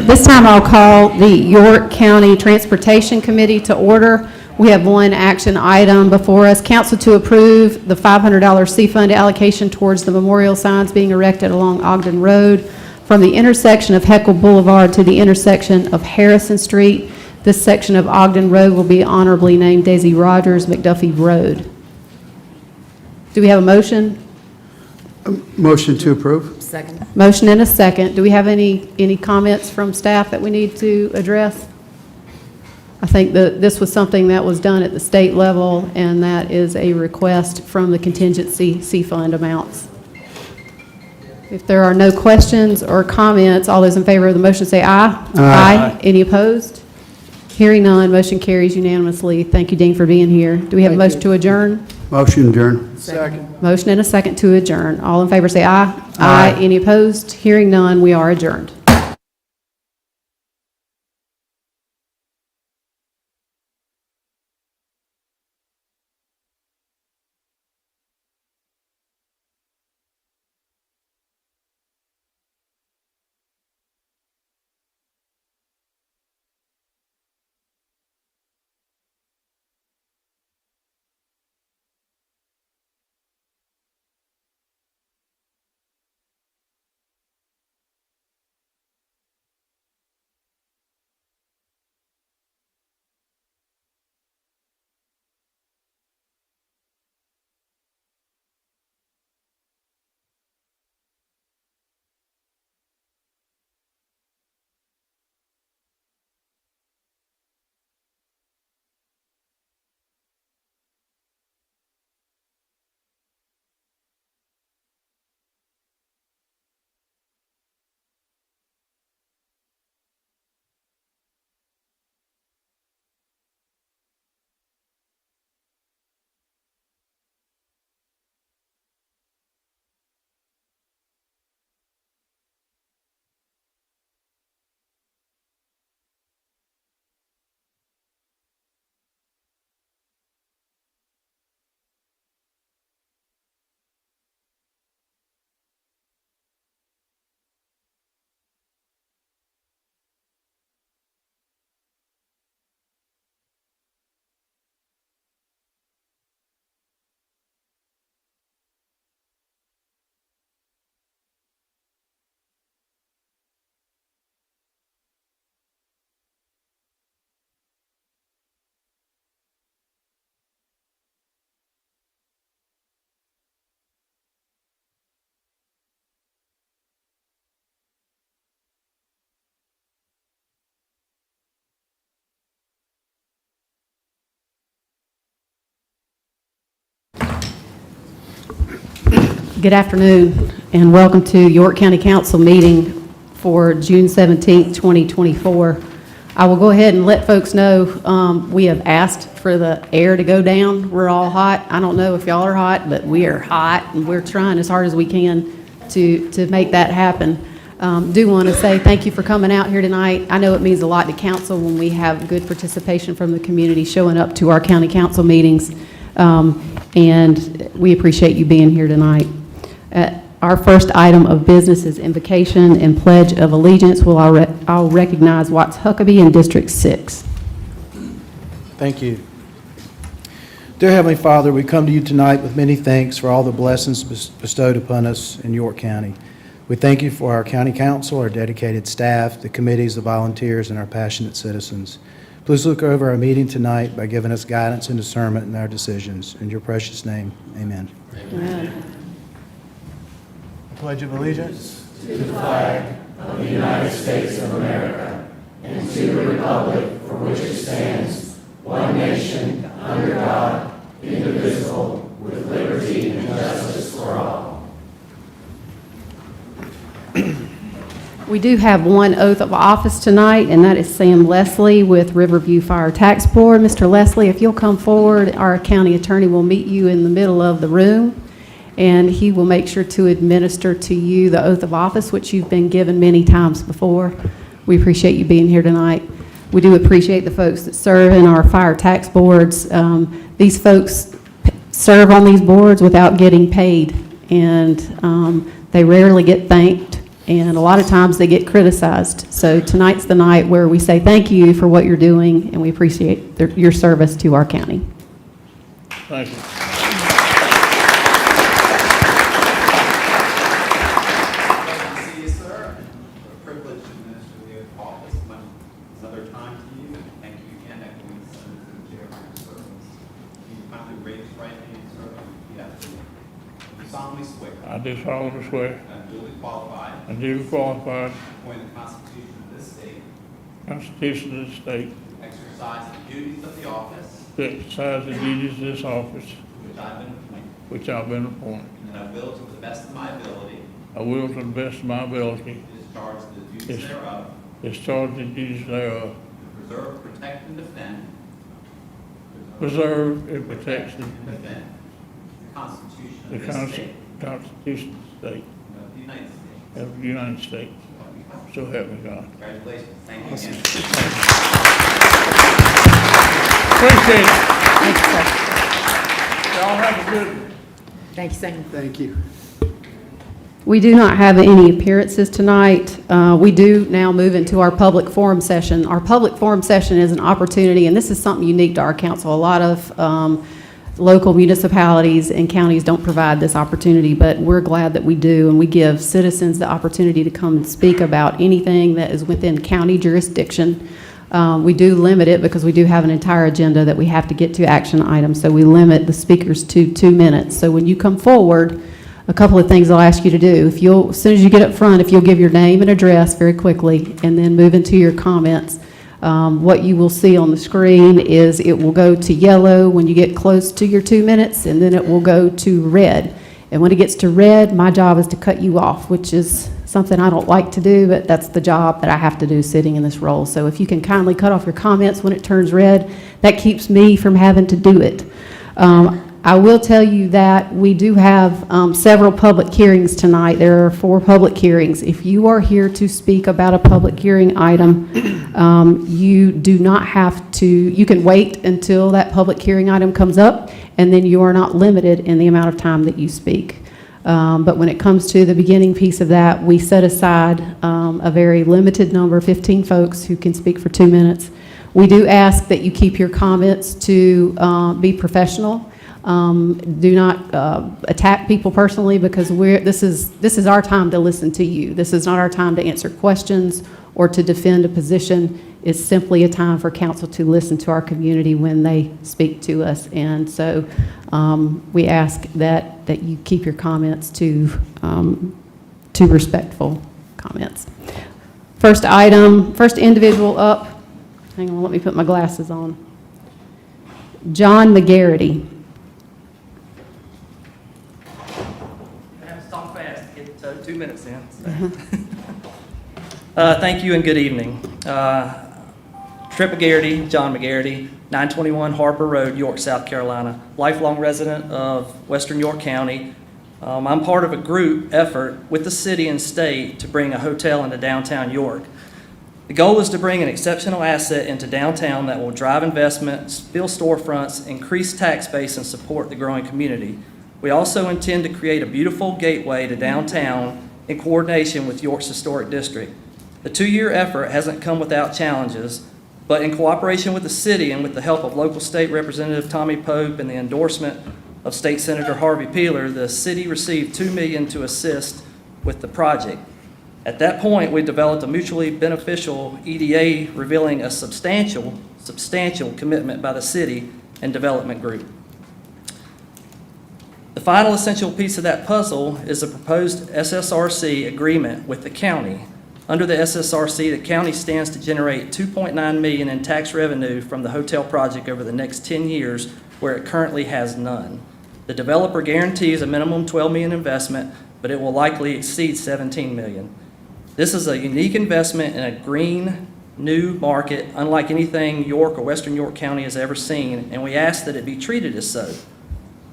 This time I'll call the York County Transportation Committee to order. We have one action item before us. Council to approve the $500 C-Fund allocation towards the memorial signs being erected along Ogden Road from the intersection of Heckle Boulevard to the intersection of Harrison Street. This section of Ogden Road will be honorably named Daisy Rogers McDuffie Road. Do we have a motion? Motion to approve. Second. Motion and a second. Do we have any comments from staff that we need to address? I think that this was something that was done at the state level, and that is a request from the contingency C-Fund amounts. If there are no questions or comments, all those in favor of the motion say aye. Aye. Any opposed? Hearing none, motion carries unanimously. Thank you, Dean, for being here. Do we have a motion to adjourn? Motion adjourned. Second. Motion and a second to adjourn. All in favor say aye. Aye. Any opposed? Hearing none, we are adjourned. Good afternoon, and welcome to York County Council meeting for June 17th, 2024. I will go ahead and let folks know we have asked for the air to go down. We're all hot. I don't know if y'all are hot, but we are hot, and we're trying as hard as we can to make that happen. Do want to say thank you for coming out here tonight. I know it means a lot to council when we have good participation from the community showing up to our county council meetings, and we appreciate you being here tonight. Our first item of business is invocation and pledge of allegiance. I'll recognize Watts Huckabee in District 6. Thank you. Dear Heavenly Father, we come to you tonight with many thanks for all the blessings bestowed upon us in York County. We thank you for our county council, our dedicated staff, the committees, the volunteers, and our passionate citizens. Please look over our meeting tonight by giving us guidance and discernment in our decisions. In your precious name, amen. Amen. Pledge of Allegiance to the flag of the United States of America and to the republic for which it stands, one nation, under God, indivisible, with liberty and justice for all. We do have one oath of office tonight, and that is Sam Leslie with Riverview Fire Tax Board. Mr. Leslie, if you'll come forward, our county attorney will meet you in the middle of the room, and he will make sure to administer to you the oath of office, which you've been given many times before. We appreciate you being here tonight. We do appreciate the folks that serve in our fire tax boards. These folks serve on these boards without getting paid, and they rarely get thanked and a lot of times they get criticized. So tonight's the night where we say thank you for what you're doing, and we appreciate your service to our county. Thank you. See you, sir. What a privilege to minister the oath of office. Another time to you, and thank you again, echoing the sentiments of the chair for your service. Can you kindly raise your right hand, sir, and repeat after me? You solemnly swear I do solemnly swear and duly qualified and duly qualified, according to the Constitution of this state, Constitution of the state, to exercise the duties of the office to exercise the duties of this office, to which I've been appointed, which I've been appointed. and that I will, to the best of my ability, I will, to the best of my ability, discharge the duties Yes. thereof, discharge the duties thereof, to preserve, protect, and defend preserve and protect and defend the Constitution the of this state Constitution of the state and of the United States. of the United States. So help me God. Congratulations. Thank you again. Appreciate it. Thank you, sir. Y'all have a good one. Thank you, Sam. Thank you. We do not have any appearances tonight. We do now move into our public forum session. Our public forum session is an opportunity, and this is something unique to our council. A lot of local municipalities and counties don't provide this opportunity, but we're glad that we do, and we give citizens the opportunity to come and speak about anything that is within county jurisdiction. We do limit it because we do have an entire agenda that we have to get to action items, so we limit the speakers to 2 minutes. So when you come forward, a couple of things I'll ask you to do. If you'll, as soon as you get up front, if you'll give your name and address very quickly, and then move into your comments. What you will see on the screen is it will go to yellow when you get close to your 2 minutes, and then it will go to red. And when it gets to red, my job is to cut you off, which is something I don't like to do, but that's the job that I have to do sitting in this role. So if you can kindly cut off your comments when it turns red, that keeps me from having to do it. I will tell you that we do have several public hearings tonight. There are 4 public hearings. If you are here to speak about a public hearing item, you do not have to, you can wait until that public hearing item comes up, and then you are not limited in the amount of time that you speak. But when it comes to the beginning piece of that, we set aside a very limited number, 15 folks who can speak for 2 minutes. We do ask that you keep your comments to be professional. Do not attack people personally, because this is our time to listen to you. This is not our time to answer questions or to defend a position. It's simply a time for council to listen to our community when they speak to us. And so we ask that you keep your comments to respectful comments. First item, first individual up. Hang on, let me put my glasses on. John McGarity. I have to talk fast to get 2 minutes in. So. Thank you and good evening. Trip McGarity, John McGarity, 921 Harper Road, York, South Carolina. Lifelong resident of Western York County. I'm part of a group effort with the city and state to bring a hotel into downtown York. The goal is to bring an exceptional asset into downtown that will drive investments, fill storefronts, increase tax base, and support the growing community. We also intend to create a beautiful gateway to downtown in coordination with York's historic district. The 2-year effort hasn't come without challenges, but in cooperation with the city and with the help of local state representative Tommy Pope and the endorsement of State Senator Harvey Peeler, the city received $2 million to assist with the project. At that point, we developed a mutually beneficial EDA revealing a substantial commitment by the city and development group. The final essential piece of that puzzle is the proposed SSRC agreement with the county. Under the SSRC, the county stands to generate $2.9 million in tax revenue from the hotel project over the next 10 years, where it currently has none. The developer guarantees a minimum $12 million investment, but it will likely exceed $17 million. This is a unique investment in a green, new market, unlike anything York or Western York County has ever seen, and we ask that it be treated as so.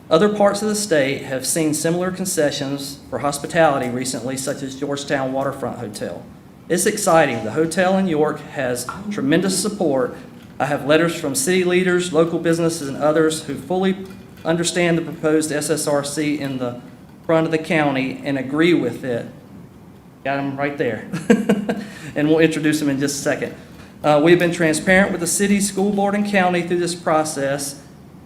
Other parts of the state have seen similar concessions for hospitality recently, such as Georgetown Waterfront Hotel. It's exciting. The hotel in York has tremendous support. I have letters from city leaders, local businesses, and others who fully understand the proposed SSRC in the front of the county and agree with it. Got him right there. And we'll introduce him in just a second. We've been transparent with the city, school board, and county through this process,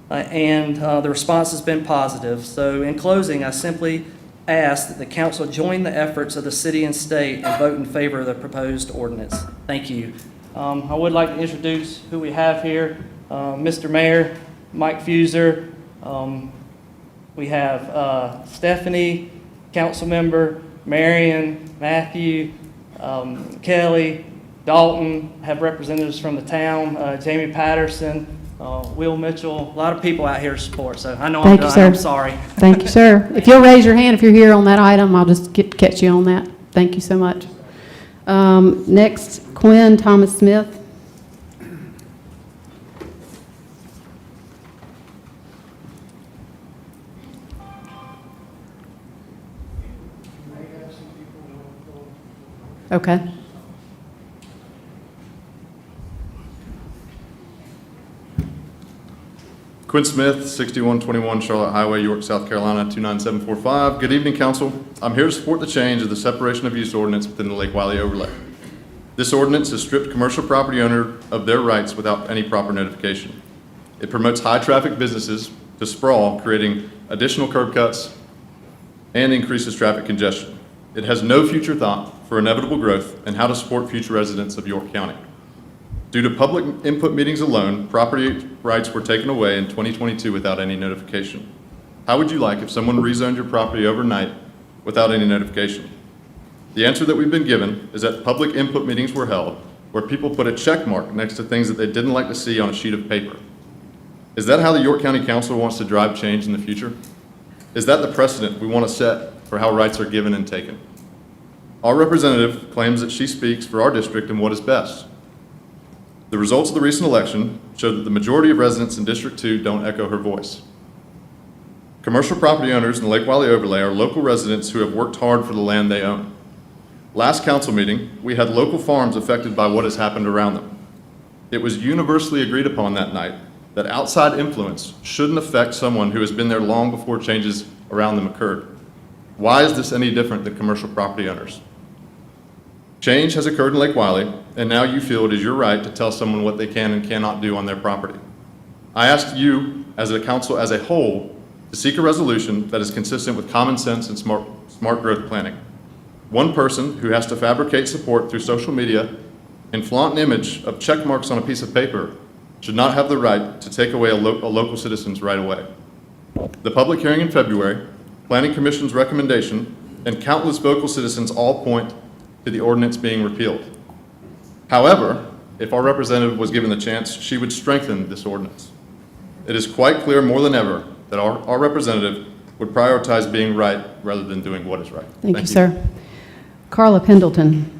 and the response has been positive. So in closing, I simply ask that the council join the efforts of the city and state and vote in favor of the proposed ordinance. Thank you. I would like to introduce who we have here. Mr. Mayor, Mike Fuser. We have Stephanie, council member, Marion, Matthew, Kelly, Dalton, have representatives from the town, Jamie Patterson, Will Mitchell, a lot of people out here to support, so I know I'm Thank you, done, sir. I'm sorry. Thank you, sir. If you'll raise your hand if you're here on that item, I'll just catch you on that. Thank you so much. Next, Quinn Thomas Smith. Okay. Quinn Smith, 6121 Charlotte Highway, York, South Carolina, 29745. Good evening, council. I'm here to support the change of the separation of use ordinance within the Lake Wiley overlay. This ordinance has stripped commercial property owner of their rights without any proper notification. It promotes high-traffic businesses to sprawl, creating additional curb cuts and increases traffic congestion. It has no future thought for inevitable growth and how to support future residents of York County. Due to public input meetings alone, property rights were taken away in 2022 without any notification. How would you like if someone rezoned your property overnight without any notification? The answer that we've been given is that public input meetings were held where people put a check mark next to things that they didn't like to see on a sheet of paper. Is that how the York County Council wants to drive change in the future? Is that the precedent we want to set for how rights are given and taken? Our representative claims that she speaks for our district and what is best. The results of the recent election show that the majority of residents in District 2 don't echo her voice. Commercial property owners in the Lake Wiley overlay are local residents who have worked hard for the land they own. Last council meeting, we had local farms affected by what has happened around them. It was universally agreed upon that night that outside influence shouldn't affect someone who has been there long before changes around them occurred. Why is this any different than commercial property owners? Change has occurred in Lake Wiley, and now you feel it is your right to tell someone what they can and cannot do on their property. I ask you, as a council as a whole, to seek a resolution that is consistent with common sense and smart growth planning. One person who has to fabricate support through social media and flaunt an image of check marks on a piece of paper should not have the right to take away a local citizen's right away. The public hearing in February, Planning Commission's recommendation, and countless vocal citizens all point to the ordinance being repealed. However, if our representative was given the chance, she would strengthen this ordinance. It is quite clear more than ever that our representative would prioritize being right rather than doing what is right. Thank you, sir. Carla Pendleton.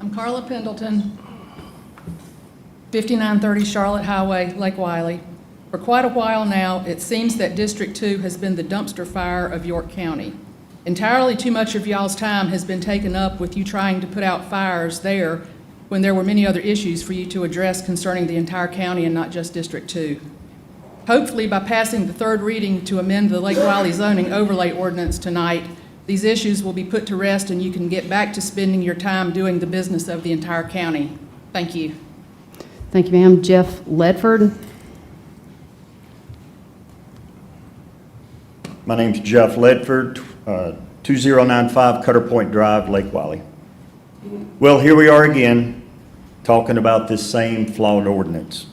I'm Carla Pendleton, 5930 Charlotte Highway, Lake Wiley. For quite a while now, it seems that District 2 has been the dumpster fire of York County. Entirely too much of y'all's time has been taken up with you trying to put out fires there when there were many other issues for you to address concerning the entire county and not just District 2. Hopefully, by passing the third reading to amend the Lake Wiley zoning overlay ordinance tonight, these issues will be put to rest and you can get back to spending your time doing the business of the entire county. Thank you. Thank you, ma'am. Jeff Ledford. My name's Jeff Ledford, 2095 Cutter Point Drive, Lake Wiley. Well, here we are again, talking about this same flawed ordinance.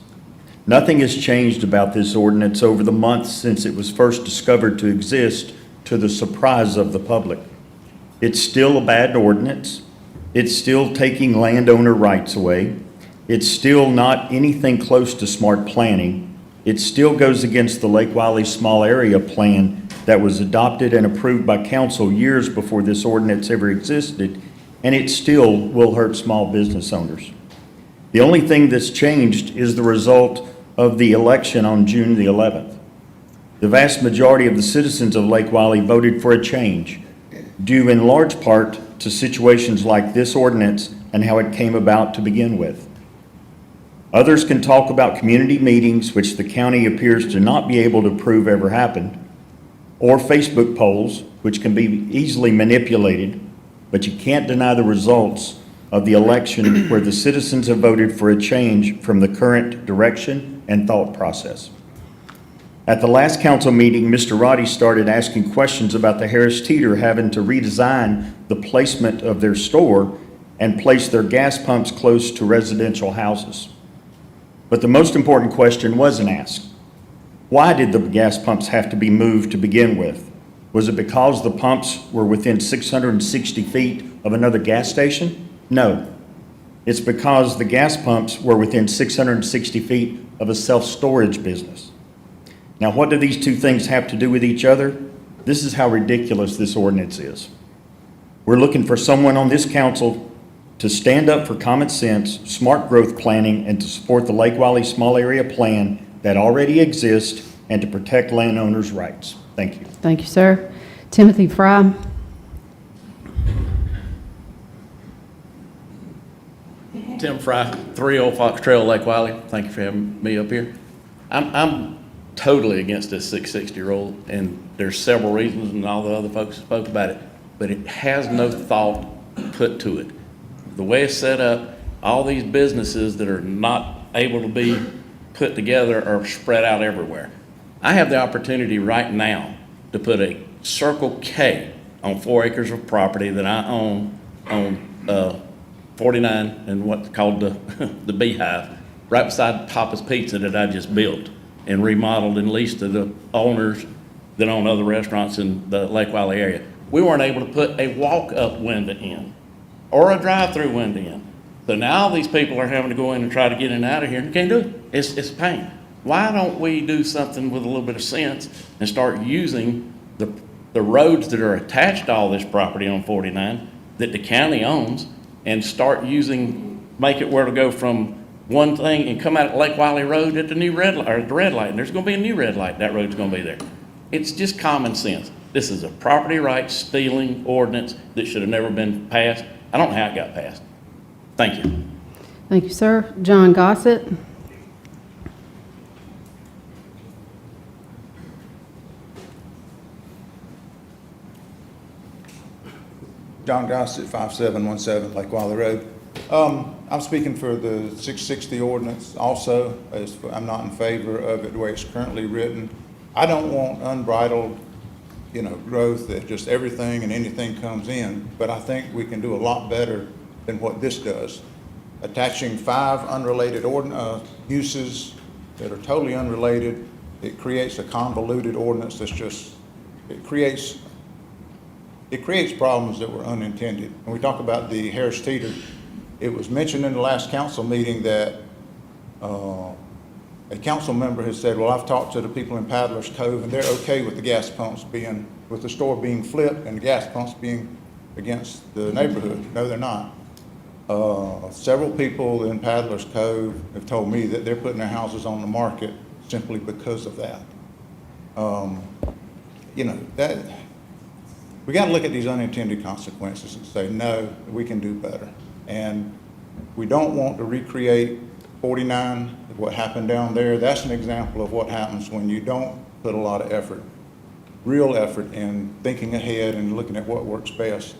Nothing has changed about this ordinance over the months since it was first discovered to exist, to the surprise of the public. It's still a bad ordinance. It's still taking landowner rights away. It's still not anything close to smart planning. It still goes against the Lake Wiley Small Area Plan that was adopted and approved by council years before this ordinance ever existed, and it still will hurt small business owners. The only thing that's changed is the result of the election on June the 11th. The vast majority of the citizens of Lake Wiley voted for a change, due in large part to situations like this ordinance and how it came about to begin with. Others can talk about community meetings, which the county appears to not be able to prove ever happened, or Facebook polls, which can be easily manipulated, but you can't deny the results of the election where the citizens have voted for a change from the current direction and thought process. At the last council meeting, Mr. Roddy started asking questions about the Harris Teeter having to redesign the placement of their store and place their gas pumps close to residential houses. But the most important question wasn't asked. Why did the gas pumps have to be moved to begin with? Was it because the pumps were within 660 feet of another gas station? No. It's because the gas pumps were within 660 feet of a self-storage business. Now, what do these two things have to do with each other? This is how ridiculous this ordinance is. We're looking for someone on this council to stand up for common sense, smart growth planning, and to support the Lake Wylie Small Area Plan that already exists and to protect landowners' rights. Thank you. Thank you, sir. Timothy Fry. Tim Fry, 30 Fox Trail, Lake Wylie. Thank you for having me up here. I'm totally against this 660 rule, and there's several reasons, and all the other folks spoke about it, but it has no thought put to it. The way it's set up, all these businesses that are not able to be put together are spread out everywhere. I have the opportunity right now to put a Circle K on 4 acres of property that I own on 49 and what's called the Beehive, right beside Papa's Pizza that I just built and remodeled and leased to the owners that own other restaurants in the Lake Wylie area. We weren't able to put a walk-up window in or a drive-through window in. So now these people are having to go in and try to get in and out of here, and can't do it. It's a pain. Why don't we do something with a little bit of sense and start using the roads that are attached to all this property on 49 that the county owns, and start make it where to go from one thing and come out at Lake Wylie Road at the new red light, or the red light, and there's gonna be a new red light, that road's gonna be there. It's just common sense. This is a property rights stealing ordinance that should have never been passed. I don't know how it got passed. Thank you. Thank you, sir. John Gossett. John Gossett, 5717 Lake Wylie Road. I'm speaking for the 660 ordinance also. I'm not in favor of it the way it's currently written. I don't want unbridled, growth that just everything and anything comes in, but I think we can do a lot better than what this does. Attaching 5 unrelated uses that are totally unrelated, it creates a convoluted ordinance that's it creates problems that were unintended. When we talk about the Harris Teeter, it was mentioned in the last council meeting that a council member has said, well, I've talked to the people in Paddler's Cove and they're okay with the gas pumps with the store being flipped and the gas pumps being against the neighborhood. No, they're not. Several people in Paddler's Cove have told me that they're putting their houses on the market simply because of that. We got to look at these unintended consequences and say, no, we can do better. And we don't want to recreate 49, what happened down there. That's an example of what happens when you don't put a lot of effort, real effort in thinking ahead and looking at what works best.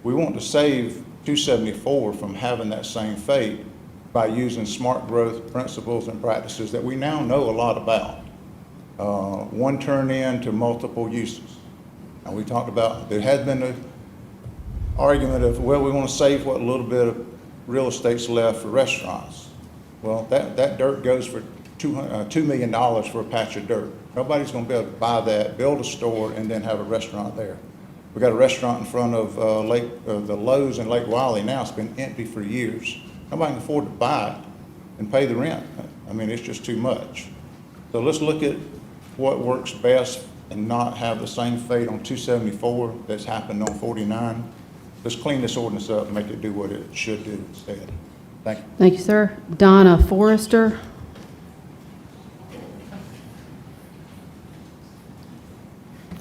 We want to save 274 from having that same fate by using smart growth principles and practices that we now know a lot about. One turn in to multiple uses. And we talked about, there has been an argument of, well, we want to save what little bit of real estate's left for restaurants. Well, that dirt goes for $2 million for a patch of dirt. Nobody's going to be able to buy that, build a store, and then have a restaurant there. We got a restaurant in front of the Lowe's in Lake Wylie now. It's been empty for years. Nobody can afford to buy it and pay the rent. I mean, it's just too much. So let's look at what works best and not have the same fate on 274 that's happened on 49. Let's clean this ordinance up and make it do what it should do instead. Thank you. Thank you, sir. Donna Forrester.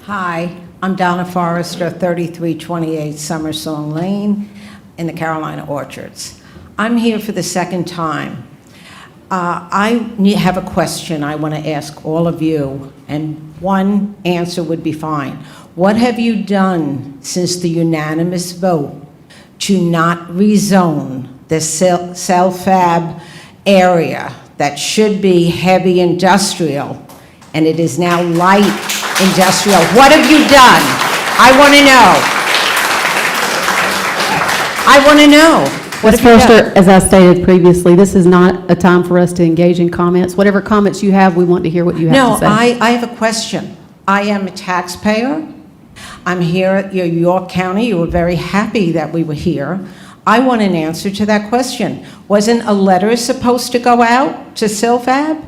Hi, I'm Donna Forrester, 3328 Summersong Lane in the Carolina Orchards. I'm here for the second time. have a question I want to ask all of you, and one answer would be fine. What have you done since the unanimous vote to not rezone the Selfab area that should be heavy industrial, and it is now light industrial? What have you done? I want to know. I want to know. What Ms. have you done? Forrester, as I stated previously, this is not a time for us to engage in comments. Whatever comments you have, we want to hear what you have No, to say. I have a question. I am a taxpayer. I'm here at your York County. You were very happy that we were here. I want an answer to that question. Wasn't a letter supposed to go out to Silfab?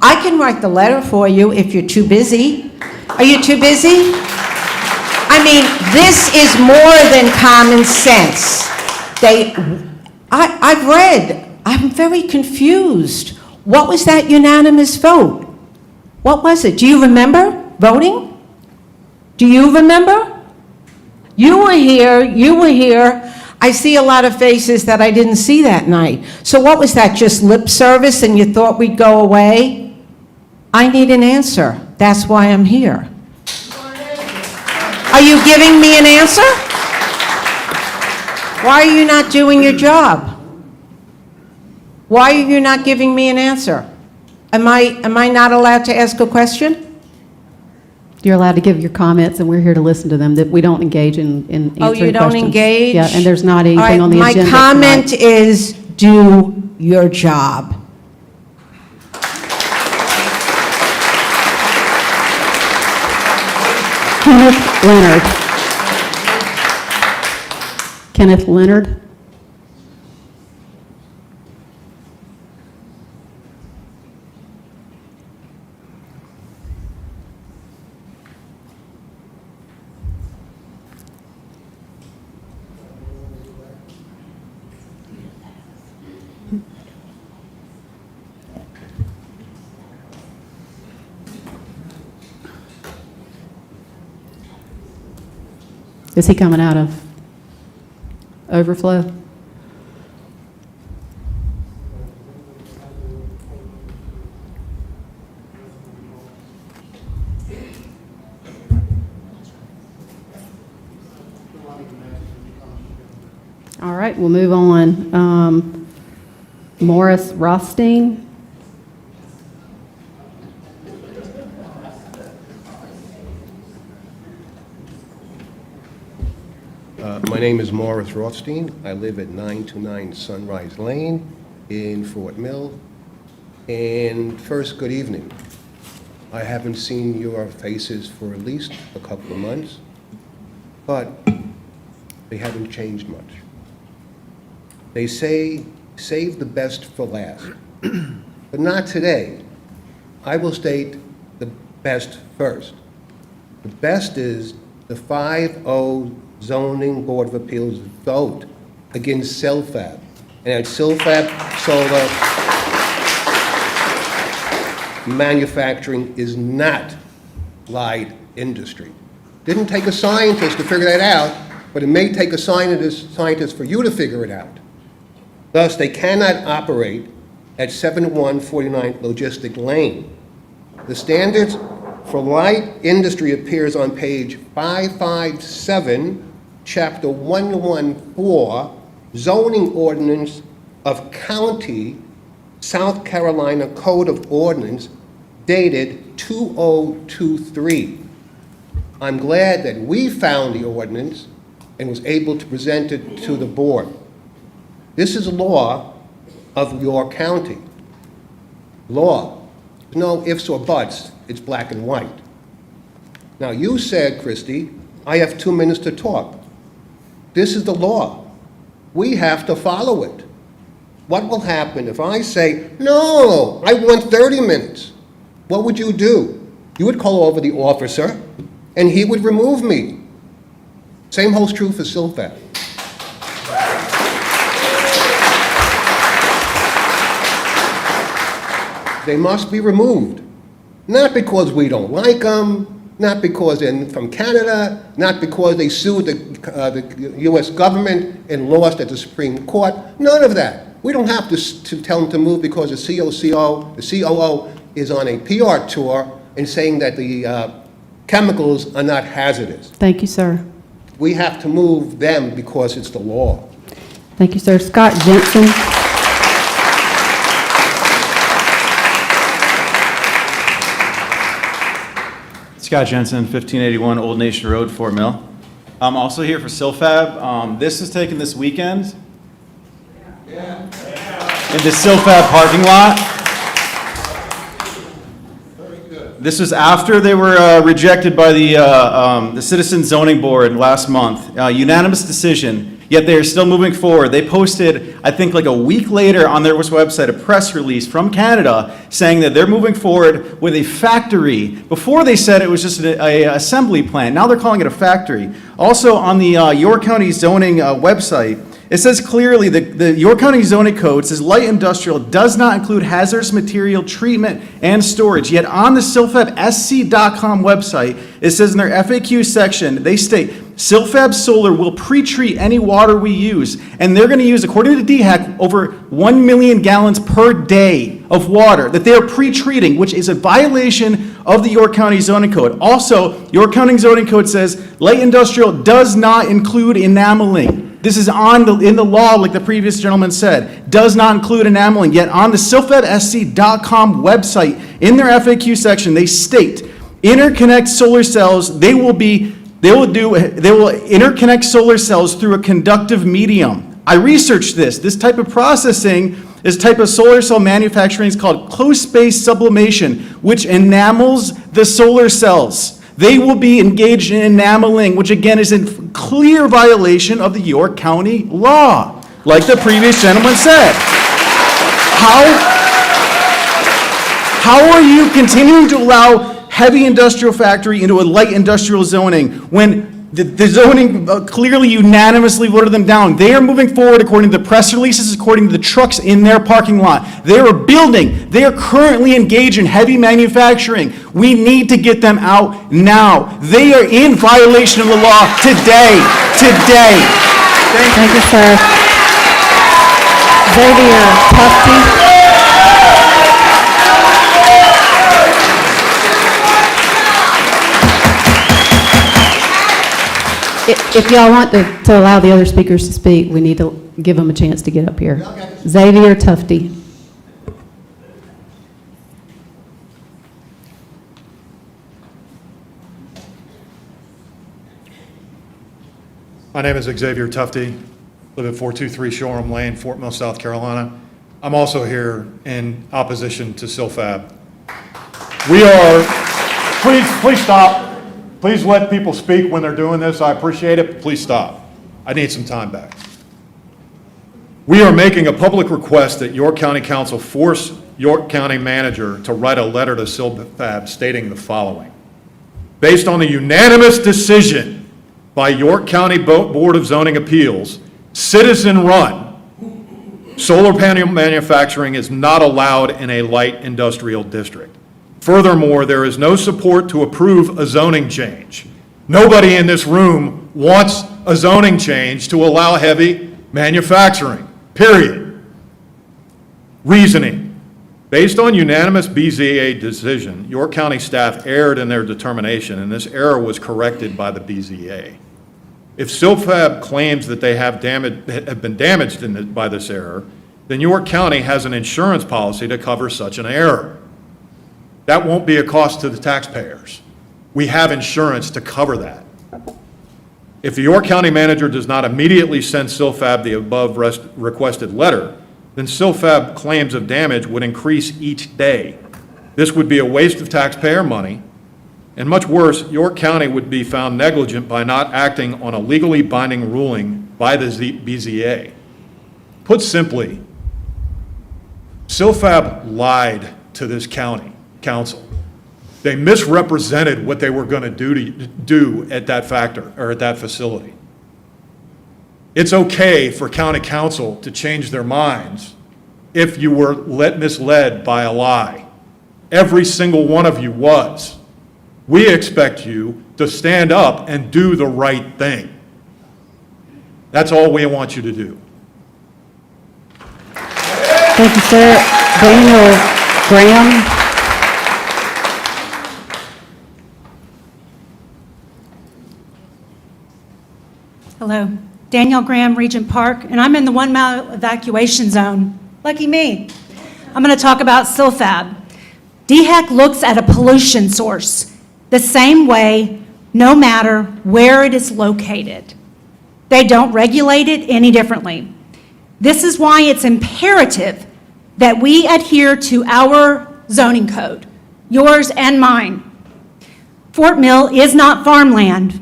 I can write the letter for you if you're too busy. Are you too busy? I mean, this is more than common sense. I've read, I'm very confused. What was that unanimous vote? What was it? Do you remember voting? Do you remember? You were here. I see a lot of faces that I didn't see that night. So what was that, just lip service and you thought we'd go away? I need an answer. That's why I'm here. Are you giving me an answer? Why are you not doing your job? Why are you not giving me an answer? Am I not allowed to ask a question? You're allowed to give your comments, and we're here to listen to them, that we don't engage in answering questions. Oh, you don't engage? Yeah, and there's not anything All right, on the agenda my comment tonight. is do your job. Kenneth Leonard. Kenneth Leonard. Is he coming out of overflow? All right, we'll move on. Morris Rothstein. My name is Morris Rothstein. I live at 929 Sunrise Lane in Fort Mill. And first, good evening. I haven't seen your faces for at least a couple of months, but they haven't changed much. They say, save the best for last, but not today. I will state the best first. The best is the 5-0 Zoning Board of Appeals vote against Selfab. And Selfab Solar manufacturing is not light industry. Didn't take a scientist to figure that out, but it may take a scientist for you to figure it out. Thus, they cannot operate at 7149 Logistic Lane. The standards for light industry appears on page 557, chapter 114, zoning ordinance of county, South Carolina Code of Ordinance, dated 2023. I'm glad that we found the ordinance and was able to present it to the board. This is law of your county. Law. No ifs or buts. It's black and white. Now, you said, Christie, I have 2 minutes to talk. This is the law. We have to follow it. What will happen if I say, no, I want 30 minutes? What would you do? You would call over the officer, and he would remove me. Same holds true for Silfab. They must be removed. Not because we don't like them, not because they're from Canada, not because they sued the U.S. government and lost at the Supreme Court. None of that. We don't have to tell them to move because the COO is on a PR tour and saying that the chemicals are not hazardous. Thank you, sir. We have to move them because it's the law. Thank you, sir. Scott Jensen. Scott Jensen, 1581 Old Nation Road, Fort Mill. I'm also here for Silfab. This is taken this weekend in the Silfab parking lot. This was after they were rejected by the Citizen Zoning Board last month. Unanimous decision, yet they are still moving forward. They posted, I think like a week later on their website, a press release from Canada saying that they're moving forward with a factory. Before they said it was just an assembly plant. Now they're calling it a factory. Also on the York County zoning website, it says clearly the York County zoning code says light industrial does not include hazardous material treatment and storage. Yet on the silfabsc.com website, it says in their FAQ section, they state, Silfab Solar will pre-treat any water we use, and they're going to use, according to DHEC, over 1 million gallons per day of water that they are pre-treating, which is a violation of the York County zoning code. Also, York County zoning code says light industrial does not include enameling. This is in the law, like the previous gentleman said, does not include enameling. Yet on the silfabsc.com website, in their FAQ section, they state, interconnect solar cells, they will interconnect solar cells through a conductive medium. I researched this. This type of processing, this type of solar cell manufacturing is called close space sublimation, which enamels the solar cells. They will be engaged in enameling, which again is in clear violation of the York County law, like the previous gentleman said. How are you continuing to allow heavy industrial factory into a light industrial zoning when the zoning clearly unanimously voted them down? They are moving forward according to the press releases, according to the trucks in their parking lot. They are building. They are currently engaged in heavy manufacturing. We need to get them out now. They are in violation of the law today. Today. Thank you, sir. Xavier Tufte. If y'all want to allow the other speakers to speak, we need to give them a chance to get up here. Xavier Tufte. My name is Xavier Tufte, live at 423 Shoreham Lane, Fort Mill, South Carolina. I'm also here in opposition to Silfab. Please stop. Please let people speak when they're doing this. I appreciate it, but please stop. I need some time back. We are making a public request that York County Council force York County Manager to write a letter to Silfab stating the following. Based on the unanimous decision by York County Board of Zoning Appeals, citizen-run, solar panel manufacturing is not allowed in a light industrial district. Furthermore, there is no support to approve a zoning change. Nobody in this room wants a zoning change to allow heavy manufacturing, period. Reasoning. Based on unanimous BZA decision, York County staff erred in their determination, and this error was corrected by the BZA. If Silfab claims that they have been damaged by this error, then York County has an insurance policy to cover such an error. That won't be a cost to the taxpayers. We have insurance to cover that. If the York County Manager does not immediately send Silfab the above requested letter, then Silfab claims of damage would increase each day. This would be a waste of taxpayer money, and much worse, York County would be found negligent by not acting on a legally binding ruling by the BZA. Put simply, Silfab lied to this county council. They misrepresented what they were going to do at that facility. It's okay for county council to change their minds if you were misled by a lie. Every single one of you was. We expect you to stand up and do the right thing. That's all we want you to do. Thank you, sir. Daniel Graham. Hello, Danielle Graham, Regent Park, and I'm in the 1 mile evacuation zone. Lucky me. I'm going to talk about SILFAB. DHEC looks at a pollution source the same way, no matter where it is located. They don't regulate it any differently. This is why it's imperative that we adhere to our zoning code, yours and mine. Fort Mill is not farmland.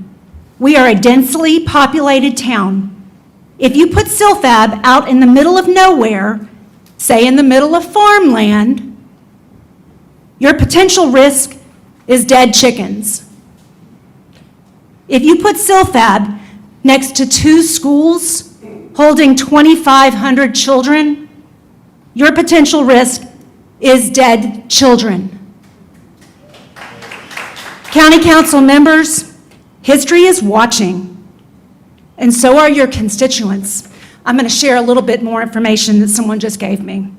We are a densely populated town. If you put SILFAB out in the middle of nowhere, say in the middle of farmland, your potential risk is dead chickens. If you put SILFAB next to 2 schools holding 2,500 children, your potential risk is dead children. County Council members, history is watching, and so are your constituents. I'm going to share a little bit more information that someone just gave me.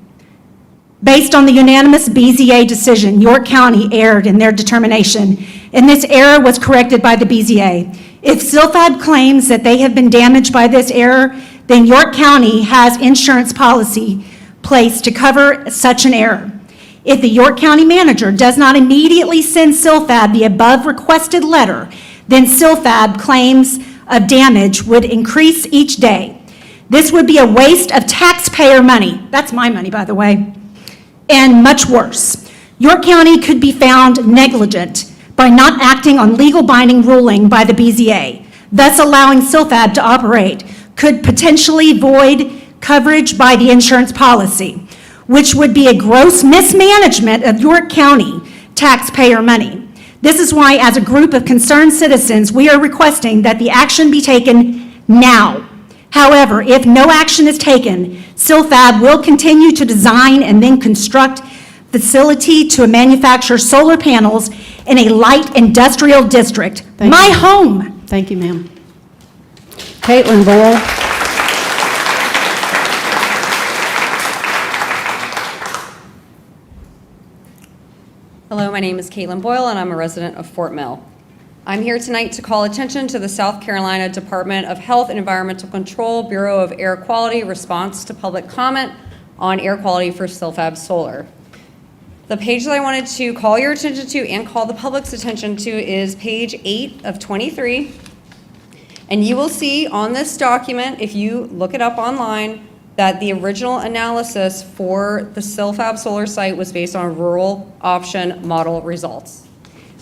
Based on the unanimous BZA decision, York County erred in their determination, and this error was corrected by the BZA. If SILFAB claims that they have been damaged by this error, then York County has insurance policy placed to cover such an error. If the York County manager does not immediately send SILFAB the above requested letter, then SILFAB claims of damage would increase each day. This would be a waste of taxpayer money. That's my money, by the way. And much worse. York County could be found negligent by not acting on legal binding ruling by the BZA, thus allowing SILFAB to operate, could potentially void coverage by the insurance policy, which would be a gross mismanagement of York County taxpayer money. This is why, as a group of concerned citizens, we are requesting that the action be taken now. However, if no action is taken, SILFAB will continue to design and then construct facility to manufacture solar panels in a light industrial district. My home. Thank you, ma'am. Caitlin Boyle. Hello, my name is Caitlin Boyle, and I'm a resident of Fort Mill. I'm here tonight to call attention to the South Carolina Department of Health and Environmental Control Bureau of Air Quality response to public comment on air quality for SILFAB Solar. The page that I wanted to call your attention to and call the public's attention to is page 8 of 23. And you will see on this document, if you look it up online, that the original analysis for the SILFAB solar site was based on rural option model results.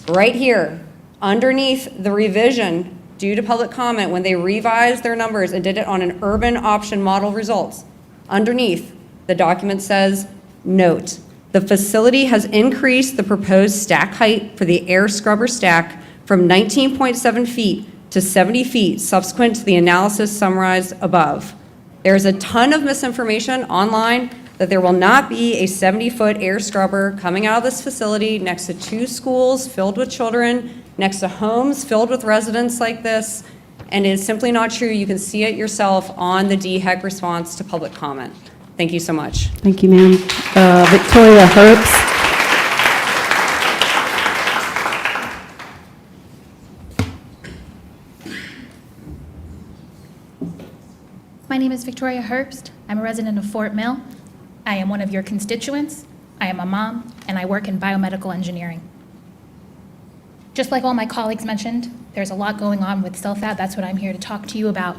Right here, underneath the revision due to public comment, when they revised their numbers and did it on an urban option model results, underneath the document says, note, the facility has increased the proposed stack height for the air scrubber stack from 19.7 feet to 70 feet subsequent to the analysis summarized above. There's a ton of misinformation online that there will not be a 70-foot air scrubber coming out of this facility next to 2 schools filled with children, next to homes filled with residents like this, and it is simply not true. You can see it yourself on the DHEC response to public comment. Thank you so much. Thank you, ma'am. Victoria Herbst. My name is Victoria Herbst. I'm a resident of Fort Mill. I am one of your constituents. I am a mom, and I work in biomedical engineering. Just like all my colleagues mentioned, there's a lot going on with SILFAB. That's what I'm here to talk to you about.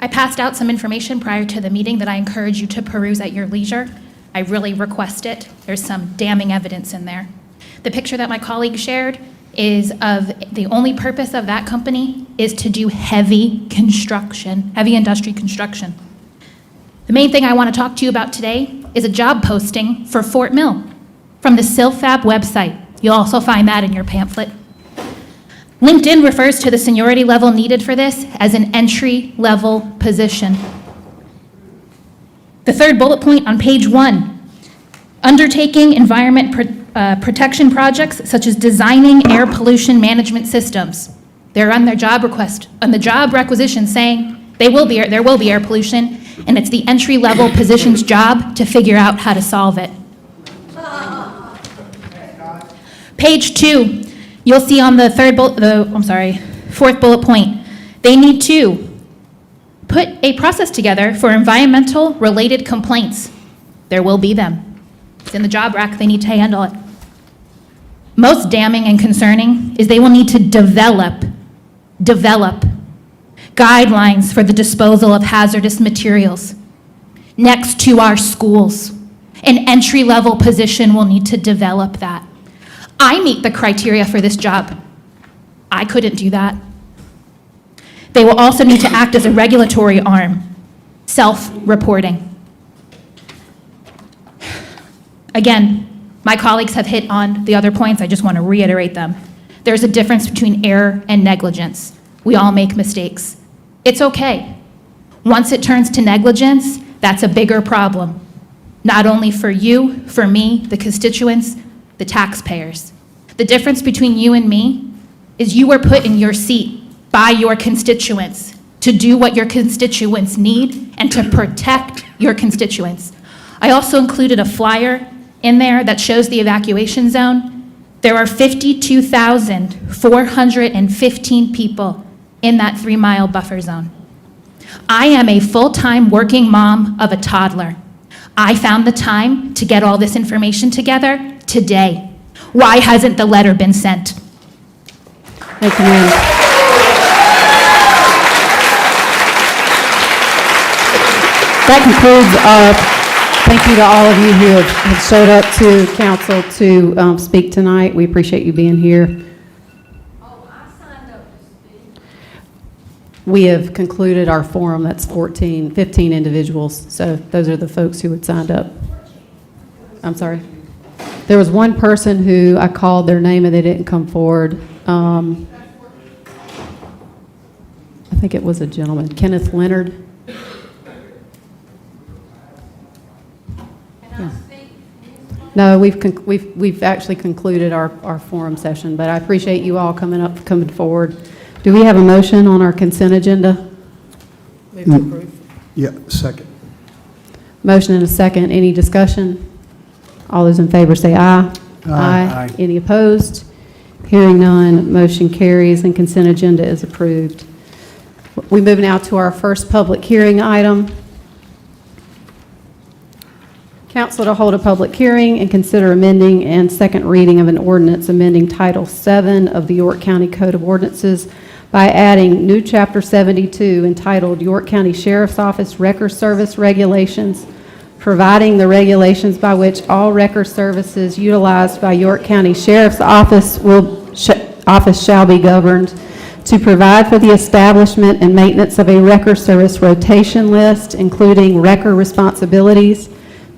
I passed out some information prior to the meeting that I encourage you to peruse at your leisure. I really request it. There's some damning evidence in there. The picture that my colleague shared is of the only purpose of that company is to do heavy construction, heavy industry construction. The main thing I want to talk to you about today is a job posting for Fort Mill from the SILFAB website. You'll also find that in your pamphlet. LinkedIn refers to the seniority level needed for this as an entry-level position. The third bullet point on page 1, undertaking environment protection projects such as designing air pollution management systems. They're on their job request, on the job requisition saying there will be air pollution, and it's the entry-level position's job to figure out how to solve it. Page 2, you'll see on the fourth bullet point, they need to put a process together for environmental related complaints. There will be them. It's in the job rack, they need to handle it. Most damning and concerning is they will need to develop guidelines for the disposal of hazardous materials next to our schools. An entry-level position will need to develop that. I meet the criteria for this job. I couldn't do that. They will also need to act as a regulatory arm, self-reporting. Again, my colleagues have hit on the other points. I just want to reiterate them. There's a difference between error and negligence. We all make mistakes. It's okay. Once it turns to negligence, that's a bigger problem. Not only for you, for me, the constituents, the taxpayers. The difference between you and me is you were put in your seat by your constituents to do what your constituents need and to protect your constituents. I also included a flyer in there that shows the evacuation zone. There are 52,415 people in that 3-mile buffer zone. I am a full-time working mom of a toddler. I found the time to get all this information together today. Why hasn't the letter been sent? Thank you, ma'am. That concludes thank you to all of you who have showed up to council to speak tonight. We appreciate you being here. We have concluded our forum. That's 15 individuals. So those are the folks who had signed up. I'm sorry. There was one person who I called their name and they didn't come forward. I think it was a gentleman, Kenneth Leonard. Yeah. No, we've actually concluded our forum session, but I appreciate you all coming forward. Do we have a motion on our consent agenda? Yeah, second. Motion and a second. Any discussion? All those in favor say aye. Aye. Any opposed? Hearing none, motion carries and consent agenda is approved. We move now to our first public hearing item. Council to hold a public hearing and consider amending and second reading of an ordinance amending Title VII of the York County Code of Ordinances by adding new Chapter 72 entitled York County Sheriff's Office Record Service Regulations, providing the regulations by which all record services utilized by York County Sheriff's Office shall be governed, to provide for the establishment and maintenance of a record service rotation list, including record responsibilities,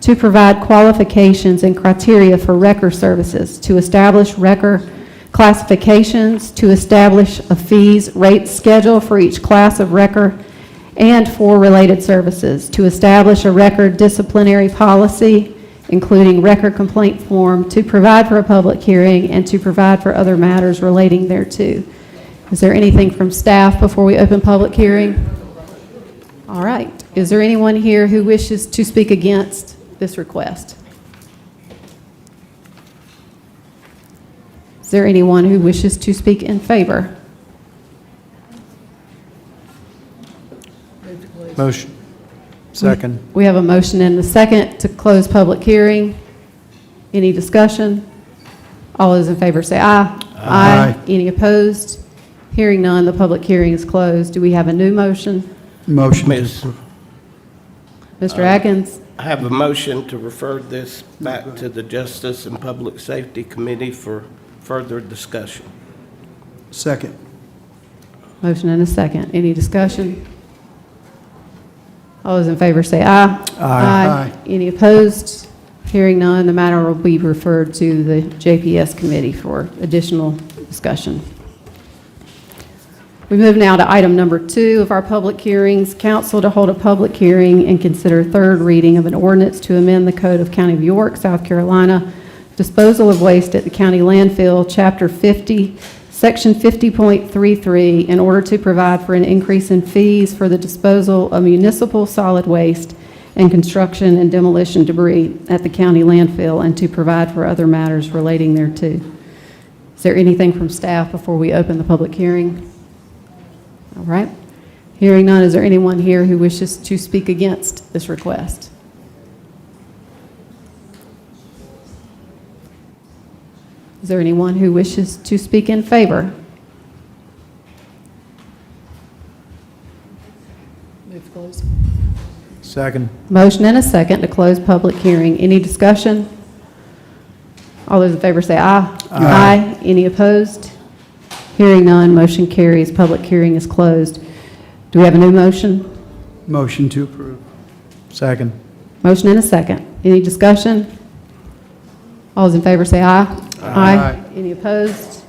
to provide qualifications and criteria for record services, to establish record classifications, to establish a fees rate schedule for each class of record and for related services, to establish a record disciplinary policy, including record complaint form, to provide for a public hearing, and to provide for other matters relating thereto. Is there anything from staff before we open public hearing? All right. Is there anyone here who wishes to speak against this request? Is there anyone who wishes to speak in favor? Motion. Second. We have a motion and a second to close public hearing. Any discussion? All those in favor say aye. Aye. Any opposed? Hearing none, the public hearing is closed. Do we have a new motion? Motion. Mr. Atkins? I have a motion to refer this back to the Justice and Public Safety Committee for further discussion. Second. Motion and a second. Any discussion? All those in favor say aye. Aye. Any opposed? Hearing none, the matter will be referred to the JPS committee for additional discussion. We move now to item number 2 of our public hearings. Council to hold a public hearing and consider third reading of an ordinance to amend the Code of County of York, South Carolina, disposal of waste at the county landfill, Chapter 50, Section 50.33, in order to provide for an increase in fees for the disposal of municipal solid waste and construction and demolition debris at the county landfill, and to provide for other matters relating thereto. Is there anything from staff before we open the public hearing? All right. Hearing none, is there anyone here who wishes to speak against this request? Is there anyone who wishes to speak in favor? Move to close. Second. Motion and a second to close public hearing. Any discussion? All those in favor say aye. Aye. Any opposed? Hearing none, motion carries. Public hearing is closed. Do we have a new motion? Motion to approve. Second. Motion and a second. Any discussion? All those in favor say aye. Aye. Any opposed?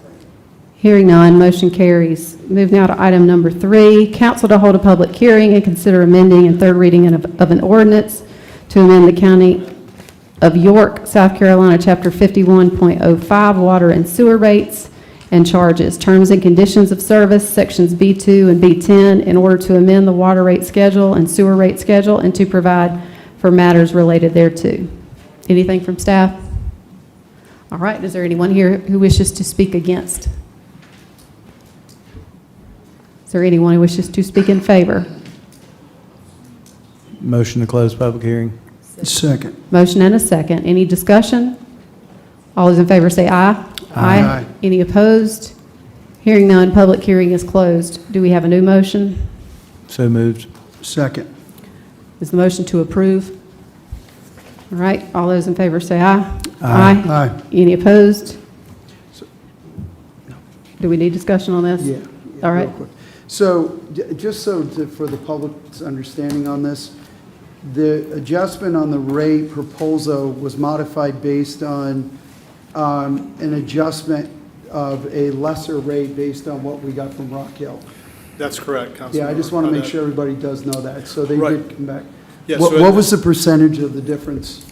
Hearing none, motion carries. Move now to item number 3, council to hold a public hearing and consider amending and third reading of an ordinance to amend the County of York, South Carolina, Chapter 51.05, water and sewer rates and charges, terms and conditions of service, sections B2 and B10, in order to amend the water rate schedule and sewer rate schedule and to provide for matters related thereto. Anything from staff? All right, is there anyone here who wishes to speak against? Is there anyone who wishes to speak in favor? Motion to close public hearing. Second. Motion and a second. Any discussion? All those in favor say aye. Aye. Any opposed? Hearing none, public hearing is closed. Do we have a new motion? So moved. Second. Is the motion to approve? All right, all those in favor say aye. Aye. Any opposed? Do we need discussion on this? Yeah. All right. Real quick. So, just for the public's understanding on this, the adjustment on the rate proposal was modified based on an adjustment of a lesser rate based on what we got from Rock Hill. That's correct, Councilman. Yeah, I just want to make sure everybody does know that. So they Right. did come back. Yeah, What so what was the percentage of the difference?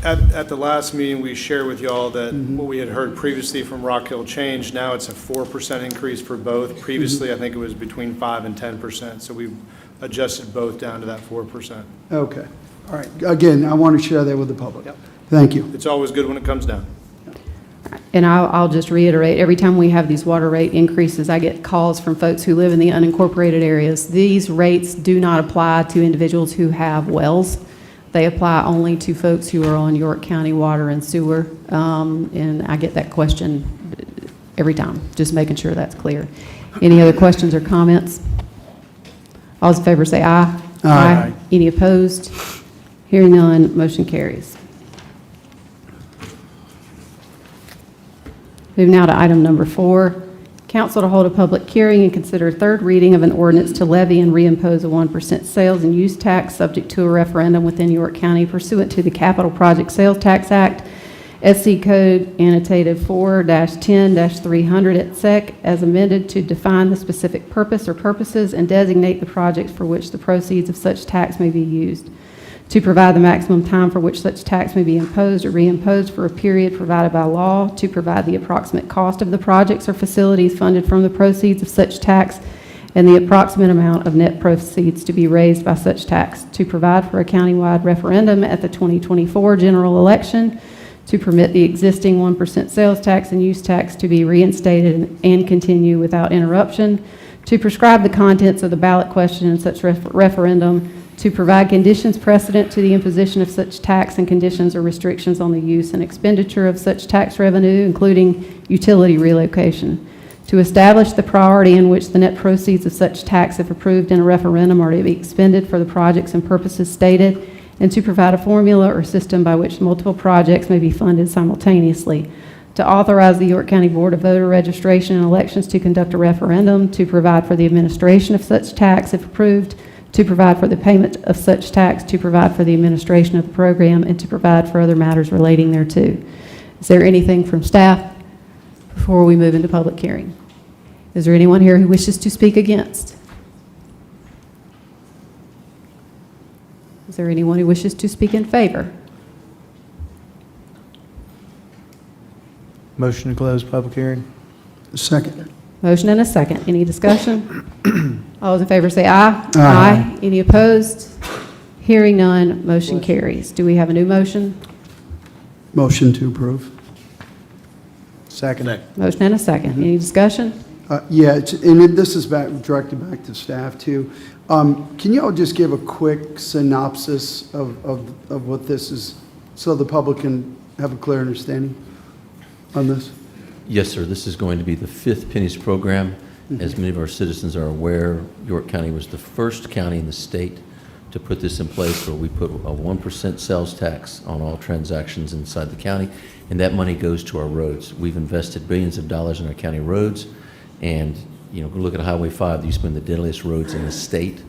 At the last meeting, we shared with y'all that Mm-hmm. what we had heard previously from Rock Hill changed. Now it's a 4% increase for both. Previously, I think it was between 5 and 10%, so we've adjusted both down to that 4%. Okay. All right. Again, I want to share that with the public. Yep. Thank you. It's always good when it comes down. And I'll just reiterate, every time we have these water rate increases, I get calls from folks who live in the unincorporated areas. These rates do not apply to individuals who have wells. They apply only to folks who are on York County water and sewer. And I get that question every time, just making sure that's clear. Any other questions or comments? All those in favor say aye. Aye. Any opposed? Hearing none, motion carries. Move now to item number 4. Council to hold a public hearing and consider third reading of an ordinance to levy and reimpose a 1% sales and use tax subject to a referendum within York County pursuant to the Capital Project Sales Tax Act, SC Code annotated 4-10-300 et sec, as amended to define the specific purpose or purposes and designate the projects for which the proceeds of such tax may be used, to provide the maximum time for which such tax may be imposed or reimposed for a period provided by law, to provide the approximate cost of the projects or facilities funded from the proceeds of such tax and the approximate amount of net proceeds to be raised by such tax, to provide for a countywide referendum at the 2024 general election, to permit the existing 1% sales tax and use tax to be reinstated and continue without interruption, to prescribe the contents of the ballot question in such referendum, to provide conditions precedent to the imposition of such tax and conditions or restrictions on the use and expenditure of such tax revenue, including utility relocation, to establish the priority in which the net proceeds of such tax, if approved in a referendum, are to be expended for the projects and purposes stated, and to provide a formula or system by which multiple projects may be funded simultaneously, to authorize the York County Board of Voter Registration and Elections to conduct a referendum, to provide for the administration of such tax, if approved, to provide for the payment of such tax, to provide for the administration of the program, and to provide for other matters relating thereto. Is there anything from staff before we move into public hearing? Is there anyone here who wishes to speak against? Is there anyone who wishes to speak in favor? Motion to close public hearing. Second. Motion and a second. Any discussion? All those in favor say aye. Aye. Any opposed? Hearing none, motion carries. Do we have a new motion? Motion to approve. Second. Motion and a second. Any discussion? Yeah, this is directed back to staff too. Can you all just give a quick synopsis of what this is, so the public can have a clear understanding on this? Yes, sir. This is going to be the fifth pennies program. As many of our citizens are aware, York County was the first county in the state to put this in place, where we put a 1% sales tax on all transactions inside the county, and that money goes to our roads. We've invested billions of dollars in our county roads, and go look at Highway 5. These have been the deadliest roads in the state.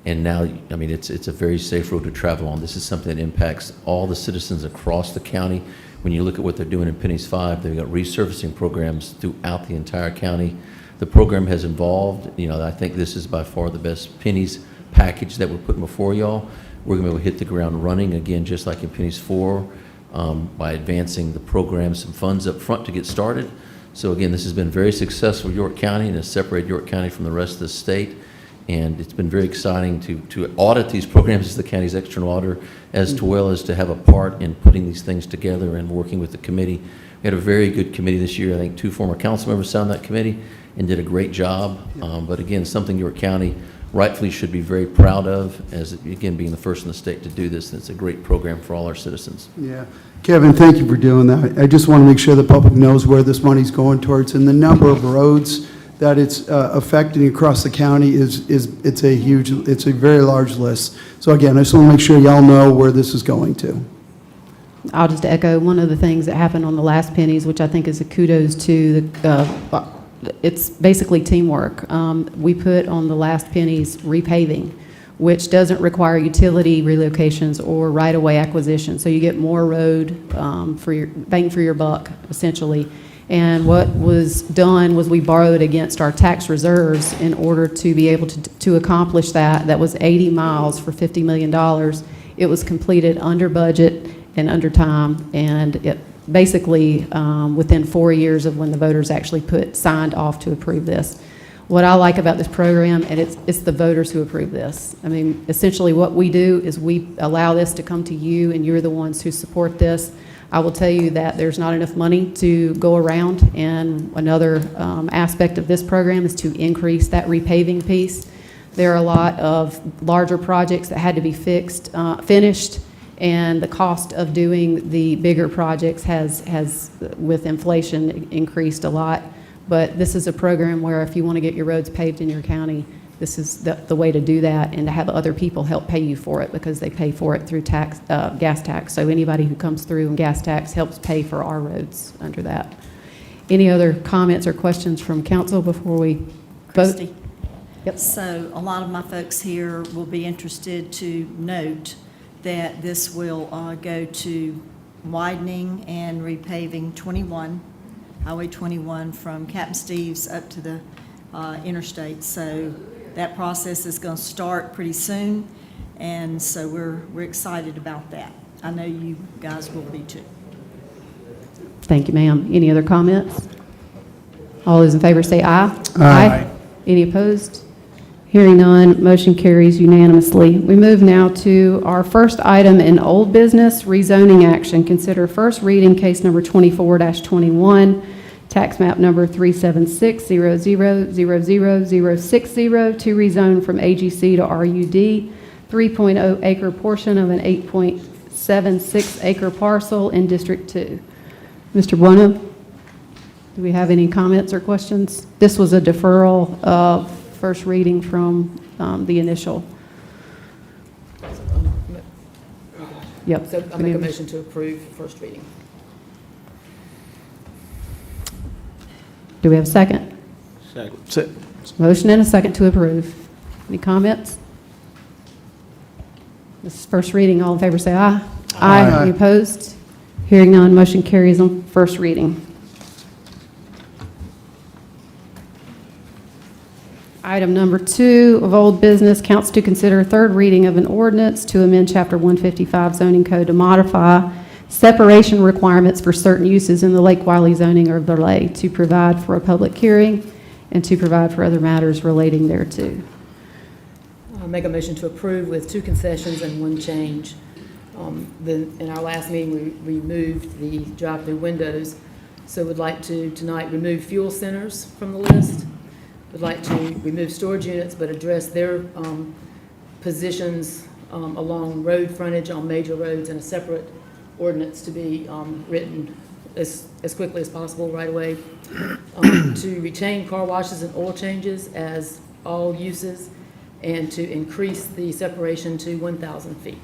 And now, I mean, it's a very safe road to travel on. This is something that impacts all the citizens across the county. When you look at what they're doing in Pennies 5, they've got resurfacing programs throughout the entire county. The program has evolved. I think this is by far the best Pennies package that we're putting before y'all. We're going to be able to hit the ground running again, just like in Pennies 4, by advancing the program, some funds up front to get started. So again, this has been very successful for York County, and has separated York County from the rest of the state. And it's been very exciting to audit these programs as the county's external auditor, as well as to have a part in putting these things together and working with the committee. We had a very good committee this year. I think 2 former council members sat on that committee and did a great job. But again, something York County rightfully should be very proud of, as, again, being the first in the state to do this. And it's a great program for all our citizens. Yeah. Kevin, thank you for doing that. I just want to make sure the public knows where this money's going towards, and the number of roads that it's affecting across the county it's a very large list. So again, I just want to make sure y'all know where this is going to. I'll just echo one of the things that happened on the last pennies, which I think is a kudos to it's basically teamwork. We put on the last pennies repaving, which doesn't require utility relocations or right-of-way acquisition. So you get more road for your bang for your buck, essentially. And what was done was we borrowed against our tax reserves in order to be able to accomplish that. That was 80 miles for $50 million. It was completed under budget and under time, and it basically within 4 years of when the voters actually signed off to approve this. What I like about this program, and it's the voters who approve this. I mean, essentially what we do is we allow this to come to you, and you're the ones who support this. I will tell you that there's not enough money to go around, and another aspect of this program is to increase that repaving piece. There are a lot of larger projects that had to be finished, and the cost of doing the bigger projects has with inflation, increased a lot. But this is a program where if you want to get your roads paved in your county, this is the way to do that, and to have other people help pay you for it, because they pay for it through gas tax. So anybody who comes through in gas tax helps pay for our roads under that. Any other comments or questions from council before we vote? Christie. Yep. So a lot of my folks here will be interested to note that this will go to widening and repaving Highway 21 from Captain Steve's up to the interstate. So that process is going to start pretty soon, and so we're excited about that. I know you guys will be too. Thank you, ma'am. Any other comments? All those in favor say aye. Aye. Any opposed? Hearing none, motion carries unanimously. We move now to our first item in old business, rezoning action. Consider first reading case number 24-21, tax map number 376000060 to rezone from AGC to RUD, 3.0 acre portion of an 8.76 acre parcel in District 2. Mr. Bueno, do we have any comments or questions? This was a deferral of first reading from the initial. Yep. So I'll make a motion to approve first reading. Do we have a second? Second. Motion and a second to approve. Any comments? This is first reading. All in favor say aye. Aye. Any opposed? Hearing none, motion carries on first reading. Item number 2 of old business, council to consider third reading of an ordinance to amend Chapter 155 zoning code to modify separation requirements for certain uses in the Lake Wiley zoning overlay, to provide for a public hearing and to provide for other matters relating thereto. I'll make a motion to approve with 2 concessions and 1 change. In our last meeting, we removed the drive-through windows, so we'd like to tonight remove fuel centers from the list. We'd like to remove storage units, but address their positions along road frontage on major roads in a separate ordinance to be written as quickly as possible right away. To retain car washes and oil changes as all uses, and to increase the separation to 1,000 feet.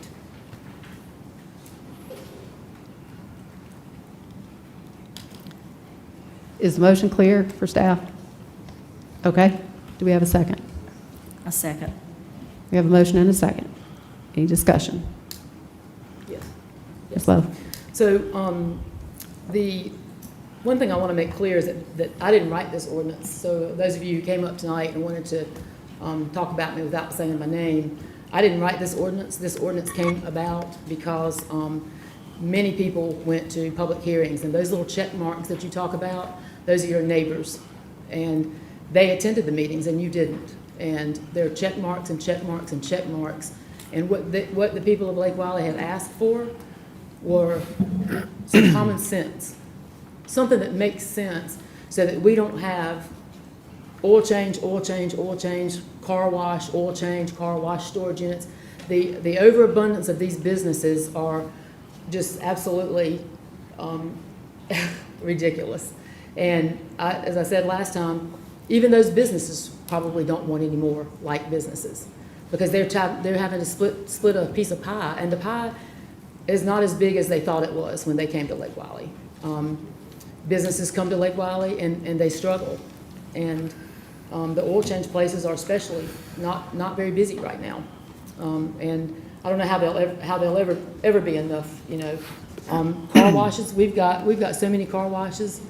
Is the motion clear for staff? Okay. Do we have a second? A second. We have a motion and a second. Any discussion? Yes. Ms. Lowe? So the one thing I want to make clear is that I didn't write this ordinance. So those of you who came up tonight and wanted to talk about me without saying my name, I didn't write this ordinance. This ordinance came about because many people went to public hearings, and those little check marks that you talk about, those are your neighbors. And they attended the meetings and you didn't. And there are check marks and check marks and check marks. And what the people of Lake Wiley have asked for were some common sense, something that makes sense, so that we don't have oil change, oil change, oil change, car wash, oil change, car wash, storage units. The overabundance of these businesses are just absolutely ridiculous. And as I said last time, even those businesses probably don't want any more like businesses, because they're having to split a piece of pie, and the pie is not as big as they thought it was when they came to Lake Wiley. Businesses come to Lake Wiley and they struggle, and the oil change places are especially not very busy right now, and I don't know how they'll ever be enough. You know, car washes. We've got so many car washes.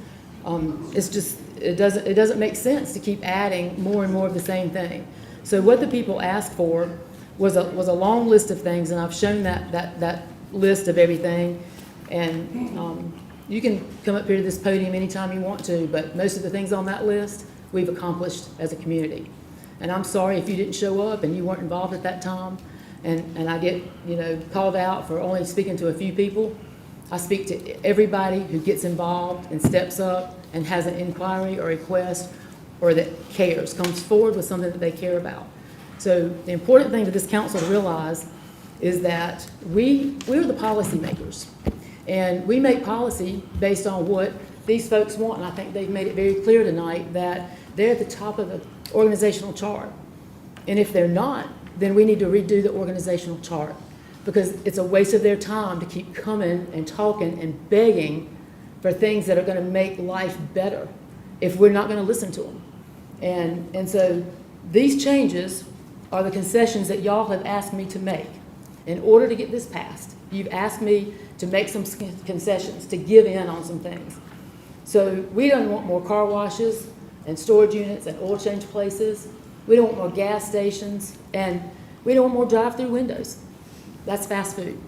It's just it doesn't make sense to keep adding more and more of the same thing. So what the people asked for was a long list of things, and I've shown that list of everything. And you can come up here to this podium anytime you want to, but most of the things on that list we've accomplished as a community. And I'm sorry if you didn't show up and you weren't involved at that time, and I get called out for only speaking to a few people. I speak to everybody who gets involved and steps up and has an inquiry or request, or that cares, comes forward with something that they care about. So the important thing for this council to realize is that we're the policymakers, and we make policy based on what these folks want. And I think they've made it very clear tonight that they're at the top of the organizational chart. And if they're not, then we need to redo the organizational chart, because it's a waste of their time to keep coming and talking and begging for things that are going to make life better if we're not going to listen to them. And so these changes are the concessions that y'all have asked me to make in order to get this passed. You've asked me to make some concessions, to give in on some things. So we don't want more car washes and storage units and oil change places. We don't want more gas stations, and we don't want more drive-through windows. That's fast food.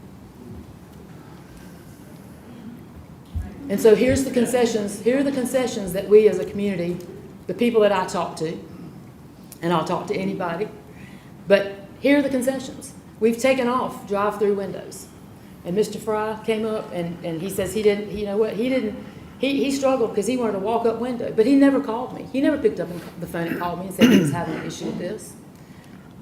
And so here's the concessions. Here are the concessions that we as a community, the people that I talk to, and I'll talk to anybody, but here are the concessions. We've taken off drive-through windows. And Mr. Fry came up and he says he didn't, you know what, he struggled because he wanted a walk-up window, but he never called me. He never picked up the phone and called me and said he was having an issue with this.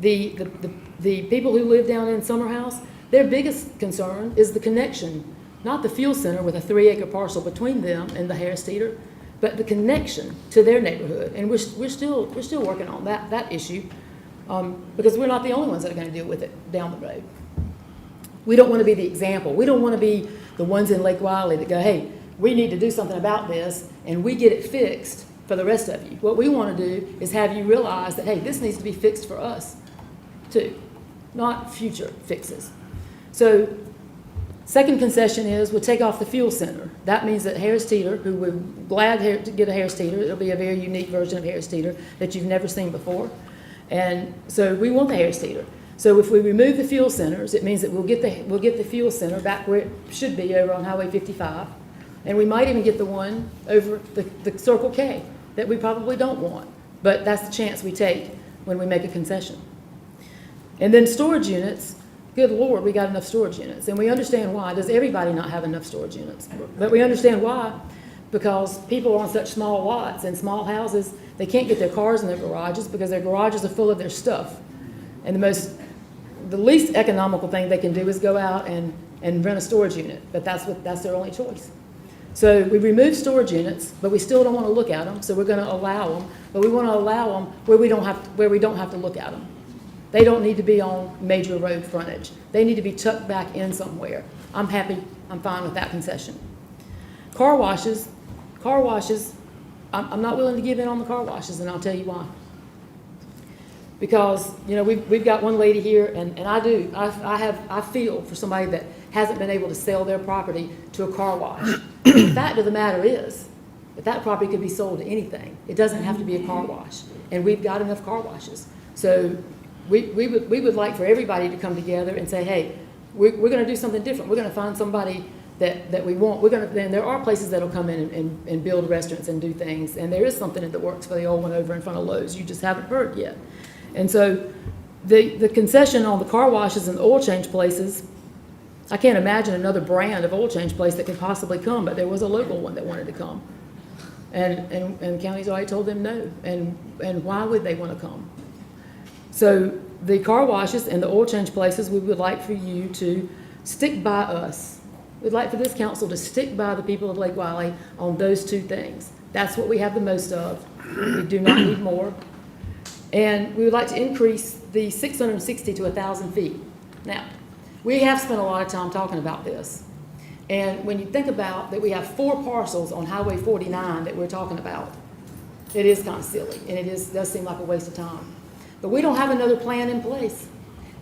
The people who live down in Summer House, their biggest concern is the connection, not the fuel center with a 3-acre parcel between them and the Harris Teeter, but the connection to their neighborhood. And we're still working on that issue, because we're not the only ones that are going to deal with it down the road. We don't want to be the example. We don't want to be the ones in Lake Wiley that go, hey, we need to do something about this, and we get it fixed for the rest of you. What we want to do is have you realize that, hey, this needs to be fixed for us too, not future fixes. So second concession is we'll take off the fuel center. That means that Harris Teeter, who we're glad to get a Harris Teeter, it'll be a very unique version of Harris Teeter that you've never seen before. And so we want the Harris Teeter. So if we remove the fuel centers, it means that we'll get the fuel center back where it should be over on Highway 55. And we might even get the one over the Circle K that we probably don't want. But that's the chance we take when we make a concession. And then storage units, good Lord, we got enough storage units. And we understand why. Does everybody not have enough storage units? But we understand why. Because people are on such small lots and small houses, they can't get their cars in their garages because their garages are full of their stuff. And the least economical thing they can do is go out and rent a storage unit, but that's their only choice. So we remove storage units, but we still don't want to look at them, so we're going to allow them, but we want to allow them where we don't have to look at them. They don't need to be on major road frontage. They need to be tucked back in somewhere. I'm fine with that concession. Car washes, I'm not willing to give in on the car washes, and I'll tell you why. Because, we've got one lady here, and I feel for somebody that hasn't been able to sell their property to a car wash. The fact of the matter is that property could be sold to anything. It doesn't have to be a car wash, and we've got enough car washes. So we would like for everybody to come together and say, hey, we're going to do something different. We're going to find somebody that we want. And there are places that'll come in and build restaurants and do things, and there is something in the works for the old one over in front of Lowe's. You just haven't heard yet. And so the concession on the car washes and the oil change places, I can't imagine another brand of oil change place that could possibly come, but there was a local one that wanted to come. And the county's already told them no. And why would they want to come? So the car washes and the oil change places, we would like for you to stick by us. We'd like for this council to stick by the people of Lake Wylie on those two things. That's what we have the most of. We do not need more. And we would like to increase the 660 to 1,000 feet. Now, we have spent a lot of time talking about this. And when you think about that we have 4 parcels on Highway 49 that we're talking about, it is kind of silly, and it does seem like a waste of time. But we don't have another plan in place.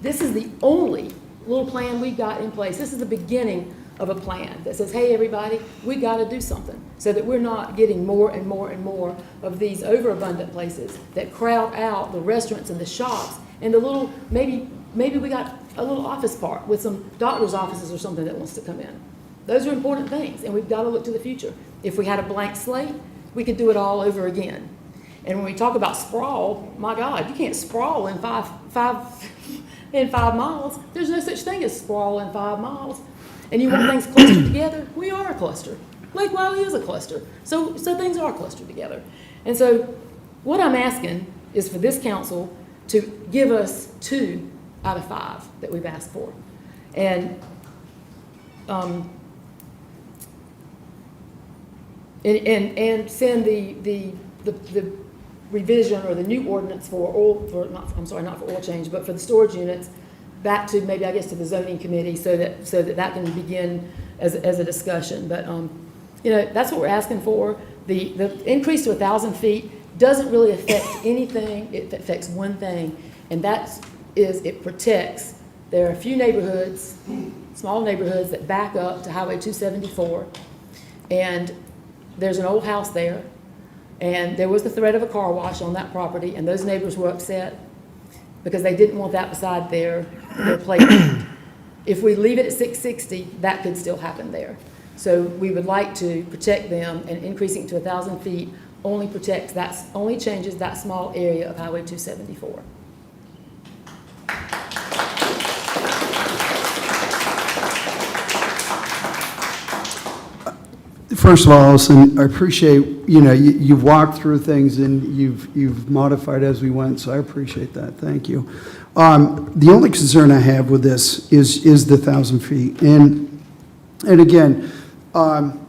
This is the only little plan we've got in place. This is the beginning of a plan that says, hey, everybody, we got to do something so that we're not getting more and more and more of these overabundant places that crowd out the restaurants and the shops and the little, maybe we got a little office park with some doctor's offices or something that wants to come in. Those are important things, and we've got to look to the future. If we had a blank slate, we could do it all over again. And when we talk about sprawl, my God, you can't sprawl in in 5 miles. There's no such thing as sprawl in 5 miles. And you want things clustered together? We are a cluster. Lake Wylie is a cluster. So things are clustered together. And so what I'm asking is for this council to give us 2 out of 5 that we've asked for. And send the revision or the new ordinance not for oil change, but for the storage units back to maybe, I guess, to the zoning committee so that can begin as a discussion. But, that's what we're asking for. The increase to 1,000 feet doesn't really affect anything. It affects one thing, and that is it protects. There are a few neighborhoods, small neighborhoods that back up to Highway 274, and there's an old house there, and there was the threat of a car wash on that property, and those neighbors were upset because they didn't want that beside their playground. If we leave it at 660, that could still happen there. So we would like to protect them, and increasing to 1,000 feet only changes that small area of Highway 274. First of all, Allison, I appreciate, you've walked through things and you've modified as we went, so I appreciate that. Thank you. The only concern I have with this is the 1,000 feet. And again, when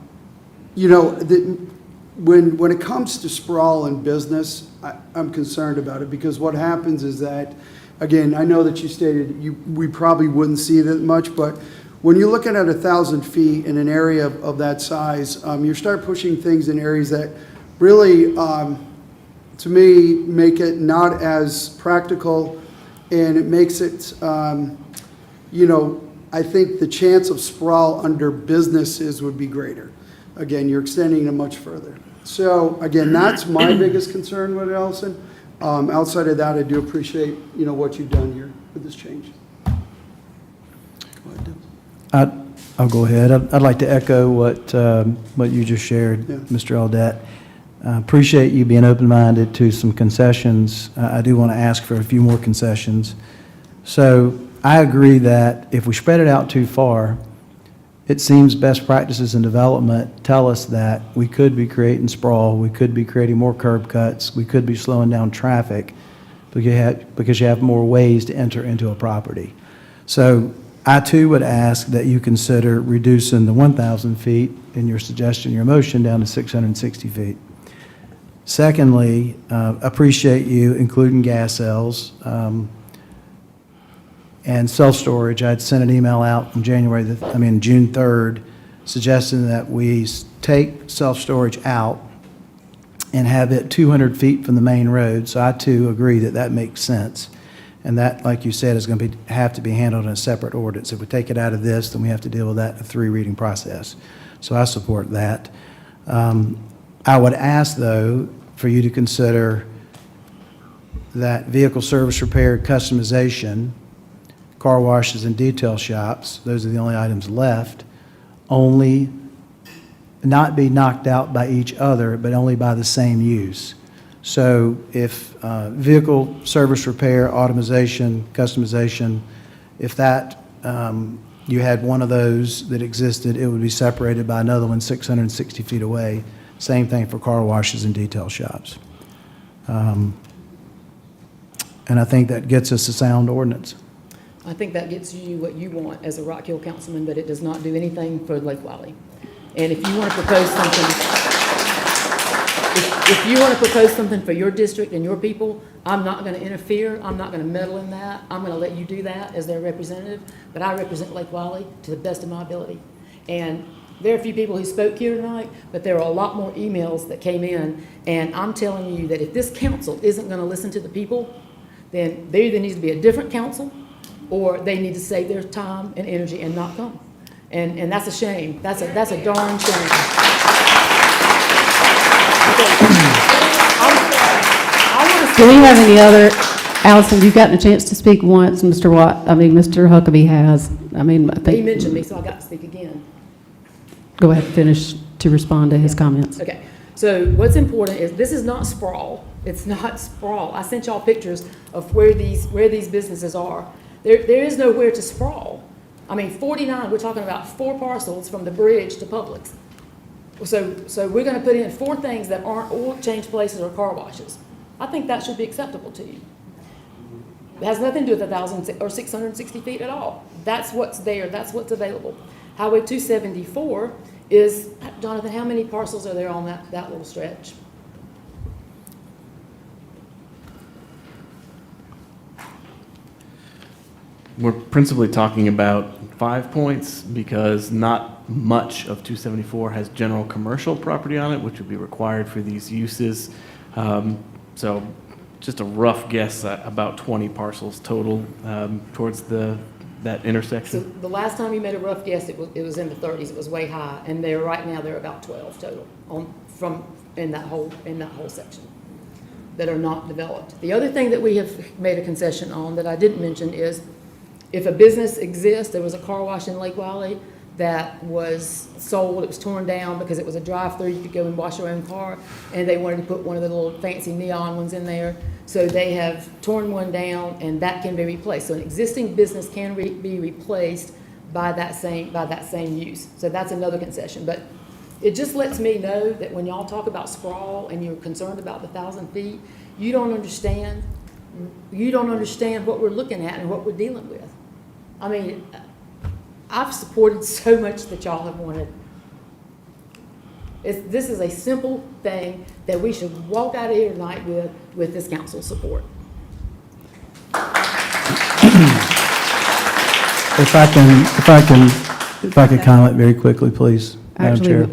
it comes to sprawl in business, I'm concerned about it because what happens is that, again, I know that you stated we probably wouldn't see that much, but when you're looking at 1,000 feet in an area of that size, you start pushing things in areas that really, to me, make it not as practical, and it makes it, I think the chance of sprawl under businesses would be greater. Again, you're extending it much further. So again, that's my biggest concern with it, Allison. Outside of that, I do appreciate, what you've done here. with this change? I'll go ahead. I'd like to echo what you just shared, Yeah. Mr. Aldette. Appreciate you being open-minded to some concessions. I do want to ask for a few more concessions. So I agree that if we spread it out too far, it seems best practices in development tell us that we could be creating sprawl, we could be creating more curb cuts, we could be slowing down traffic because you have more ways to enter into a property. So I too would ask that you consider reducing the 1,000 feet in your suggestion, your motion, down to 660 feet. Secondly, appreciate you including gas cells and self-storage. I'd sent an email out on June 3rd, suggesting that we take self-storage out and have it 200 feet from the main road. So I too agree that that makes sense. And that, like you said, is going to have to be handled in a separate ordinance. If we take it out of this, then we have to deal with that in a 3-reading process. So I support that. I would ask, though, for you to consider that vehicle service repair, customization, car washes and detail shops, those are the only items left, only not be knocked out by each other, but only by the same use. So if vehicle service repair, automation, customization, if that you had one of those that existed, it would be separated by another one 660 feet away. Same thing for car washes and detail shops. And I think that gets us a sound ordinance. I think that gets you what you want as a Rock Hill councilman, but it does not do anything for Lake Wiley. And if you want to propose something, if you want to propose something for your district and your people, I'm not going to interfere. I'm not going to meddle in that. I'm going to let you do that as their representative. But I represent Lake Wiley to the best of my ability. And there are a few people who spoke here tonight, but there are a lot more emails that came in. And I'm telling you that if this council isn't going to listen to the people, then there either needs to be a different council or they need to save their time and energy and not come. And that's a shame. That's a darn shame. Do we have any other, Allison, you've gotten a chance to speak once, Mr. Huckabee has. I think. He mentioned me, so I got to speak again. Go ahead and finish to respond to his comments. Okay, so what's important is this is not sprawl. It's not sprawl. I sent y'all pictures of where these businesses are. There is nowhere to sprawl. 49, we're talking about 4 parcels from the bridge to Publix. So we're going to put in 4 things that aren't oil change places or car washes. I think that should be acceptable to you. It has nothing to do with 1,000 or 660 feet at all. That's what's there. That's what's available. Highway 274 is, Jonathan, how many parcels are there on that little stretch? We're principally talking about 5 points because not much of 274 has general commercial property on it, which would be required for these uses. So just a rough guess at about 20 parcels total towards that intersection. So the last time you made a rough guess, it was in the 30s. It was way high, and right now they're about 12 total in that whole section that are not developed. The other thing that we have made a concession on that I didn't mention is if a business exists, there was a car wash in Lake Wiley that was sold, it was torn down because it was a drive-through, you could go and wash your own car, and they wanted to put one of the little fancy neon ones in there. So they have torn one down, and that can be replaced. So an existing business can be replaced by that same use. So that's another concession. But it just lets me know that when y'all talk about sprawl and you're concerned about the 1,000 feet, you don't understand what we're looking at and what we're dealing with. I've supported so much that y'all have wanted. This is a simple thing that we should walk out of here tonight with this council's support. If I could comment very quickly, please, Madam Chair.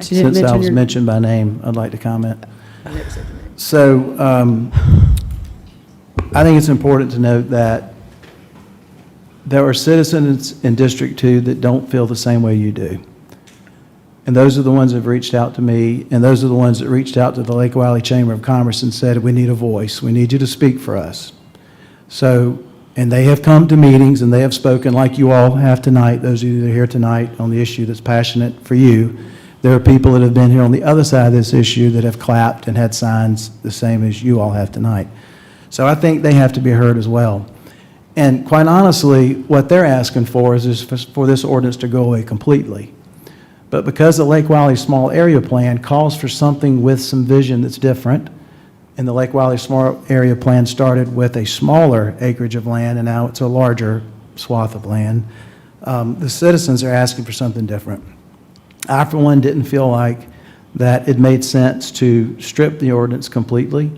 Since I was mentioned by name, I'd like to comment. I never said your name. So I think it's important to note that there are citizens in District 2 that don't feel the same way you do. And those are the ones that have reached out to me, and those are the ones that reached out to the Lake Wiley Chamber of Commerce and said, we need a voice. We need you to speak for us. So And they have come to meetings and they have spoken like you all have tonight, those of you that are here tonight on the issue that's passionate for you. There are people that have been here on the other side of this issue that have clapped and had signs the same as you all have tonight. So I think they have to be heard as well. And quite honestly, what they're asking for is for this ordinance to go away completely. But because the Lake Wylie Small Area Plan calls for something with some vision that's different, and the Lake Wylie Small Area Plan started with a smaller acreage of land, and now it's a larger swath of land, the citizens are asking for something different. I, for one, didn't feel like that it made sense to strip the ordinance completely.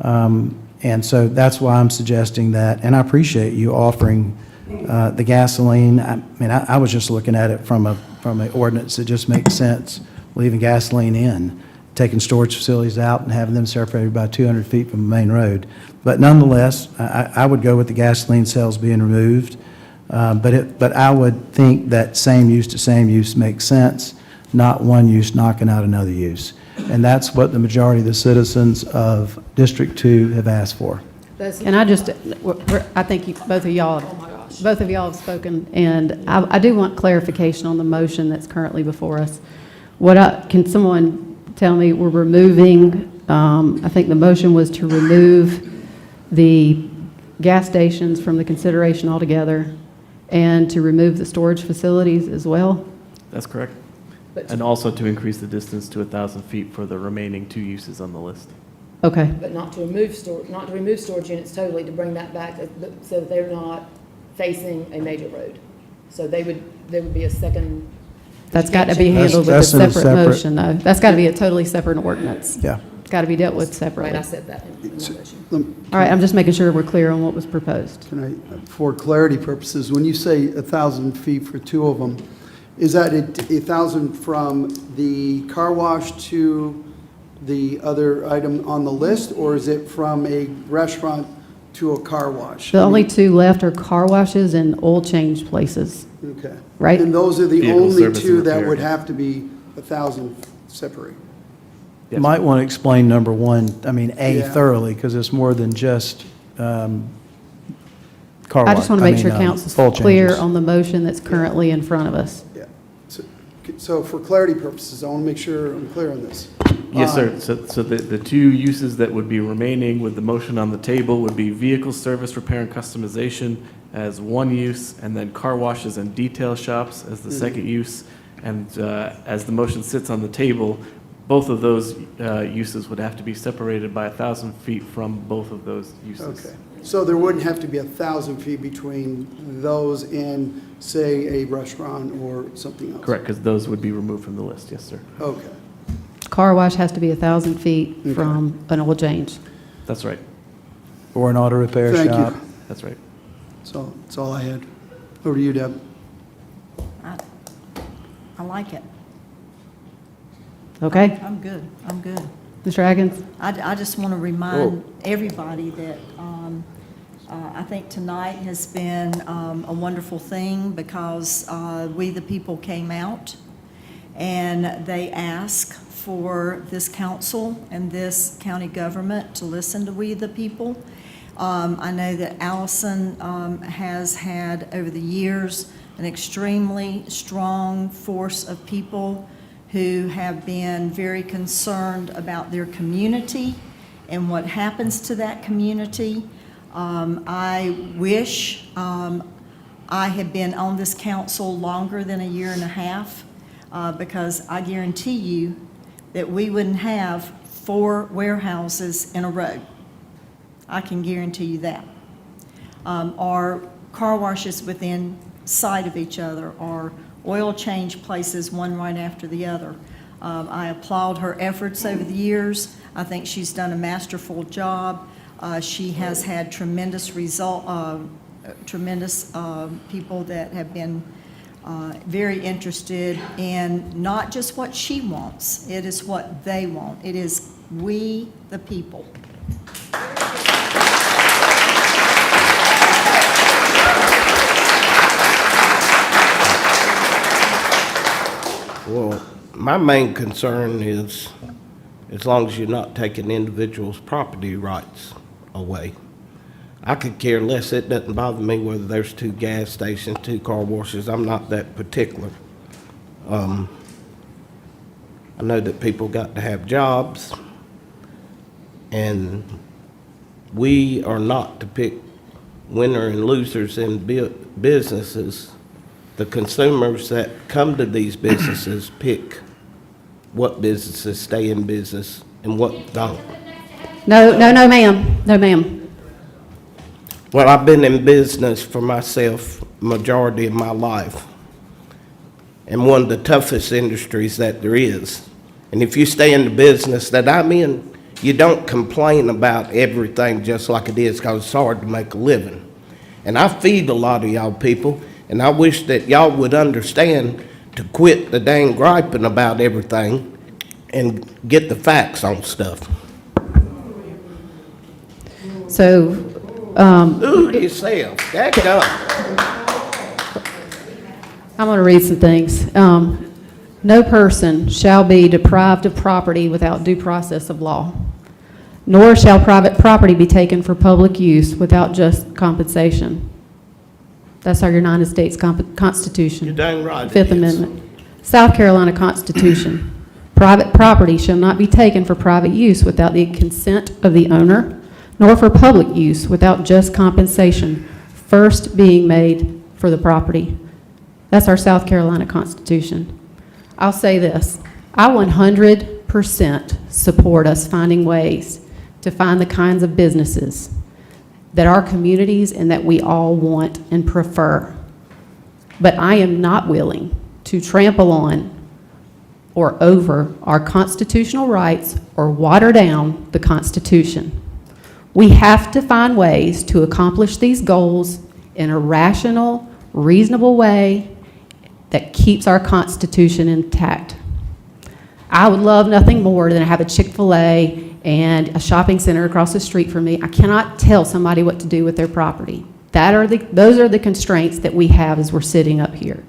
And so that's why I'm suggesting that, and I appreciate you offering the gasoline. I mean, I was just looking at it from an ordinance that just makes sense, leaving gasoline in, taking storage facilities out and having them separated by 200 feet from the main road. But nonetheless, I would go with the gasoline cells being removed. But I would think that same use to same use makes sense, not one use knocking out another use. And that's what the majority of the citizens of District 2 have asked for. And I just, I think both of y'all have spoken, and I do want clarification on the motion that's currently before us. Can someone tell me, we're removing, I think the motion was to remove the gas stations from the consideration altogether, and to remove the storage facilities as well? That's correct. And also to increase the distance to 1,000 feet for the remaining 2 uses on the list. Okay. But not to remove storage units totally, to bring that back so that they're not facing a major road. So there would be a second. That's got to be handled with a separate motion, though. That's got to be a totally separate ordinance. Yeah. It's got to be dealt with separately. Right, I said that in the motion. All right, I'm just making sure we're clear on what was proposed. For clarity purposes, when you say 1,000 feet for 2 of them, is that 1,000 from the car wash to the other item on the list, or is it from a restaurant to a car wash? The only 2 left are car washes and oil change places. Okay. Right? And those are the Vehicle only service 2 and that repair. would have to be 1,000 separate? You might want to explain number 1, I mean, A, Yeah. thoroughly, because it's more than just car wash. I just want to make sure oil council's clear changes. on the motion that's currently in front of us. Yeah. So for clarity purposes, I want to make sure I'm clear on this. Yes, sir. So the 2 uses that would be remaining with the motion on the table would be vehicle service, repair, and customization as 1 use, and then car washes and detail shops as the second use. And as the motion sits on the table, both of those uses would have to be separated by 1,000 feet from both of those uses. Okay. So there wouldn't have to be 1,000 feet between those and, say, a restaurant or something else? Correct, because those would be removed from the list. Yes, sir. Okay. Car wash has to be 1,000 feet from an oil change. That's right. Or an auto repair Thank shop. you. That's right. So that's all I had. Over to you, Deb. I like it. Okay? I'm good. I'm good. Mr. Atkins? I just want to remind everybody that I think tonight has been a wonderful thing because we, the people, came out and they asked for this council and this county government to listen to we, the people. I know that Allison has had, over the years, an extremely strong force of people who have been very concerned about their community and what happens to that community. I wish I had been on this council longer than a year and a half because I guarantee you that we wouldn't have 4 warehouses in a row. I can guarantee you that. Our car washes within sight of each other, or oil change places, one right after the other. I applaud her efforts over the years. I think she's done a masterful job. She has had tremendous people that have been very interested in not just what she wants, it is what they want. It is we, the people. Well, my main concern is, as long as you're not taking individuals' property rights away. I could care less. It doesn't bother me whether there's 2 gas stations, 2 car washes. I'm not that particular. I know that people got to have jobs, and we are not to pick winner and losers in businesses. The consumers that come to these businesses pick what businesses stay in business and what don't. No, ma'am. No, ma'am. Well, I've been in business for myself majority of my life, and one of the toughest industries that there is. And if you stay in the business that I'm in, you don't complain about everything just like it is, because it's hard to make a living. And I feed a lot of y'all people, and I wish that y'all would understand to quit the dang griping about everything and get the facts on stuff. So, Ooh, yourself, back it up. I'm going to read some things. No person shall be deprived of property without due process of law, nor shall private property be taken for public use without just compensation. That's our United States Constitution. You're dang right. it Fifth is. Amendment. South Carolina Constitution. Private property shall not be taken for private use without the consent of the owner, nor for public use without just compensation first being made for the property. That's our South Carolina Constitution. I'll say this, I 100% support us finding ways to find the kinds of businesses that our communities and that we all want and prefer. But I am not willing to trample on or over our constitutional rights or water down the Constitution. We have to find ways to accomplish these goals in a rational, reasonable way that keeps our Constitution intact. I would love nothing more than to have a Chick-fil-A and a shopping center across the street from me. I cannot tell somebody what to do with their property. Those are the constraints that we have as we're sitting up here.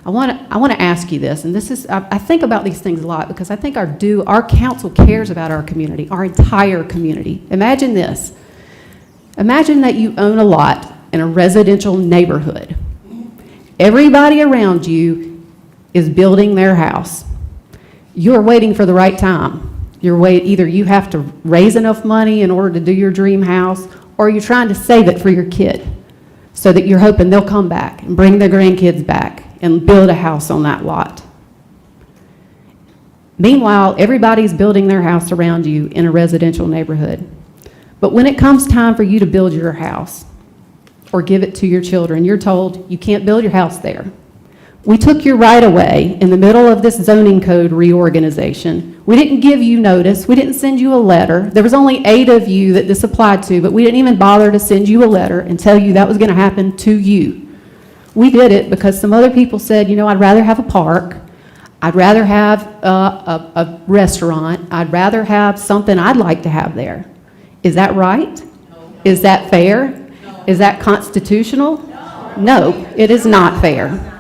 I want to ask you this, and this is, I think about these things a lot because I think our council cares about our community, our entire community. Imagine this. Imagine that you own a lot in a residential neighborhood. Everybody around you is building their house. You're waiting for the right time. Either you have to raise enough money in order to do your dream house, or you're trying to save it for your kid so that you're hoping they'll come back and bring their grandkids back and build a house on that lot. Meanwhile, everybody's building their house around you in a residential neighborhood. But when it comes time for you to build your house or give it to your children, you're told you can't build your house there. We took your right away in the middle of this zoning code reorganization. We didn't give you notice. We didn't send you a letter. There was only 8 of you that this applied to, but we didn't even bother to send you a letter and tell you that was going to happen to you. We did it because some other people said, you know, I'd rather have a park. I'd rather have a restaurant. I'd rather have something I'd like to have there. Is that right? No. Is that fair? No. Is that constitutional? No, it is not fair.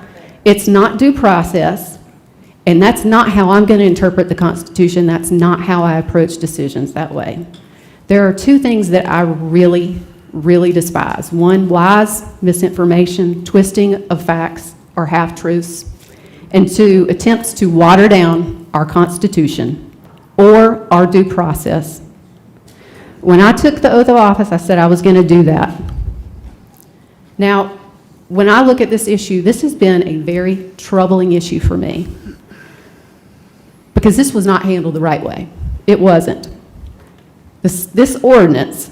It's not due process, and that's not how I'm going to interpret the Constitution. That's not how I approach decisions that way. There are 2 things that I really, really despise. 1, lies, misinformation, twisting of facts or half-truths, and 2, attempts to water down our Constitution or our due process. When I took the oath of office, I said I was going to do that. Now, when I look at this issue, this has been a very troubling issue for me because this was not handled the right way. It wasn't. This ordinance,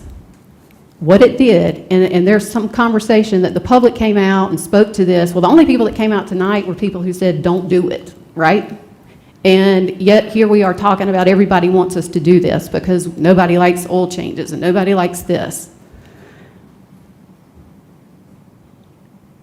what it did, and there's some conversation that the public came out and spoke to this. Well, the only people that came out tonight were people who said, don't do it, right? And yet here we are talking about everybody wants us to do this because nobody likes oil changes and nobody likes this.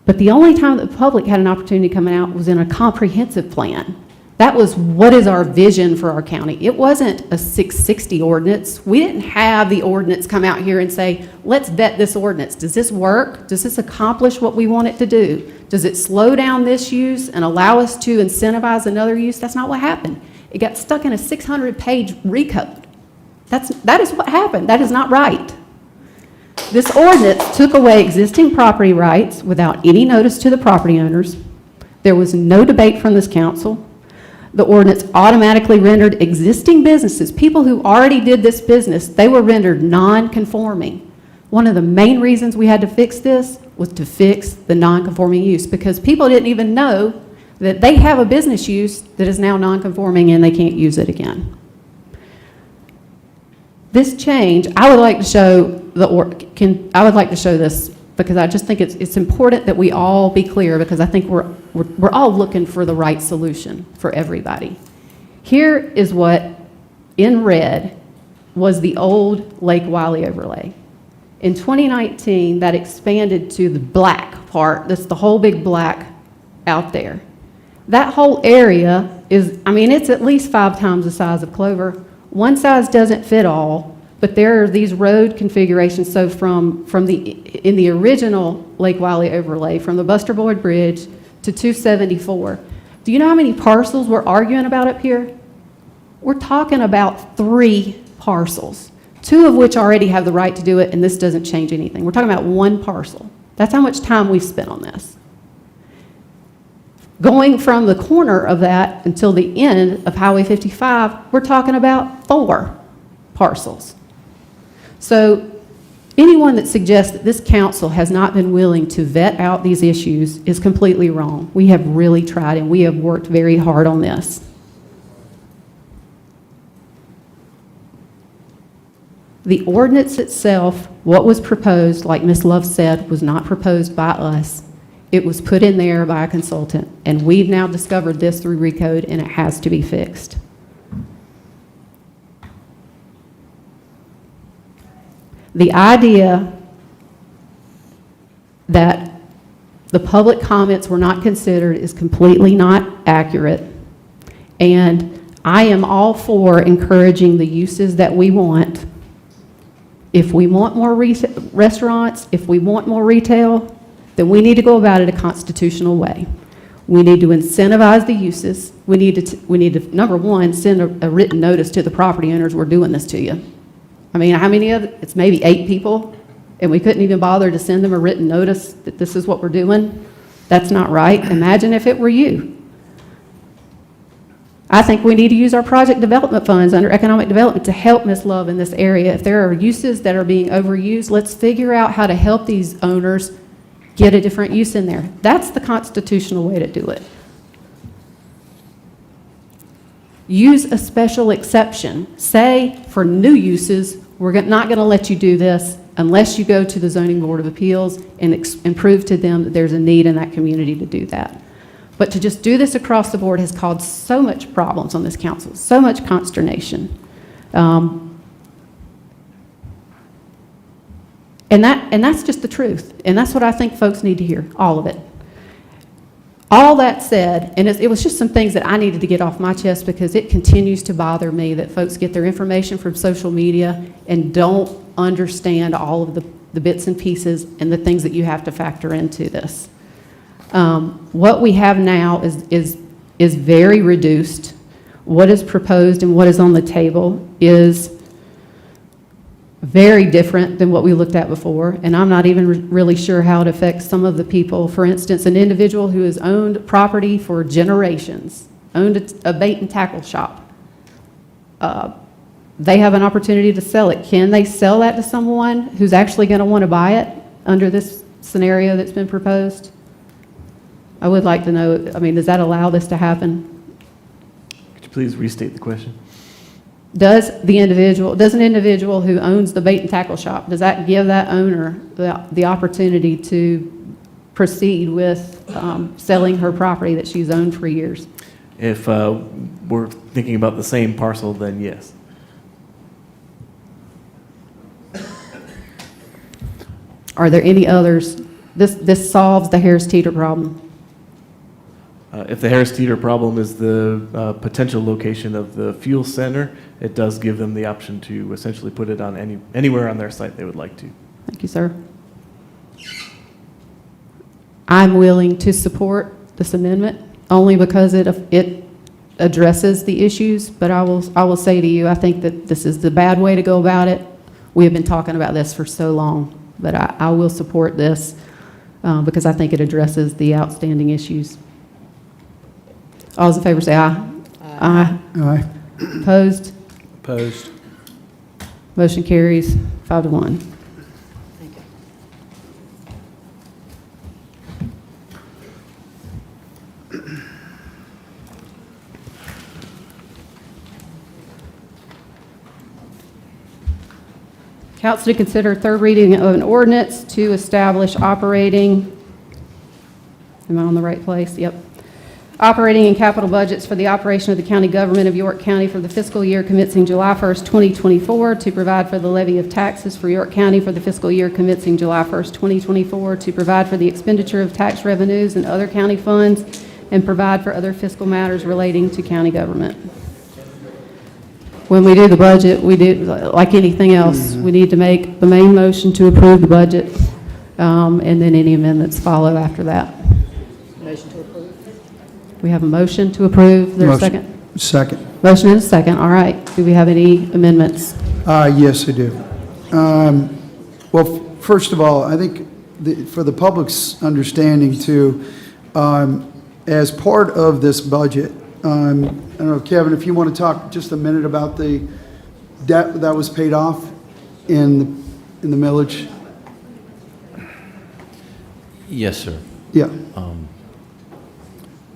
But the only time that the public had an opportunity coming out was in a comprehensive plan. That was what is our vision for our county. It wasn't a 660 ordinance. We didn't have the ordinance come out here and say, let's vet this ordinance. Does this work? Does this accomplish what we want it to do? Does it slow down this use and allow us to incentivize another use? That's not what happened. It got stuck in a 600-page recode. That is what happened. That is not right. This ordinance took away existing property rights without any notice to the property owners. There was no debate from this council. The ordinance automatically rendered existing businesses, people who already did this business, they were rendered non-conforming. One of the main reasons we had to fix this was to fix the non-conforming use, because people didn't even know that they have a business use that is now non-conforming and they can't use it again. This change, I would like to show I would like to show this, because I just think it's important that we all be clear, because I think we're all looking for the right solution for everybody. Here is what, in red, was the old Lake Wiley overlay. In 2019, that expanded to the black part. That's the whole big black out there. That whole area is, I mean, it's at least 5 times the size of Clover. One size doesn't fit all, but there are these road configurations. So in the original Lake Wiley overlay, from the Buster Boyd Bridge to 274, do you know how many parcels we're arguing about up here? We're talking about 3 parcels, 2 of which already have the right to do it, and this doesn't change anything. We're talking about 1 parcel. That's how much time we've spent on this. Going from the corner of that until the end of Highway 55, we're talking about 4 parcels. So anyone that suggests that this council has not been willing to vet out these issues is completely wrong. We have really tried, and we have worked very hard on this. The ordinance itself, what was proposed, like Ms. Love said, was not proposed by us. It was put in there by a consultant, and we've now discovered this through Recode, and it has to be fixed. The idea that the public comments were not considered is completely not accurate, and I am all for encouraging the uses that we want. If we want more restaurants, if we want more retail, then we need to go about it a constitutional way. We need to incentivize the uses. We need to number one, send a written notice to the property owners, we're doing this to you. I mean, how many of it? It's maybe 8 people, and we couldn't even bother to send them a written notice that this is what we're doing. That's not right. Imagine if it were you. I think we need to use our project development funds under economic development to help Ms. Love in this area. If there are uses that are being overused, let's figure out how to help these owners get a different use in there. That's the constitutional way to do it. Use a special exception. Say, for new uses, we're not going to let you do this unless you go to the Zoning Board of Appeals and prove to them that there's a need in that community to do that. But to just do this across the board has caused so much problems on this council, so much consternation. And that's just the truth. And that's what I think folks need to hear, all of it. All that said, and it was just some things that I needed to get off my chest, because it continues to bother me that folks get their information from social media and don't understand all of the bits and pieces and the things that you have to factor into this. What we have now is very reduced. What is proposed and what is on the table is very different than what we looked at before, and I'm not even really sure how it affects some of the people. For instance, an individual who has owned property for generations, owned a bait and tackle shop. They have an opportunity to sell it. Can they sell that to someone who's actually going to want to buy it under this scenario that's been proposed? I would like to know, I mean, does that allow this to happen? Could you please restate the question? Does an individual who owns the bait and tackle shop, does that give that owner the opportunity to proceed with selling her property that she's owned for years? If we're thinking about the same parcel, then yes. Are there any others? This solves the Harris-Teeter problem. If the Harris-Teeter problem is the potential location of the fuel center, it does give them the option to essentially put it on anywhere on their site they would like to. Thank you, sir. I'm willing to support this amendment only because it addresses the issues, but I will say to you, I think that this is the bad way to go about it. We have been talking about this for so long, But I will support this because I think it addresses the outstanding issues. All those in favor say aye. Aye. Aye. Opposed? Opposed? Motion carries 5-1. Council to consider third reading of an ordinance to establish operating, am I on the right place? Yep. Operating and capital budgets for the operation of the county government of York County for the fiscal year commencing July 1st, 2024, to provide for the levy of taxes for York County for the fiscal year commencing July 1st, 2024, to provide for the expenditure of tax revenues and other county funds, and provide for other fiscal matters relating to county government. When we do the budget, we do, like anything else, we need to make the main motion to approve the budget, and then any amendments follow after that. Motion to approve. We have a motion to approve. Is there a second? Second. Motion and a second. All right. Do we have any amendments? Yes, I do. Well, first of all, I think for the public's understanding too, as part of this budget, I don't know, Kevin, if you want to talk just a minute about the debt that was paid off in the millage? Yes, sir. Yeah.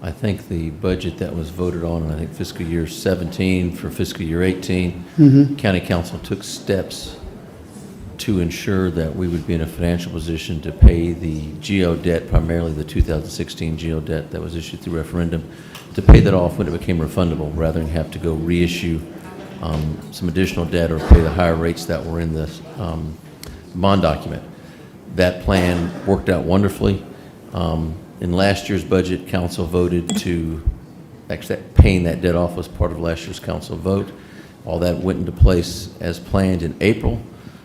I think the budget that was voted on, I think fiscal year 17 for fiscal year 18, County Council took steps to ensure that we would be in a financial position to pay the GO debt, primarily the 2016 GO debt that was issued through referendum, to pay that off when it became refundable, rather than have to go reissue some additional debt or pay the higher rates that were in the bond document. That plan worked out wonderfully. In last year's budget, council voted to, actually paying that debt off was part of last year's council vote. All that went into place as planned in April.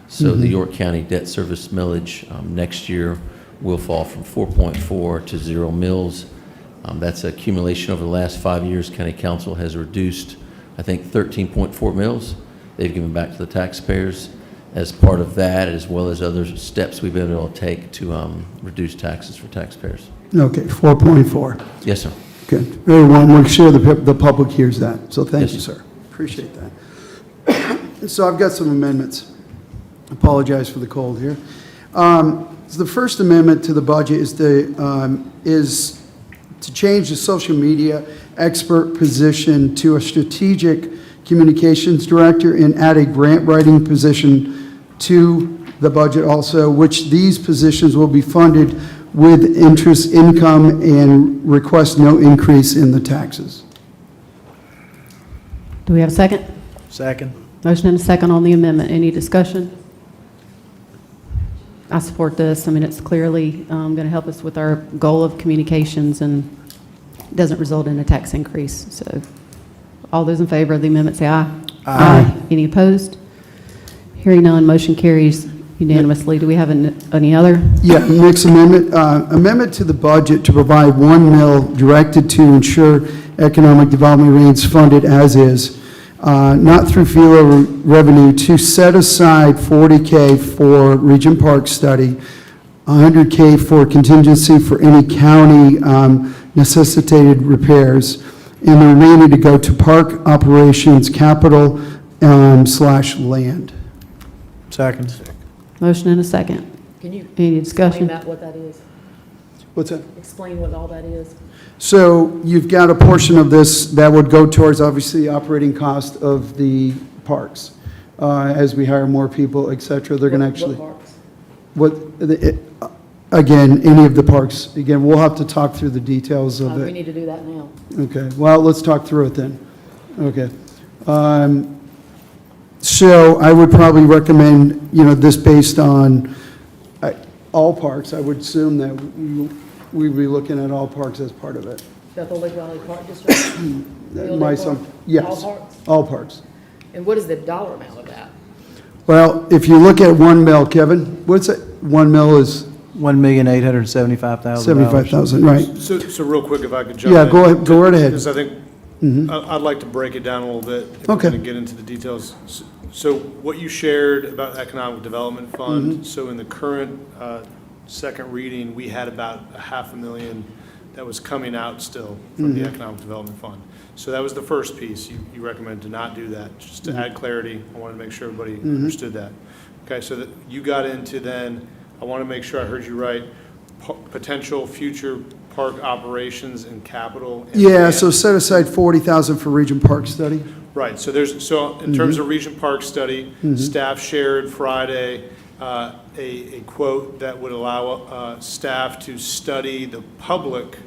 So the York County debt service millage next year will fall from 4.4 to 0 mills. That's an accumulation over the last 5 years. County Council has reduced, I think, 13.4 mills. They've given back to the taxpayers as part of that, as well as other steps we've been able to take to reduce taxes for taxpayers. Okay, 4.4. Yes, sir. Good. Very well. Make sure the public hears that. So thank Yes, you, sir. sir. Appreciate that. So I've got some amendments. Apologize for the cold here. So the first amendment to the budget is to change the social media expert position to a strategic communications director and add a grant writing position to the budget also, which these positions will be funded with interest income and request no increase in the taxes. Do we have a second? Second. Motion and a second on the amendment. Any discussion? I support this. I mean, it's clearly going to help us with our goal of communications and doesn't result in a tax increase. So all those in favor of the amendment say aye. Aye. Any opposed? Hearing none, motion carries unanimously. Do we have any other? Yeah, next amendment, amendment to the budget to provide 1 mil directed to ensure economic development remains funded as is, not through FILA revenue, to set aside $40K for Region Park study, $100K for contingency for any county necessitated repairs, and the remaining to go to park operations, capital / land. Second. Motion and a second. Can you Any discussion? explain what that is? What's that? Explain what all that is. So you've got a portion of this that would go towards, obviously, the operating cost of the parks. As we hire more people, et cetera, they're going to actually... What parks? Again, any of the parks. Again, we'll have to talk through the details of We it. need to do that now. Okay, well, let's talk through it then. Okay. So I would probably recommend, this based on all parks. I would assume that we'd be looking at all parks as part of it. Bethel Lake Valley Park District? Field My Day son, Park? yes. All parks? All parks. And what is the dollar amount of that? Well, if you look at 1 mil, Kevin, what's it? 1 mil is $1,875,000. 75,000, right? So real quick, if I could jump in. Yeah, go ahead, go right ahead. Because I think, I'd like to break it down a little bit. If Okay. we're going to get into the details. So what you shared about Economic Development Fund, so in the current second reading, we had about $500,000 that was coming out still from the Economic Development Fund. So that was the first piece. You recommended to not do that. Just to add clarity, I wanted to make sure everybody understood that. Okay, so that you got into then, I want to make sure I heard you right, potential future park operations and capital. And Yeah, so set aside 40,000 for Region Park study. Right, so in terms of Region Park study, staff shared Friday a quote that would allow staff to study the public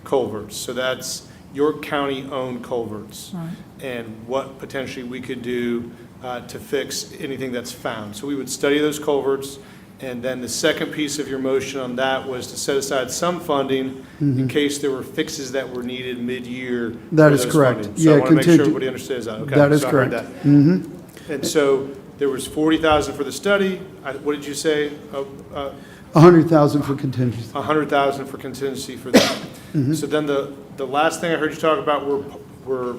culverts. So that's York County-owned culverts. And what potentially we could do to fix anything that's found. So we would study those culverts, and then the second piece of your motion on that was to set aside some funding in case there were fixes that were needed mid-year. That is correct. So I Yeah, want to make sure everybody understands that. Okay, that is so I heard correct. that. And so there was 40,000 for the study. What did you say? 100,000 for contingency. 100,000 for contingency for that. So then the last thing I heard you talk about were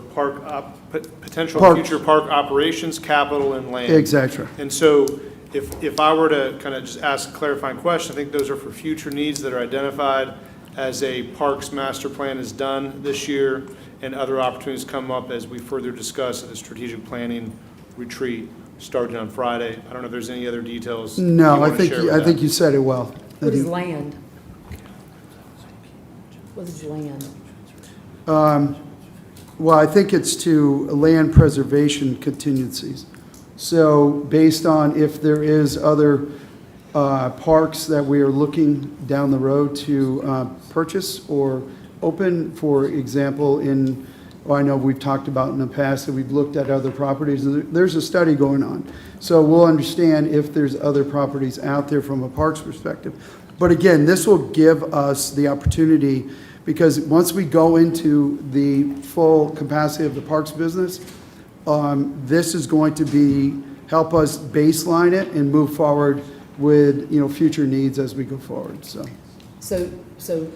potential future park operations, capital, and land. Exactly. And so if I were to kind of just ask a clarifying question, I think those are for future needs that are identified as a parks master plan is done this year, and other opportunities come up as we further discuss at the strategic planning retreat starting on Friday. I don't know if there's any other details. No, you I want to think, share with I that. think you said it well. What is land? What is land? Well, I think it's to land preservation contingencies. So based on if there is other parks that we are looking down the road to purchase or open, for example, I know we've talked about in the past that we've looked at other properties. There's a study going on. So we'll understand if there's other properties out there from a parks perspective. But again, this will give us the opportunity, because once we go into the full capacity of the parks business, this is going to help us baseline it and move forward with, future needs as we go forward, so. So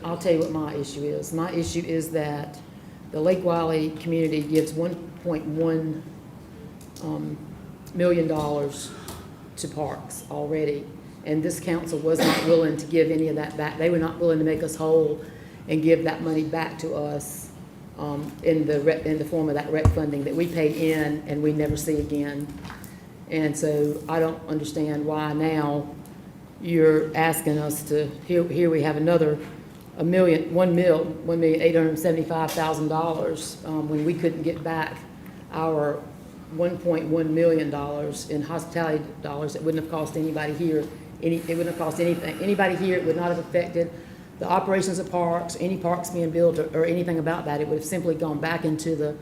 I'll tell you what my issue is. My issue is that the Lake Wiley community gives $1.1 million to parks already, and this council was not willing to give any of that back. They were not willing to make us whole and give that money back to us in the form of that rec funding that we paid in and we never see again. And so I don't understand why now you're asking us to, here we have another $1,875,000 when we couldn't get back our $1.1 million in hospitality dollars. It wouldn't have cost anybody here. It wouldn't have cost anything. Anybody here, it would not have affected the operations of parks, any parks being built, or anything about that. It would have simply gone back into the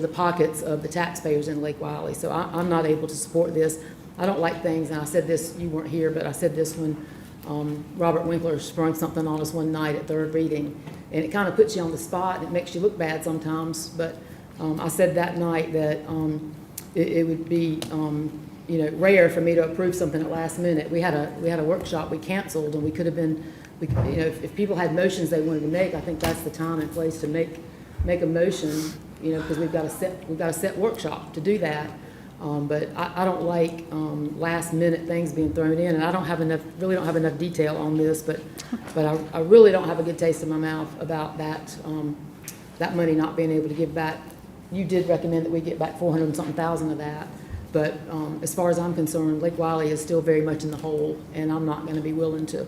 pockets of the taxpayers in Lake Wiley. So I'm not able to support this. I don't like things, and I said this, you weren't here, but I said this when Robert Winkler sprung something on us one night at third reading, and it kind of puts you on the spot, and it makes you look bad sometimes, but I said that night that it would be rare for me to approve something at last minute. We had a workshop we canceled, and we could have been, if people had motions they wanted to make, I think that's the time and place to make a motion, because we've got a set workshop to do that. But I don't like last minute things being thrown in, and I really don't have enough detail on this, but I really don't have a good taste in my mouth about that money not being able to give back. You did recommend that we get back 400 and something thousand of that, but as far as I'm concerned, Lake Wiley is still very much in the hole, and I'm not going to be willing to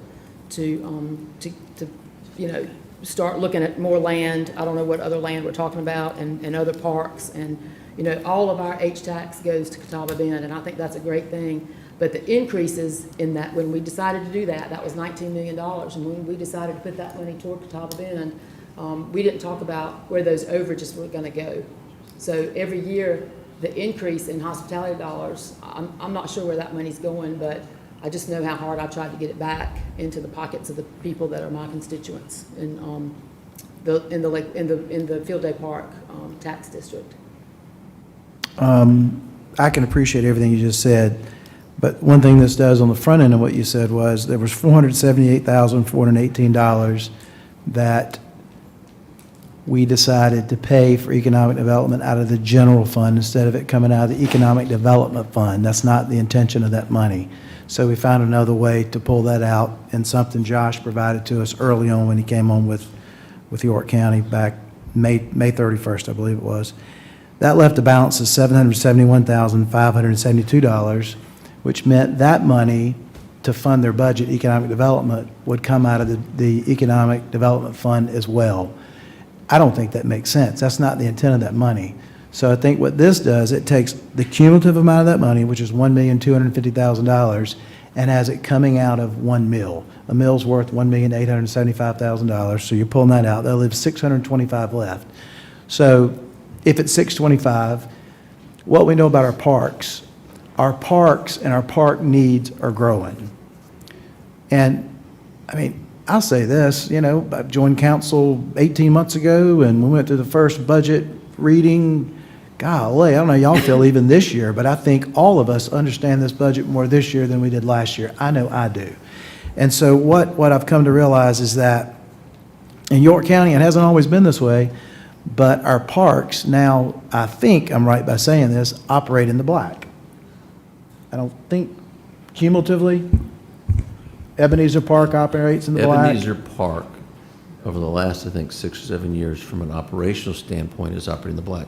start looking at more land. I don't know what other land we're talking about, and other parks, and all of our H-tax goes to Catawba Bend, and I think that's a great thing. But the increases in that, when we decided to do that, that was $19 million, and when we decided to put that money toward Catawba Bend, we didn't talk about where those overages were going to go. So every year, the increase in hospitality dollars, I'm not sure where that money's going, but I just know how hard I tried to get it back into the pockets of the people that are my constituents in the Field Day Park tax district. I can appreciate everything you just said, but one thing this does on the front end of what you said was there was $478,418 that we decided to pay for economic development out of the general fund instead of it coming out of the economic development fund. That's not the intention of that money. So we found another way to pull that out, and something Josh provided to us early on when he came on with York County back May 31st, I believe it was. That left a balance of $771,572, which meant that money to fund their budget, economic development, would come out of the economic development fund as well. I don't think that makes sense. That's not the intent of that money. So I think what this does, it takes the cumulative amount of that money, which is $1,250,000, and has it coming out of one mill. A mill's worth $1,875,000, so you're pulling that out. They'll leave $625 left. So if it's $625, what we know about our parks and our park needs are growing. And, I mean, I'll say this, you know, I joined council 18 months ago, and we went through the first budget reading. Golly, I don't know how y'all feel even this year, but I think all of us understand this budget more this year than we did last year. I know I do. And so what I've come to realize is that in York County, it hasn't always been this way, but our parks now, I think I'm right by saying this, operate in the black. I don't think cumulatively Ebenezer Park operates in the black. Ebenezer Park, over the last, I think, 6 or 7 years, from an operational standpoint, is operating in the black.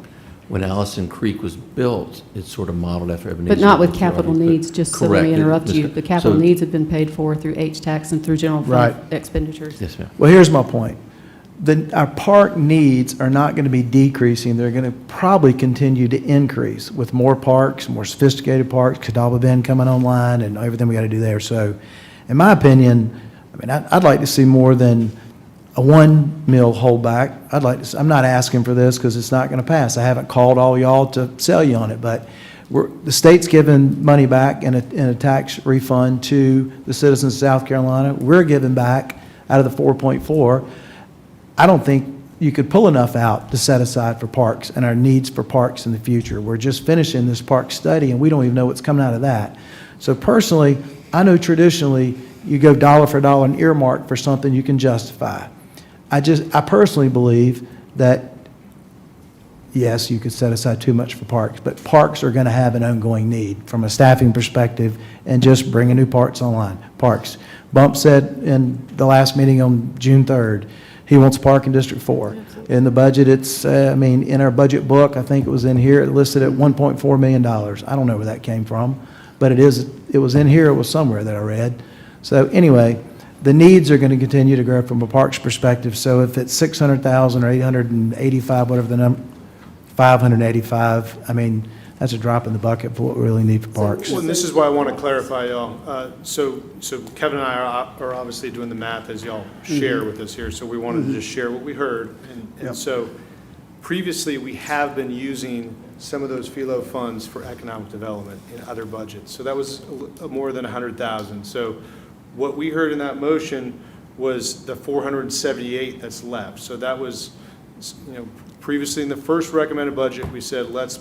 When Allison Creek was built, it sort of modeled after Ebenezer. But not with capital needs, just so let me Correct. interrupt you. The capital So- needs have been paid for through H-Tax and through general Right. fund expenditures. Yes, ma'am. Well, here's my point. Our park needs are not going to be decreasing. They're going to probably continue to increase with more parks, more sophisticated parks, Cadaba Bend coming online and everything we got to do there. So in my opinion, I mean, I'd like to see more than a one mill holdback. I'm not asking for this because it's not going to pass. I haven't called all y'all to sell you on it, but the state's giving money back in a tax refund to the citizens of South Carolina. We're giving back out of the 4.4. I don't think you could pull enough out to set aside for parks and our needs for parks in the future. We're just finishing this park study, and we don't even know what's coming out of that. So personally, I know traditionally you go dollar for dollar and earmark for something you can justify. I personally believe that, yes, you could set aside too much for parks, but parks are going to have an ongoing need from a staffing perspective and just bringing new parks online. Parks. Bump said in the last meeting on June 3rd, he wants a park in District 4. In the budget, it's, in our budget book, I think it was in here, it listed at $1.4 million. I don't know where that came from, but it was in here, it was somewhere that I read. So anyway, the needs are going to continue to grow from a parks perspective. So if it's 600,000 or 885, whatever the number, 585, that's a drop in the bucket for what we really need for parks. Well, and this is why I want to clarify, y'all. So Kevin and I are obviously doing the math as y'all share with us here, so we wanted to just share what we heard. And so previously, we have been using some of those FELO funds for economic development in other budgets. So that was more than 100,000. So what we heard in that motion was the 478 that's left. So that was, previously in the first recommended budget, we said, let's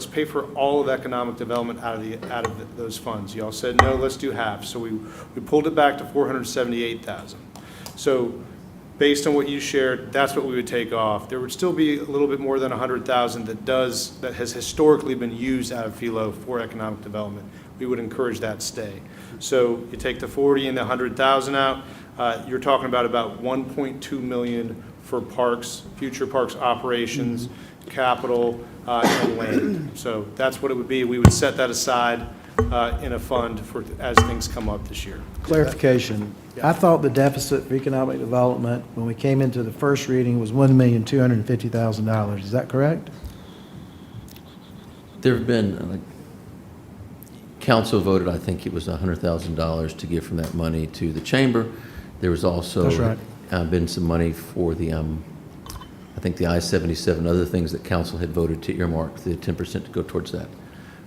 pay for all of economic development out of those funds. Y'all said, no, let's do half. So we pulled it back to 478,000. So based on what you shared, that's what we would take off. There would still be a little bit more than 100,000 that has historically been used out of FELO for economic development. We would encourage that stay. So you take the 40 and the 100,000 out, you're talking about 1.2 million for parks, future parks operations, capital, and land. So that's what it would be. We would set that aside in a fund for as things come up this year. Clarification. I thought the deficit for economic development, when we came into the first reading, was $1,250,000. Is that correct? There have been, council voted, I think it was $100,000 to give from that money to the chamber. There was also That's right. Been some money for the, I think the I-77, other things that council had voted to earmark, the 10% to go towards that.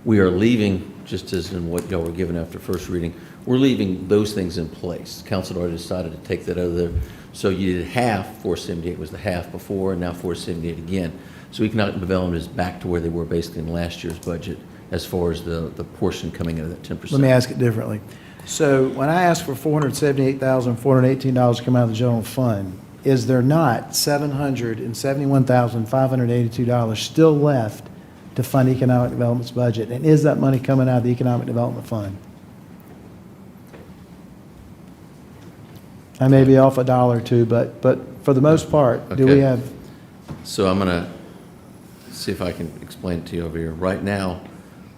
We are leaving, just as in what y'all were given after first reading, we're leaving those things in place. Council had already decided to take that out of there. So you did half, 478 was the half before, and now 478 again. So economic development is back to where they were basically in last year's budget as far as the portion coming out of that 10%. Let me ask it differently. So when I asked for $478,418 to come out of the general fund, is there not $771,582 still left to fund economic development's budget? And is that money coming out of the economic development fund? I may be off a dollar or two, but for the most part, do we Okay. have? So I'm going to see if I can explain it to you over here. Right now,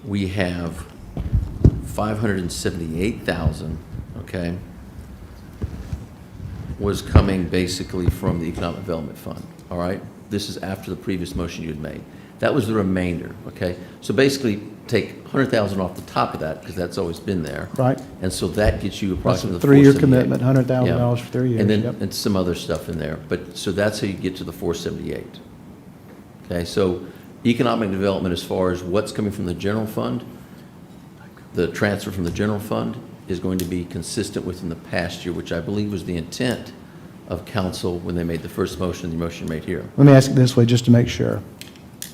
we have 578,000, okay, was coming basically from the Economic Development Fund, all right? This is after the previous motion you had made. That was the remainder, okay? So basically, take 100,000 off the top of that, because that's always been there. Right. And so that gets you That's a approximately the three-year 478. commitment, $100,000 for 3 years. And then, Yep. and some other stuff in there. But, so that's how you get to the 478. Okay, so economic development, as far as what's coming from the general fund, the transfer from the general fund is going to be consistent within the past year, which I believe was the intent of council when they made the first motion, the motion made here. Let me ask it this way, just to make sure.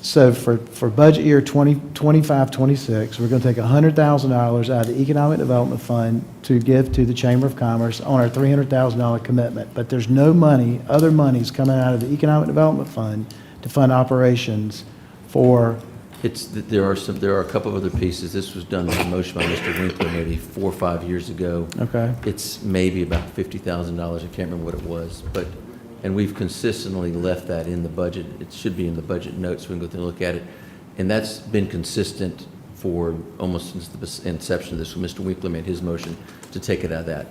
So for budget year 2025-26, we're going to take $100,000 out of the Economic Development Fund to give to the Chamber of Commerce on our $300,000 commitment. But there's no money, other monies coming out of the Economic Development Fund to fund operations for. There are a couple of other pieces. This was done with a motion by Mr. Winkler maybe 4 or 5 years ago. Okay. It's maybe about $50,000. I can't remember what it was, and we've consistently left that in the budget. It should be in the budget notes. We can go through and look at it. And that's been consistent for almost since the inception of this, when Mr. Winkler made his motion to take it out of that.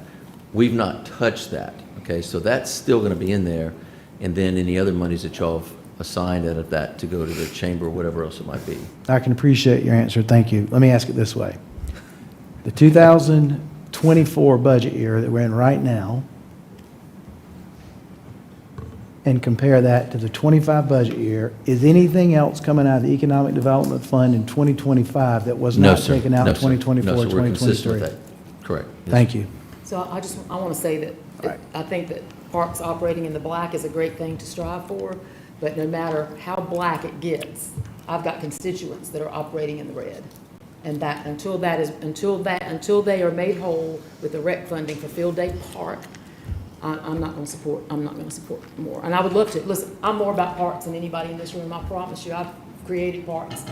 We've not touched that, okay? So that's still going to be in there. And then any other monies that y'all have assigned out of that to go to the chamber or whatever else it might be. I can appreciate your answer, thank you. Let me ask it this way. The 2024 budget year that we're in right now, and compare that to the 25 budget year, is anything else coming out of the Economic Development Fund in 2025 that was No, not sir. taken out No, in sir. 2024 No, or sir. We're consistent 2023? with that. Correct. Yes, Thank sir. you. So I want to say that I think that parks operating in the black is a great thing to strive for, but no matter how black it gets, I've got constituents that are operating in the red. And that, until they are made whole with the rec funding for Field Day Park, I'm not going to support more. And I would love to. Listen, I'm more about parks than anybody in this room. I promise you, I've created parks,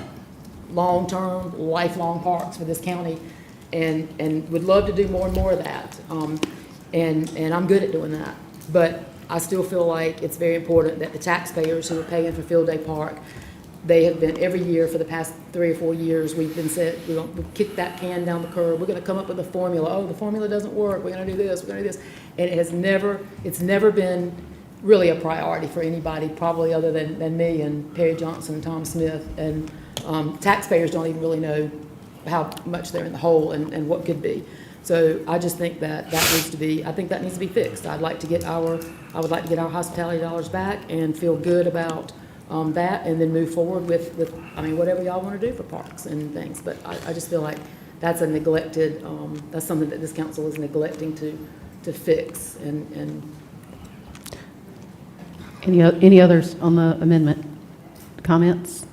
long-term, lifelong parks for this county, and would love to do more and more of that. And I'm good at doing that. But I still feel like it's very important that the taxpayers who are paying for Field Day Park, they have been, every year for the past 3 or 4 years, we've been said, we kick that can down the curb. We're going to come up with a formula. Oh, the formula doesn't work. We're going to do this. We're going to do this. And it's never been really a priority for anybody, probably other than me and Perry Johnson and Tom Smith. And taxpayers don't even really know how much they're in the hole and what could be. So I just think that needs to be, I think that needs to be fixed. I would like to get our hospitality dollars back and feel good about that, and then move forward with whatever y'all want to do for parks and things. But I just feel like that's a neglected, that's something that this council is neglecting to fix. And Any others on the amendment? Comments?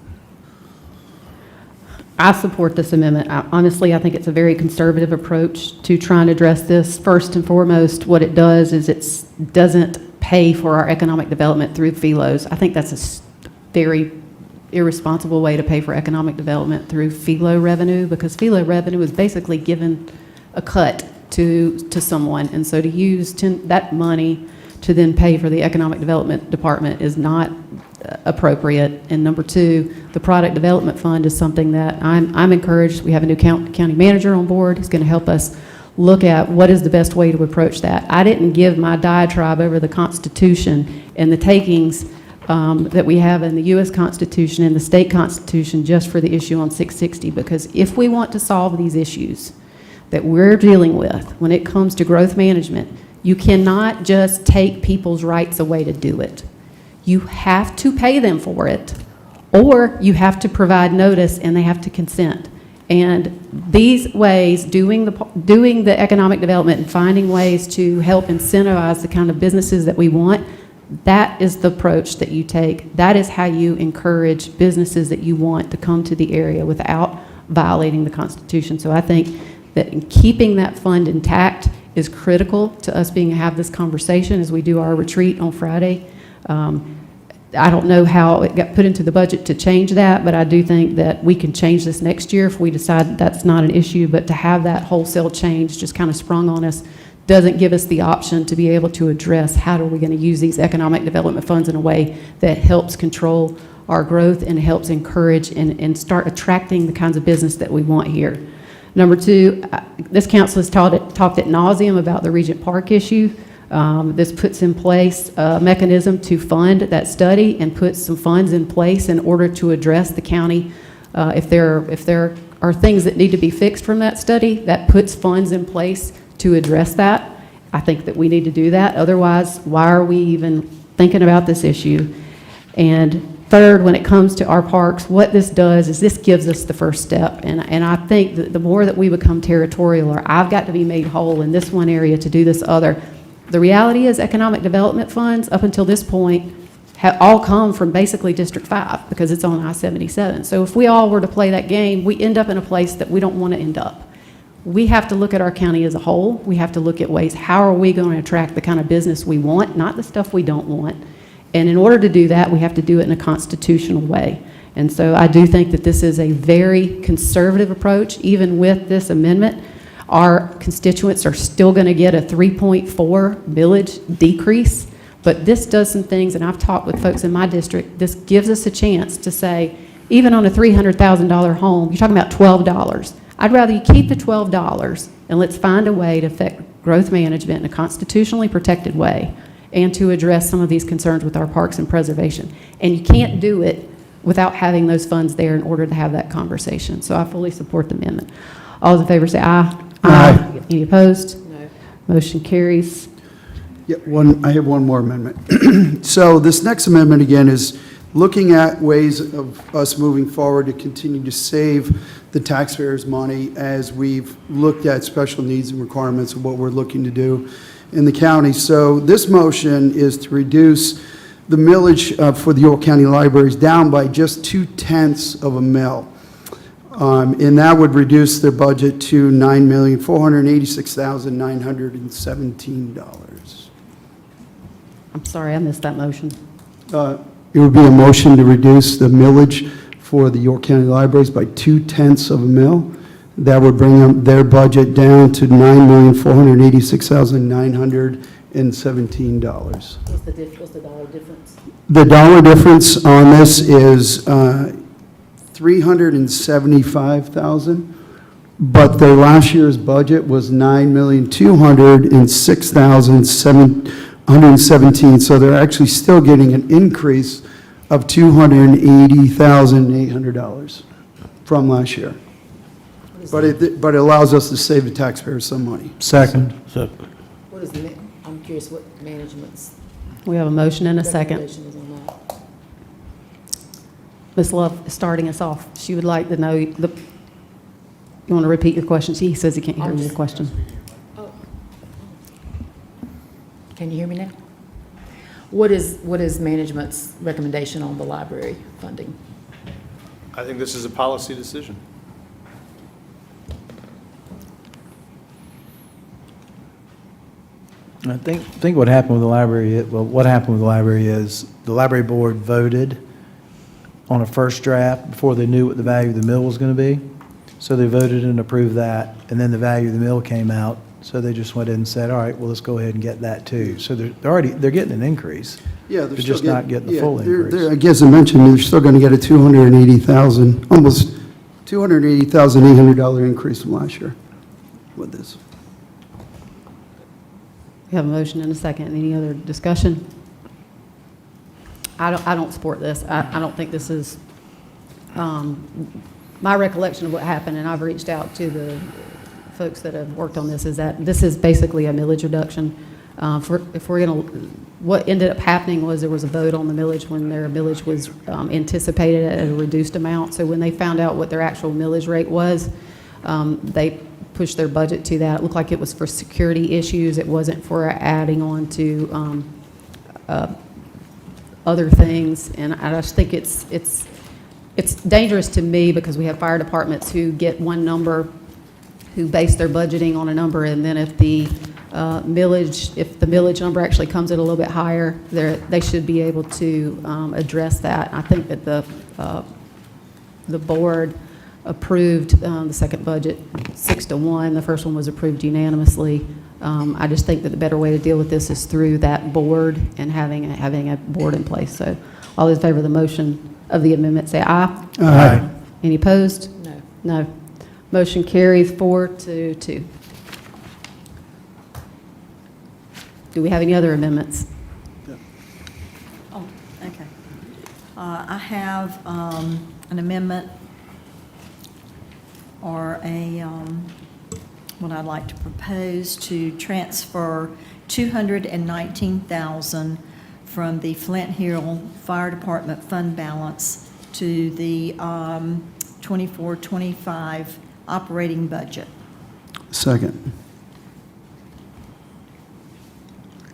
I support this amendment. Honestly, I think it's a very conservative approach to trying to address this. First and foremost, what it does is it doesn't pay for our economic development through FELOs. I think that's a very irresponsible way to pay for economic development through FELO revenue, because FELO revenue is basically given a cut to someone. And so to use that money to then pay for the economic development department is not appropriate. And number two, the product development fund is something that I'm encouraged. We have a new county manager on board who's going to help us look at what is the best way to approach that. I didn't give my diatribe over the Constitution and the takings that we have in the U.S. Constitution and the state Constitution just for the issue on 660, because if we want to solve these issues that we're dealing with when it comes to growth management, you cannot just take people's rights away to do it. You have to pay them for it, or you have to provide notice and they have to consent. And these ways, doing the economic development and finding ways to help incentivize the kind of businesses that we want, that is the approach that you take. That is how you encourage businesses that you want to come to the area without violating the Constitution. So I think that in keeping that fund intact is critical to us being have this conversation as we do our retreat on Friday. I don't know how it got put into the budget to change that, but I do think that we can change this next year if we decide that's not an issue. But to have that wholesale change just kind of sprung on us doesn't give us the option to be able to address how are we going to use these economic development funds in a way that helps control our growth and helps encourage and start attracting the kinds of business that we want here. Number two, this council has talked ad nauseum about the Regent Park issue. This puts in place a mechanism to fund that study and put some funds in place in order to address the county. If there are things that need to be fixed from that study, that puts funds in place to address that. I think that we need to do that. Otherwise, why are we even thinking about this issue? And third, when it comes to our parks, what this does is this gives us the first step. And I think that the more that we become territorial, or I've got to be made whole in this one area to do this other, the reality is economic development funds up until this point have all come from basically District 5 because it's on I-77. So if we all were to play that game, we end up in a place that we don't want to end up. We have to look at our county as a whole. We have to look at ways, how are we going to attract the kind of business we want, not the stuff we don't want. And in order to do that, we have to do it in a constitutional way. And so I do think that this is a very conservative approach. Even with this amendment, our constituents are still going to get a 3.4 millage decrease. But this does some things, and I've talked with folks in my district, this gives us a chance to say, even on a $300,000 home, you're talking about $12. I'd rather you keep the $12 and let's find a way to affect growth management in a constitutionally protected way and to address some of these concerns with our parks and preservation. And you can't do it without having those funds there in order to have that conversation. So I fully support the amendment. All those in favor say aye. Aye. Any opposed? No. Motion carries. Yeah, I have one more amendment. So this next amendment, again, is looking at ways of us moving forward to continue to save the taxpayers' money as we've looked at special needs and requirements of what we're looking to do in the county. So this motion is to reduce the millage for the York County Libraries down by just 0.2 of a mil. And that would reduce their budget to $9,486,917. I'm sorry, I missed that motion. It would be a motion to reduce the millage for the York County Libraries by 0.2 of a mil. That would bring their budget down to $9,486,917. What's the dollar difference? The dollar difference on this is $375,000, but their last year's budget was $9,206,717. So they're actually still getting an increase of $280,800 from last year. But it allows us to save the taxpayers some money. Second. What is I'm curious what management's We have a motion and a second. recommendation is on that. Ms. Love is starting us off. She would like to know, you want to repeat your question? He says he can't hear your question. Oh. Can you hear me now? What is management's recommendation on the library funding? I think this is a policy decision. I think what happened with the library, what happened with the library is the library board voted on a first draft before they knew what the value of the mill was going to be. So they voted and approved that, and then the value of the mill came out. So they just went in and said, all right, well, let's go ahead and get that too. So they're getting an increase. Yeah, they're just not getting the full increase. I guess I mentioned they're still going to get a $280,000, almost $280,800 increase from last year with this. We have a motion and a second. Any other discussion? I don't support this. I don't think this is, my recollection of what happened, and I've reached out to the folks that have worked on this, is that this is basically a millage reduction. What ended up happening was there was a vote on the millage when their millage was anticipated at a reduced amount. So when they found out what their actual millage rate was, they pushed their budget to that. It looked like it was for security issues. It wasn't for adding on to other things. And I just think it's dangerous to me because we have fire departments who get one number, who base their budgeting on a number, and then if the millage, if the millage number actually comes in a little bit higher, they should be able to address that. I think that the board approved the second budget 6-1. The first one was approved unanimously. I just think that the better way to deal with this is through that board and having a board in place. So all those in favor of the motion of the amendment say aye. Aye. Any opposed? No. No. Motion carries 4-2. Do we have any other amendments? Oh, okay. I have an amendment or what I'd like to propose to transfer $219,000 from the Flint Hill Fire Department fund balance to the 24-25 operating budget. Second.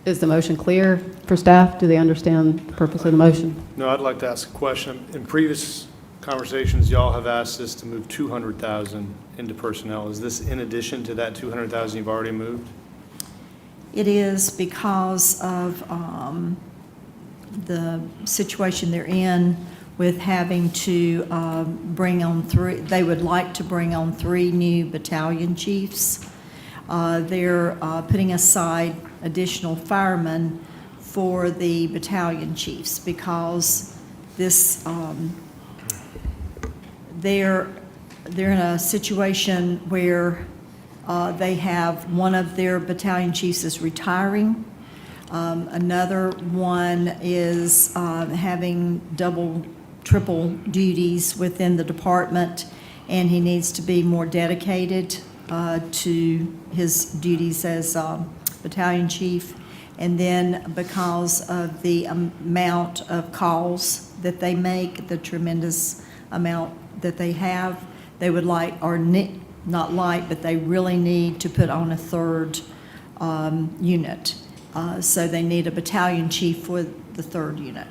Is the motion clear for staff? Do they understand the purpose of the motion? No, I'd like to ask a question. In previous conversations, y'all have asked us to move 200,000 into personnel. Is this in addition to that 200,000 you've already moved? It is because of the situation they're in with having to bring on they would like to bring on 3 new battalion chiefs. They're putting aside additional firemen for the battalion chiefs because this, they're in a situation where they have one of their battalion chiefs is retiring. Another one is having double, triple duties within the department, and he needs to be more dedicated to his duties as battalion chief. And then because of the amount of calls that they make, the tremendous amount that they have, they would like, or not like, but they really need to put on a 3rd unit. So they need a battalion chief for the 3rd unit,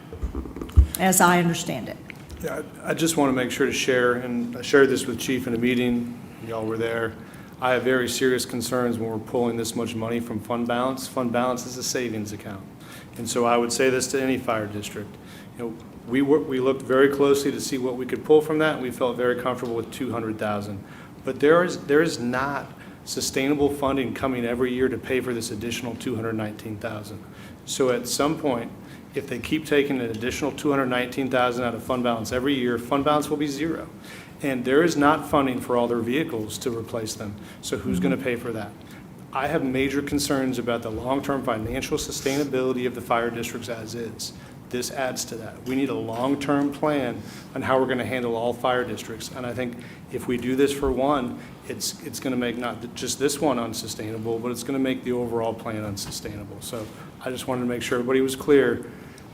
as I understand it. Yeah, I just want to make sure to share, and I shared this with Chief in a meeting, y'all were there. I have very serious concerns when we're pulling this much money from fund balance. Fund balance is a savings account. And so I would say this to any fire district. You know, we looked very closely to see what we could pull from that, and we felt very comfortable with 200,000. But there is not sustainable funding coming every year to pay for this additional 219,000. So at some point, if they keep taking an additional 219,000 out of fund balance every year, fund balance will be 0. And there is not funding for all their vehicles to replace them. So who's going to pay for that? I have major concerns about the long-term financial sustainability of the fire districts as is. This adds to that. We need a long-term plan on how we're going to handle all fire districts. And I think if we do this for one, it's going to make not just this one unsustainable, but it's going to make the overall plan unsustainable. So I just wanted to make sure everybody was clear.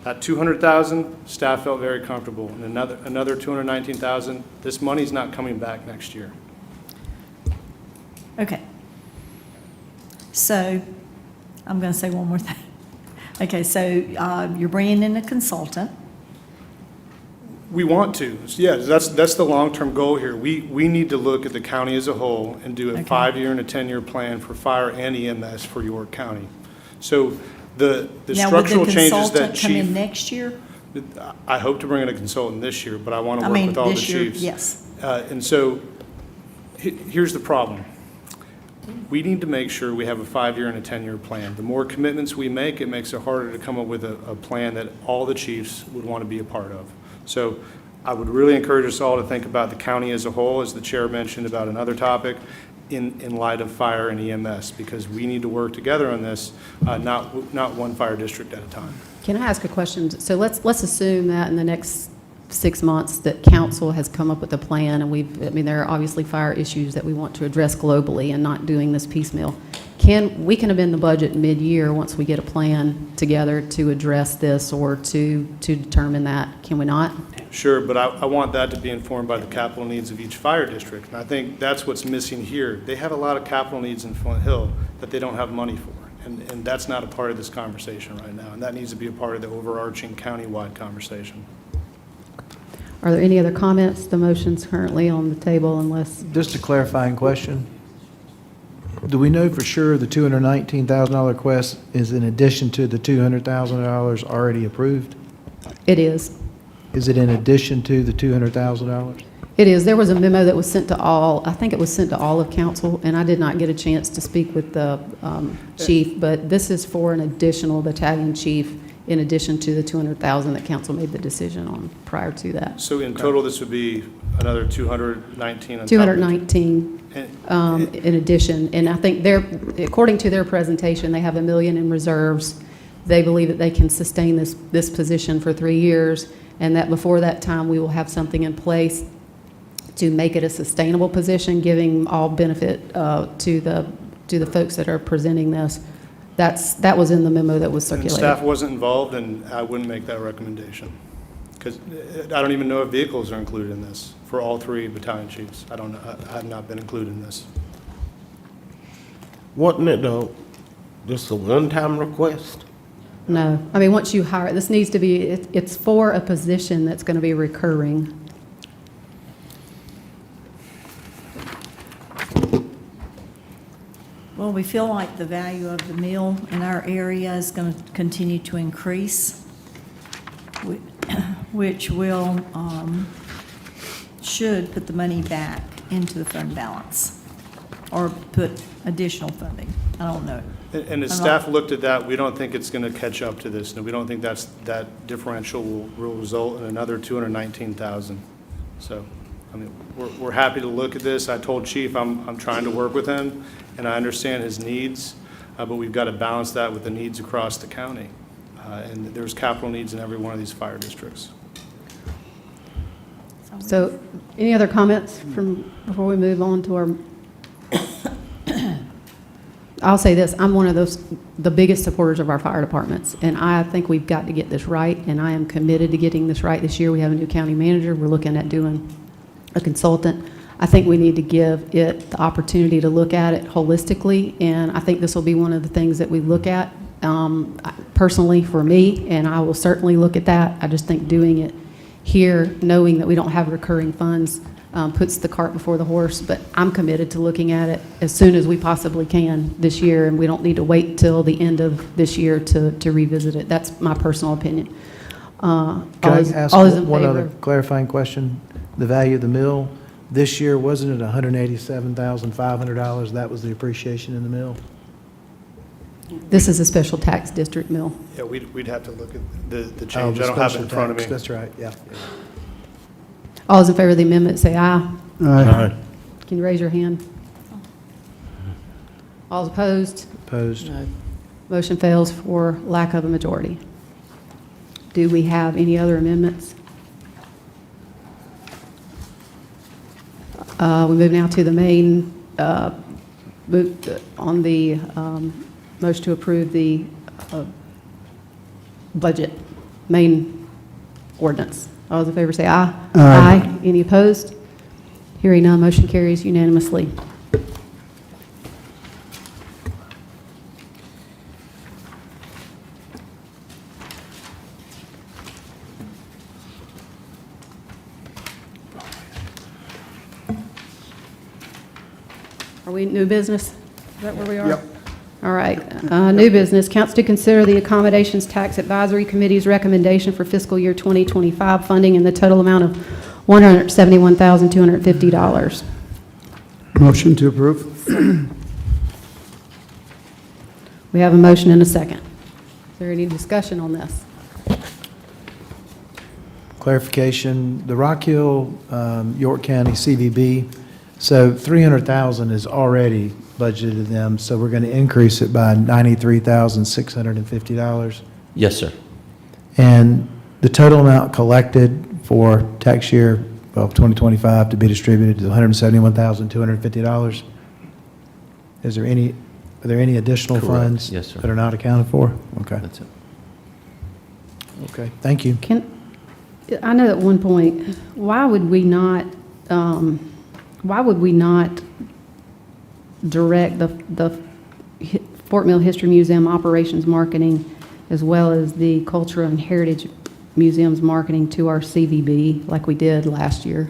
That 200,000, staff felt very comfortable. And another 219,000, this money's not coming back next year. Okay. So I'm going to say one more thing. Okay, so you're bringing in a consultant. We want to. Yeah, that's the long-term goal here. We need to look at the county as a whole and do a 5-year and a 10-year plan for fire and EMS for York County. So the structural changes that Chief... Now, would the consultant come in next year? I hope to bring in a consultant this year, but I want to work with all the chiefs. Yes. And so here's the problem. We need to make sure we have a 5-year and a 10-year plan. The more commitments we make, it makes it harder to come up with a plan that all the chiefs would want to be a part of. So I would really encourage us all to think about the county as a whole, as the chair mentioned about another topic, in light of fire and EMS, because we need to work together on this, not one fire district at a time. Can I ask a question? So let's assume that in the next 6 months that council has come up with a plan, and there are obviously fire issues that we want to address globally and not doing this piecemeal. We can amend the budget mid-year once we get a plan together to address this or to determine that, can we not? Sure, but I want that to be informed by the capital needs of each fire district. And I think that's what's missing here. They have a lot of capital needs in Flint Hill that they don't have money for. And that's not a part of this conversation right now. And that needs to be a part of the overarching county-wide conversation. Are there any other comments? The motion's currently on the table unless... Just a clarifying question. Do we know for sure the $219,000 request is in addition to the $200,000 already approved? It is. Is it in addition to the $200,000? It is. There was a memo that was sent to all, I think it was sent to all of council, and I did not get a chance to speak with the chief, but this is for an additional battalion chief in addition to the 200,000 that council made the decision on prior to that. So in total, this would be another 219 on top of it? 219 in addition, and I think according to their presentation, they have $1 million in reserves. They believe that they can sustain this position for 3 years, and that before that time, we will have something in place to make it a sustainable position, giving all benefit to the folks that are presenting this. That was in the memo that was And circulated. staff wasn't involved, and I wouldn't make that recommendation. Because I don't even know if vehicles are included in this for all 3 battalion chiefs. I don't know. I have not been included in this. Wasn't it just a one-time request? No, I mean, once you hire, this needs to be, it's for a position that's going to be recurring. Well, we feel like the value of the meal in our area is going to continue to increase, which will, should put the money back into the fund balance or put additional funding. I don't know. And the staff looked at that. We don't think it's going to catch up to this. And we don't think that differential will result in another 219,000. So, I mean, we're happy to look at this. I told Chief I'm trying to work with him, and I understand his needs, but we've got to balance that with the needs across the county. And there's capital needs in every one of these fire districts. So, any other comments before we move on to our? I'll say this, I'm one of the biggest supporters of our fire departments, and I think we've got to get this right, and I am committed to getting this right this year. We have a new county manager. We're looking at doing a consultant. I think we need to give it the opportunity to look at it holistically, and I think this will be one of the things that we look at personally for me, and I will certainly look at that. I just think doing it here, knowing that we don't have recurring funds, puts the cart before the horse, but I'm committed to looking at it as soon as we possibly can this year, and we don't need to wait till the end of this year to revisit it. That's my personal opinion. Can I ask one other clarifying question? The value of the mill, this year, wasn't it $187,500? That was the appreciation in the mill? This is a special tax district mill. Yeah, we'd have to look at the Oh, change. the I don't have it special in front of me. tax, that's right, yeah. All those in favor of the amendment, say aye. Aye. Can you raise your hand? All opposed? Opposed? No. Motion fails for lack of a majority. Do we have any other amendments? We move now to the main, on the motion to approve the budget, main ordinance. All those in favor say aye. Aye. Any opposed? Hearing none, motion carries unanimously. Are we new business? Is that where we are? Yep. All right. New business. Council to consider the Accommodations Tax Advisory Committee's recommendation for fiscal year 2025 funding in the total amount of $171,250. Motion to approve. We have a motion and a second. Is there any discussion on this? Clarification, the Rock Hill, York County CVB, so $300,000 is already budgeted to them, so we're going to increase it by $93,650. Yes, sir. And the total amount collected for tax year, well, 2025 to be distributed is $171,250. Are there any additional Correct. funds Yes, sir. that are not accounted for? Okay. That's it. Okay, thank you. I know at one point, why would we not direct the Fort Mill History Museum operations marketing as well as the Cultural and Heritage Museum's marketing to our CVB like we did last year?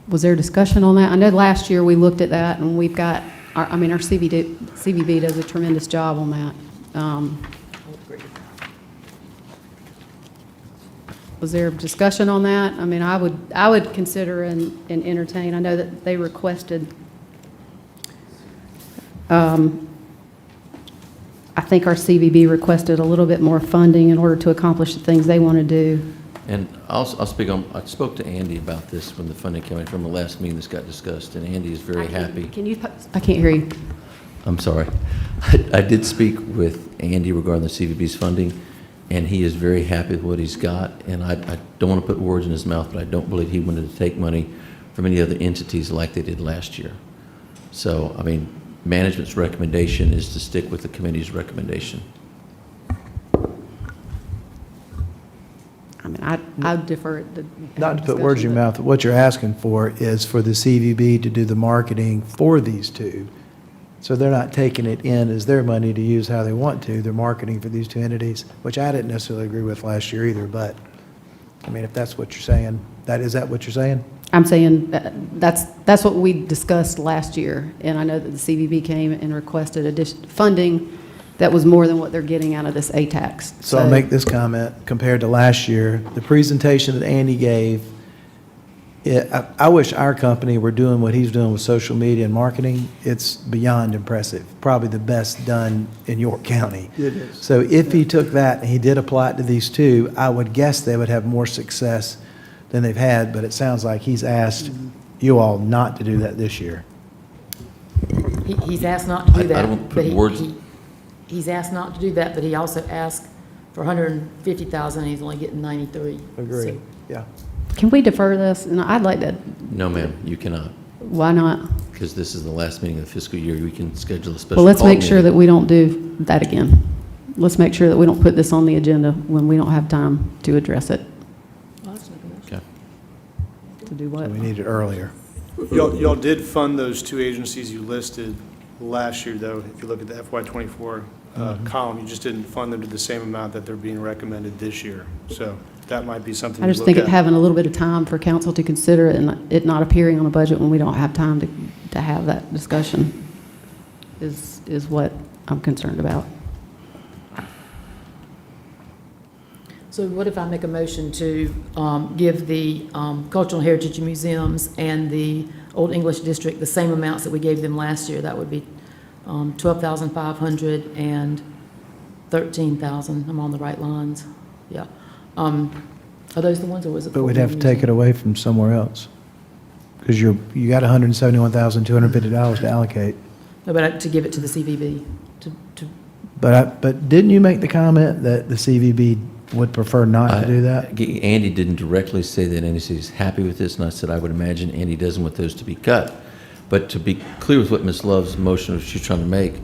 Was there discussion on that? I know last year we looked at that and we've got our CVB does a tremendous job on that. Was there discussion on that? I mean, I would consider and entertain. I know that they requested, I think our CVB requested a little bit more funding in order to accomplish the things they want to do. And I'll speak on, I spoke to Andy about this when the funding came in from the last meeting this got discussed, and Andy is very happy. I can't hear you. I'm sorry. I did speak with Andy regarding the CVB's funding, and he is very happy with what he's got. And I don't want to put words in his mouth, but I don't believe he wanted to take money from any other entities like they did last year. So, I mean, management's recommendation is to stick with the committee's recommendation. I mean, I'd defer it to. Not to put words in your mouth, but what you're asking for is for the CVB to do the marketing for these two. So they're not taking it in as their money to use how they want to. They're marketing for these two entities, which I didn't necessarily agree with last year either, but, I mean, if that's what you're saying, is that what you're saying? I'm saying that's what we discussed last year, and I know that the CVB came and requested funding that was more than what they're getting out of this A-tax. So I'll make this comment, compared to last year, the presentation that Andy gave, I wish our company were doing what he's doing with social media and marketing. It's beyond impressive, probably the best done in York County. It is. So if he took that and he did apply it to these two, I would guess they would have more success than they've had, but it sounds like he's asked you all not to do that this year. He's asked not to do that. I don't put words. He's asked not to do that, but he also asked for 150,000, and he's only getting 93. Agree, So- yeah. Can we defer this? And I'd like to. No, ma'am, you cannot, Why not? because this is the last meeting of the fiscal year. We can schedule a special Well, let's call make sure meeting. that we don't do that again. Let's make sure that we don't put this on the agenda when we don't have time to address it. Okay. To do what? We need it earlier. Y'all did fund those two agencies you listed last year, though. If you look at the FY24 column, you just didn't fund them to the same amount that they're being recommended this year. So that might be something I to just look think at. having a little bit of time for council to consider it and it not appearing on a budget when we don't have time to have that discussion is what I'm concerned about. So what if I make a motion to give the Cultural Heritage Museums and the Old English District the same amounts that we gave them last year? That would be $12,500 and $13,000. I'm on the right lines. Yeah. Are those the ones, or was it? But we'd have to take it away from somewhere else, because you got $171,250 to allocate. No, but to give it to the CVB. But didn't you make the comment that the CVB would prefer not to do that? Andy didn't directly say that Andy said he's happy with this, and I said I would imagine Andy doesn't want those to be cut. But to be clear with what Ms. Love's motion she's trying to make,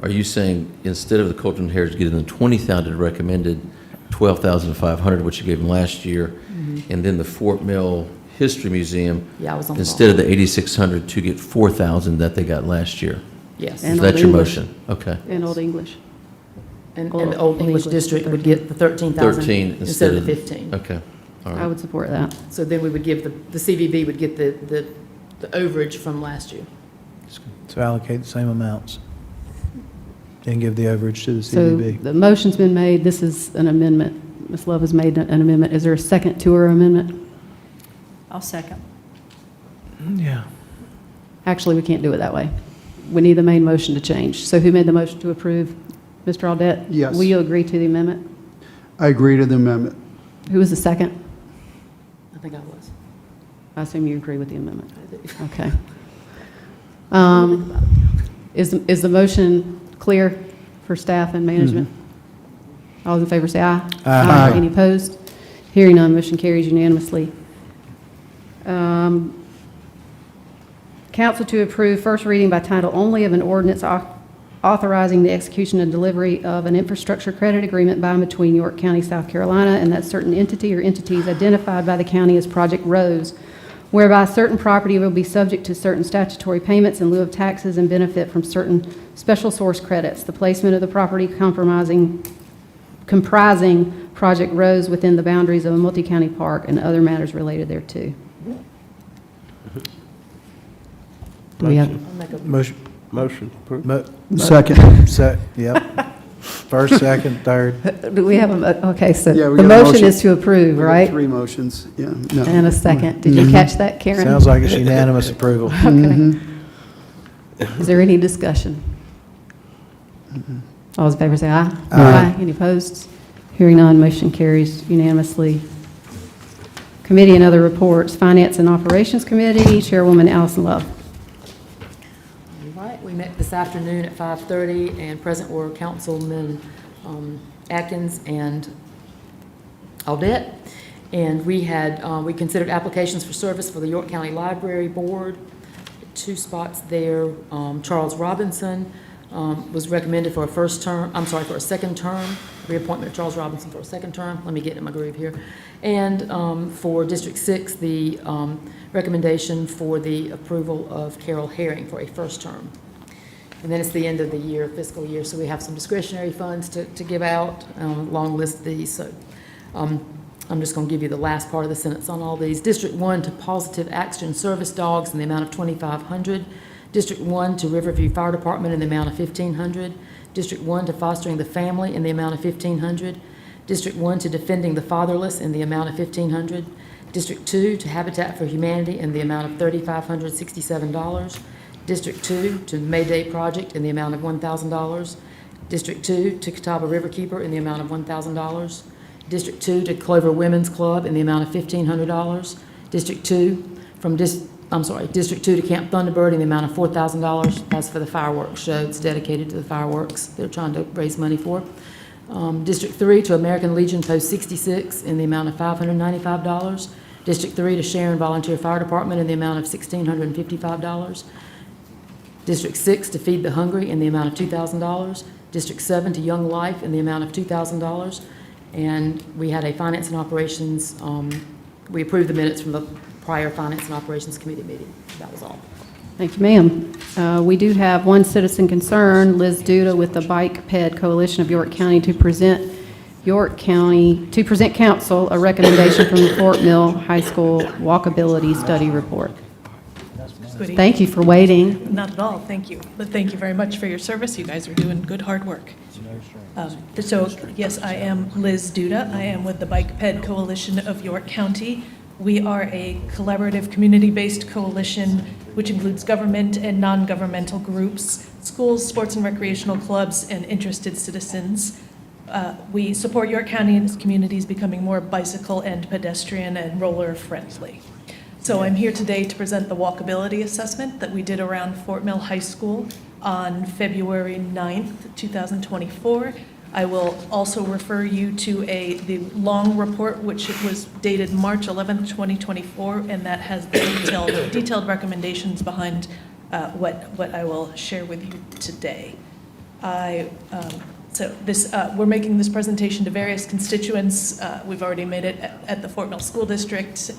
are you saying instead of the Cultural and Heritage getting the $20,000 recommended, $12,500, which you gave them last year, and then the Fort Mill History Museum, Yeah, I was on the instead of the $8,600 to get $4,000 that they got last year? Yes. Is that your motion? Okay. And Old English. And the Old English District would get the 13,000 13 instead of the 15. Okay, all right. I would support that. So then we would give, the CVB would get the overage from last year. So allocate the same amounts, then give the overage to the So CVB. the motion's been made. This is an amendment. Ms. Love has made an amendment. Is there a second to her amendment? I'll second. Yeah. Actually, we can't do it that way. We need the main motion to change. So who made the motion to approve? Mr. Audette? Yes. Will you agree to the amendment? I agree to the amendment. Who was the second? I think I was. I assume you agree with the amendment. I do. Okay. Is the motion clear for staff and management? All those in favor say aye. Aye. Any opposed? Hearing none, motion carries unanimously. Council to approve first reading by title only of an ordinance authorizing the execution and delivery of an infrastructure credit agreement by and between York County, South Carolina, and that certain entity or entities identified by the county as Project Rose, whereby certain property will be subject to certain statutory payments in lieu of taxes and benefit from certain special source credits. The placement of the property comprising Project Rose within the boundaries of a multi-county park and other matters related thereto. Do we have? Motion Motion approved. Second. Yep. First, second, third. Do we have okay, so Yeah, we the got a motion is to approve, We got right? 3 motions, yeah. No. And a second. Did you catch that, Karen? Sounds like it's unanimous approval. Okay. Is there any discussion? All those in favor say aye. Aye. Any opposed? Hearing none, motion carries unanimously. Committee and other reports. Finance and Operations Committee, Chairwoman Allison Love. All right, we met this afternoon at 5:30, and present were Councilman Atkins and Audette. And we considered applications for service for the York County Library Board. 2 spots there. Charles Robinson was recommended for for a second term, reappointment of Charles Robinson for a second term. Let me get in my groove here. And for District 6, the recommendation for the approval of Carol Herring for a first term. And then it's the end of the year, fiscal year, so we have some discretionary funds to give out, long list of these. So I'm just going to give you the last part of the sentence on all these. District 1 to Positive Action Service Dogs in the amount of $2,500. District 1 to Riverview Fire Department in the amount of $1,500. District 1 to Fostering the Family in the amount of $1,500. District 1 to Defending the Fatherless in the amount of $1,500. District 2 to Habitat for Humanity in the amount of $3,567. District 2 to Mayday Project in the amount of $1,000. District 2 to Catawba Riverkeeper in the amount of $1,000. District 2 to Clover Women's Club in the amount of $1,500. District 2 District 2 to Camp Thunderbird in the amount of $4,000. That's for the fireworks show. It's dedicated to the fireworks they're trying to raise money for. District 3 to American Legion Post 66 in the amount of $595. District 3 to Sharon Volunteer Fire Department in the amount of $1,655. District 6 to Feed the Hungry in the amount of $2,000. District 7 to Young Life in the amount of $2,000. And we had a Finance and Operations, we approved the minutes from the prior Finance and Operations Committee meeting. That was all. Thank you, ma'am. We do have one citizen concern, Liz Duda with the Bike Ped Coalition of York County to present council a recommendation from the Fort Mill High School Walkability Study Report. Thank you for waiting. Not at all, thank you. But thank you very much for your service. You guys are doing good, hard work. So, yes, I am Liz Duda. I am with the Bike Ped Coalition of York County. We are a collaborative, community-based coalition which includes government and non-governmental groups, schools, sports and recreational clubs, and interested citizens. We support York County and its communities becoming more bicycle and pedestrian and roller-friendly. So I'm here today to present the walkability assessment that we did around Fort Mill High School on February 9th, 2024. I will also refer you to the long report, which was dated March 11th, 2024, and that has the detailed recommendations behind what I will share with you today. We're making this presentation to various constituents. We've already made it at the Fort Mill School District,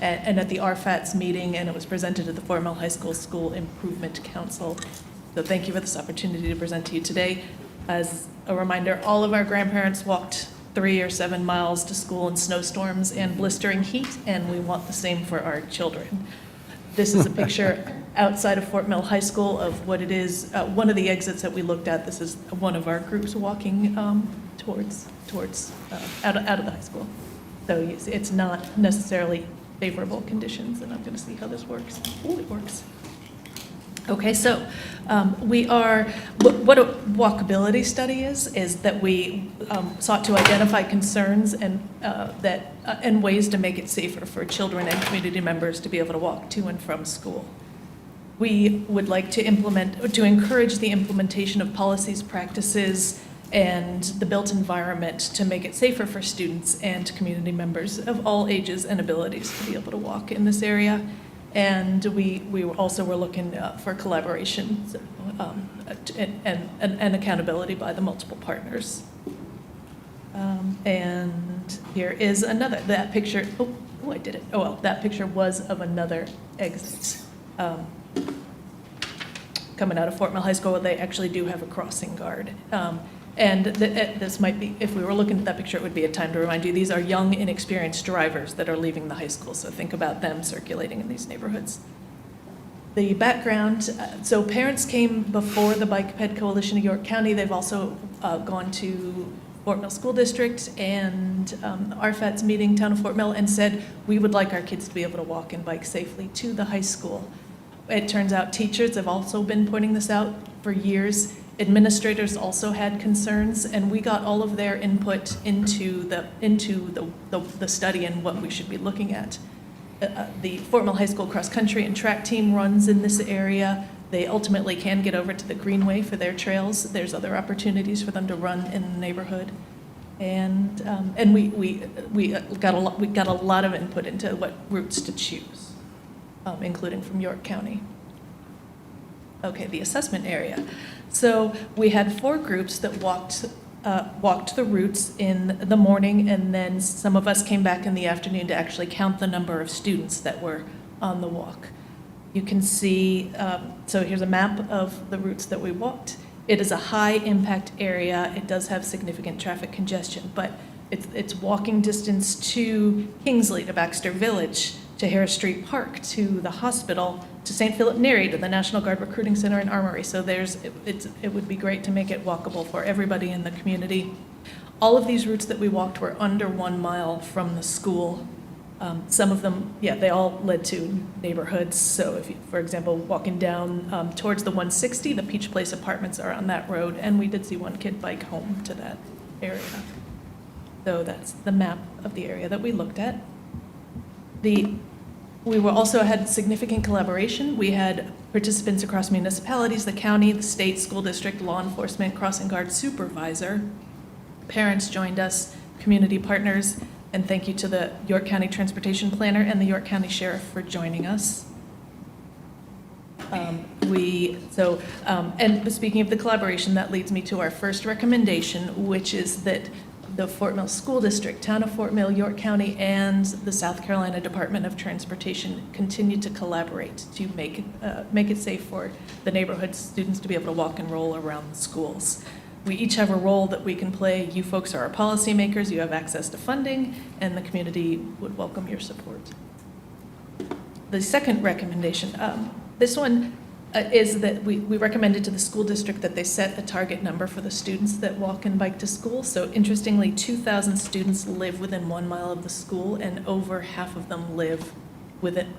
and at the RFATS meeting, and it was presented at the Fort Mill High School School Improvement Council. So thank you for this opportunity to present to you today. As a reminder, all of our grandparents walked 3 or 7 miles to school in snowstorms and blistering heat, and we want the same for our children. This is a picture outside of Fort Mill High School of what it is, one of the exits that we looked at. This is one of our groups walking towards out of the high school. So it's not necessarily favorable conditions, and I'm going to see how this works. Oh, it works. Okay, so what a walkability study is that we sought to identify concerns and ways to make it safer for children and community members to be able to walk to and from school. We would like to encourage the implementation of policies, practices, and the built environment to make it safer for students and community members of all ages and abilities to be able to walk in this area. And we also were looking for collaboration and accountability by the multiple partners. And here is another, that picture, I did it. Oh, well, that picture was of another exit. Coming out of Fort Mill High School, where they actually do have a crossing guard. And this might be, if we were looking at that picture, it would be a time to remind you, these are young, inexperienced drivers that are leaving the high school, so think about them circulating in these neighborhoods. The background, so parents came before the Bike Ped Coalition of York County. They've also gone to Fort Mill School District and RFAT's meeting, Town of Fort Mill, and said, we would like our kids to be able to walk and bike safely to the high school. It turns out teachers have also been pointing this out for years. Administrators also had concerns, and we got all of their input into the study and what we should be looking at. The Fort Mill High School cross-country and track team runs in this area. They ultimately can get over to the Greenway for their trails. There's other opportunities for them to run in the neighborhood. And we got a lot of input into what routes to choose, including from York County. Okay, the assessment area. So we had 4 groups that walked the routes in the morning, and then some of us came back in the afternoon to actually count the number of students that were on the walk. You can see, so here's a map of the routes that we walked. It is a high impact area. It does have significant traffic congestion, but it's walking distance to Kingsley, to Baxter Village, to Harris Street Park, to the hospital, to St. Philip Neri, to the National Guard Recruiting Center and Armory. So it would be great to make it walkable for everybody in the community. All of these routes that we walked were under 1 mile from the school. Some of them, yeah, they all led to neighborhoods. So if you, for example, walking down towards the 160, the Peach Place apartments are on that road, and we did see one kid bike home to that area. So that's the map of the area that we looked at. We were also had significant collaboration. We had participants across municipalities, the county, the state, school district, law enforcement, crossing guard supervisor. Parents joined us, community partners, and thank you to the York County Transportation Planner and the York County Sheriff for joining us. And speaking of the collaboration, that leads me to our first recommendation, which is that the Fort Mill School District, Town of Fort Mill, York County, and the South Carolina Department of Transportation continue to collaborate to make it safe for the neighborhood students to be able to walk and roll around the schools. We each have a role that we can play. You folks are our policymakers, you have access to funding, and the community would welcome your support. The second recommendation, this one is that we recommended to the school district that they set a target number for the students that walk and bike to school. So interestingly, 2,000 students live within 1 mile of the school, and over half of them live within,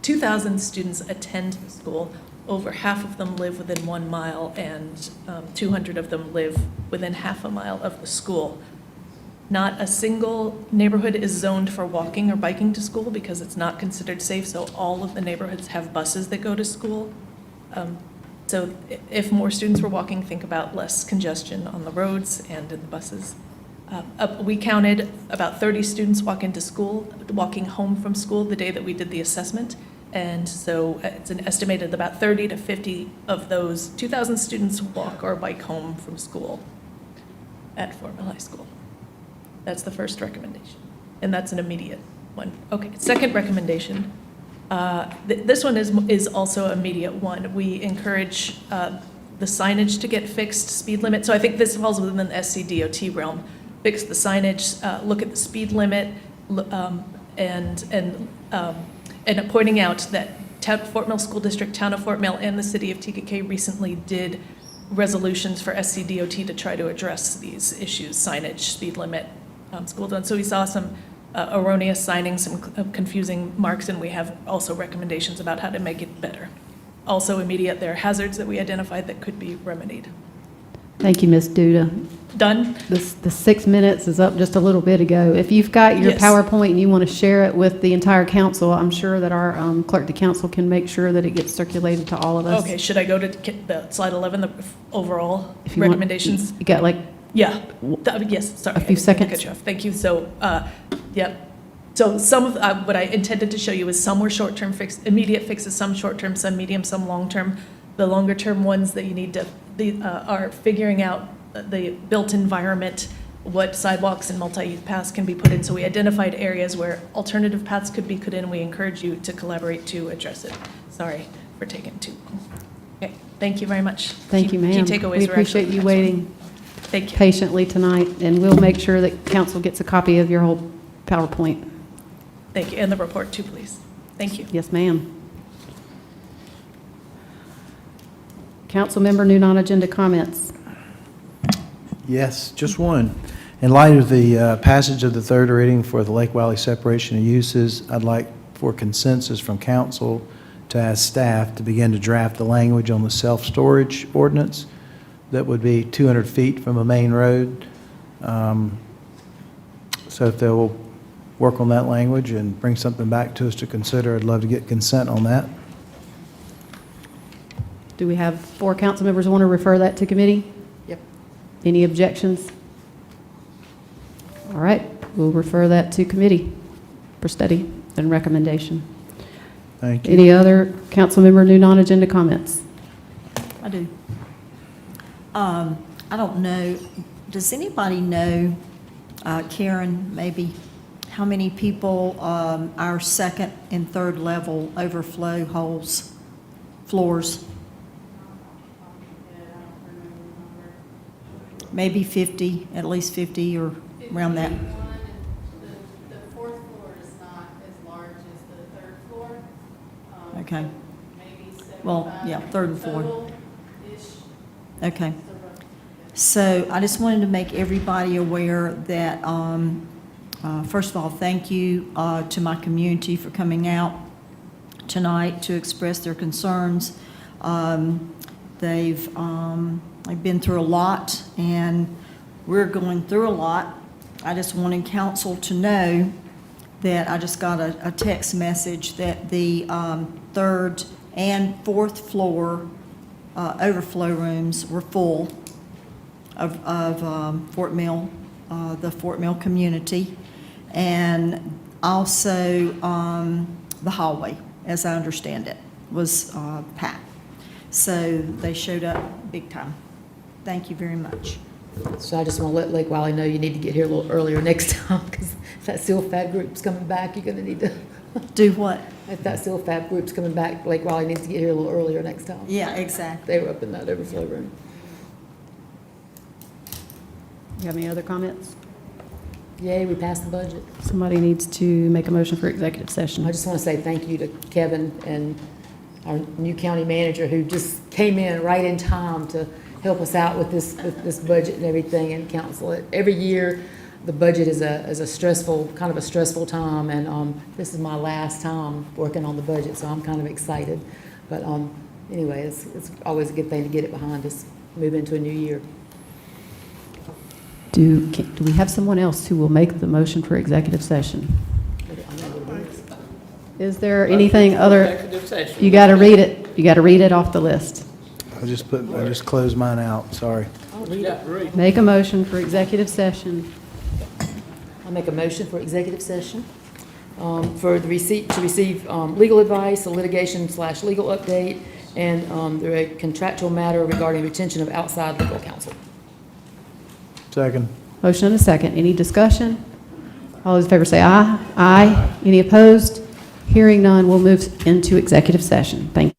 2,000 students attend the school, over half of them live within 1 mile, and 200 of them live within half a mile of the school. Not a single neighborhood is zoned for walking or biking to school because it's not considered safe, so all of the neighborhoods have buses that go to school. So if more students were walking, think about less congestion on the roads and in the buses. We counted about 30 students walking home from school the day that we did the assessment. And so it's an estimated about 30 to 50 of those 2,000 students walk or bike home from school at Fort Mill High School. That's the first recommendation, and that's an immediate one. Okay, second recommendation. This one is also an immediate one. We encourage the signage to get fixed, speed limit. So I think this falls within the SCDOT realm. Fix the signage, look at the speed limit, and pointing out that Fort Mill School District, Town of Fort Mill, and the City of TKK recently did resolutions for SCDOT to try to address these issues: signage, speed limit, school zone. So we saw some erroneous signing, some confusing marks, and we have also recommendations about how to make it better. Also immediate, there are hazards that we identified that could be remedied. Thank you, Ms. Duda. Done? The 6 minutes is up just a little bit ago. If you've got your Yes. PowerPoint and you want to share it with the entire council, I'm sure that our clerk to council can make sure that it gets circulated to all of us. Okay, should I go to the slide 11, the overall If you want- recommendations? You got like Yeah, yes, sorry. a few seconds? Cut you off. Thank you. So, So some of, what I intended to show you is some were short-term immediate fixes, some short-term, some medium, some long-term. The longer-term ones that you need to, are figuring out the built environment, what sidewalks and multi-use paths can be put in. So we identified areas where alternative paths could be put in. We encourage you to collaborate to address it. Sorry for taking too long. Okay, thank you very much. Thank you, ma'am. Key takeaways We were appreciate actually you excellent. waiting Thank you. patiently tonight, and we'll make sure that council gets a copy of your whole PowerPoint. Thank you, and the report too, please. Thank you. Yes, ma'am. Council member, new non-agenda comments. Yes, just one. In light of the passage of the third reading for the Lake Valley separation of uses, I'd like for consensus from council to ask staff to begin to draft the language on the self-storage ordinance that would be 200 feet from a main road. So if they'll work on that language and bring something back to us to consider, I'd love to get consent on that. Do we have 4 council members who want to refer that to committee? Yep. Any objections? All right, we'll refer that to committee for study and recommendation. Thank you. Any other council member new non-agenda comments? I do. I don't know, does anybody know, Karen, maybe, how many people our second and third level overflow holes, floors? Maybe 50, at least 50 or around that. The fourth floor is not as large as the third floor. Okay. Maybe Well, 75 yeah, third and fourth. total-ish. Okay. So I just wanted to make everybody aware that, first of all, thank you to my community for coming out tonight to express their concerns. They've been through a lot, and we're going through a lot. I just wanted council to know that I just got a text message that the third and fourth floor overflow rooms were full of Fort Mill, the Fort Mill community, and also the hallway, as I understand it, was packed. So they showed up big time. Thank you very much. So I just want to let Lake Wiley know you need to get here a little earlier next time, because if that SILFAB group's coming back, you're going to need to. Do what? If that SILFAB group's coming back, Lake Wiley needs to get here a little earlier next time. Yeah, exactly. They were up in that overflow room. You have any other comments? Yay, we passed the budget. Somebody needs to make a motion for executive session. I just want to say thank you to Kevin and our new county manager, who just came in right in time to help us out with this budget and everything, and council. Every year, the budget is a stressful, kind of a stressful time, and this is my last time working on the budget, so I'm kind of excited. But anyway, it's always a good thing to get it behind us, move into a new year. Do we have someone else who will make the motion for executive session? Is there anything other? You got to read it. You got to read it off the list. I just closed mine out, sorry. Make a motion for executive session. I'll make a motion for executive session for the to receive legal advice, a litigation/legal update, and the contractual matter regarding retention of outside legal counsel. Second. Motion and a second. Any discussion? All those in favor say aye. Aye. Any opposed? Hearing none, we'll move into executive session. Thank you.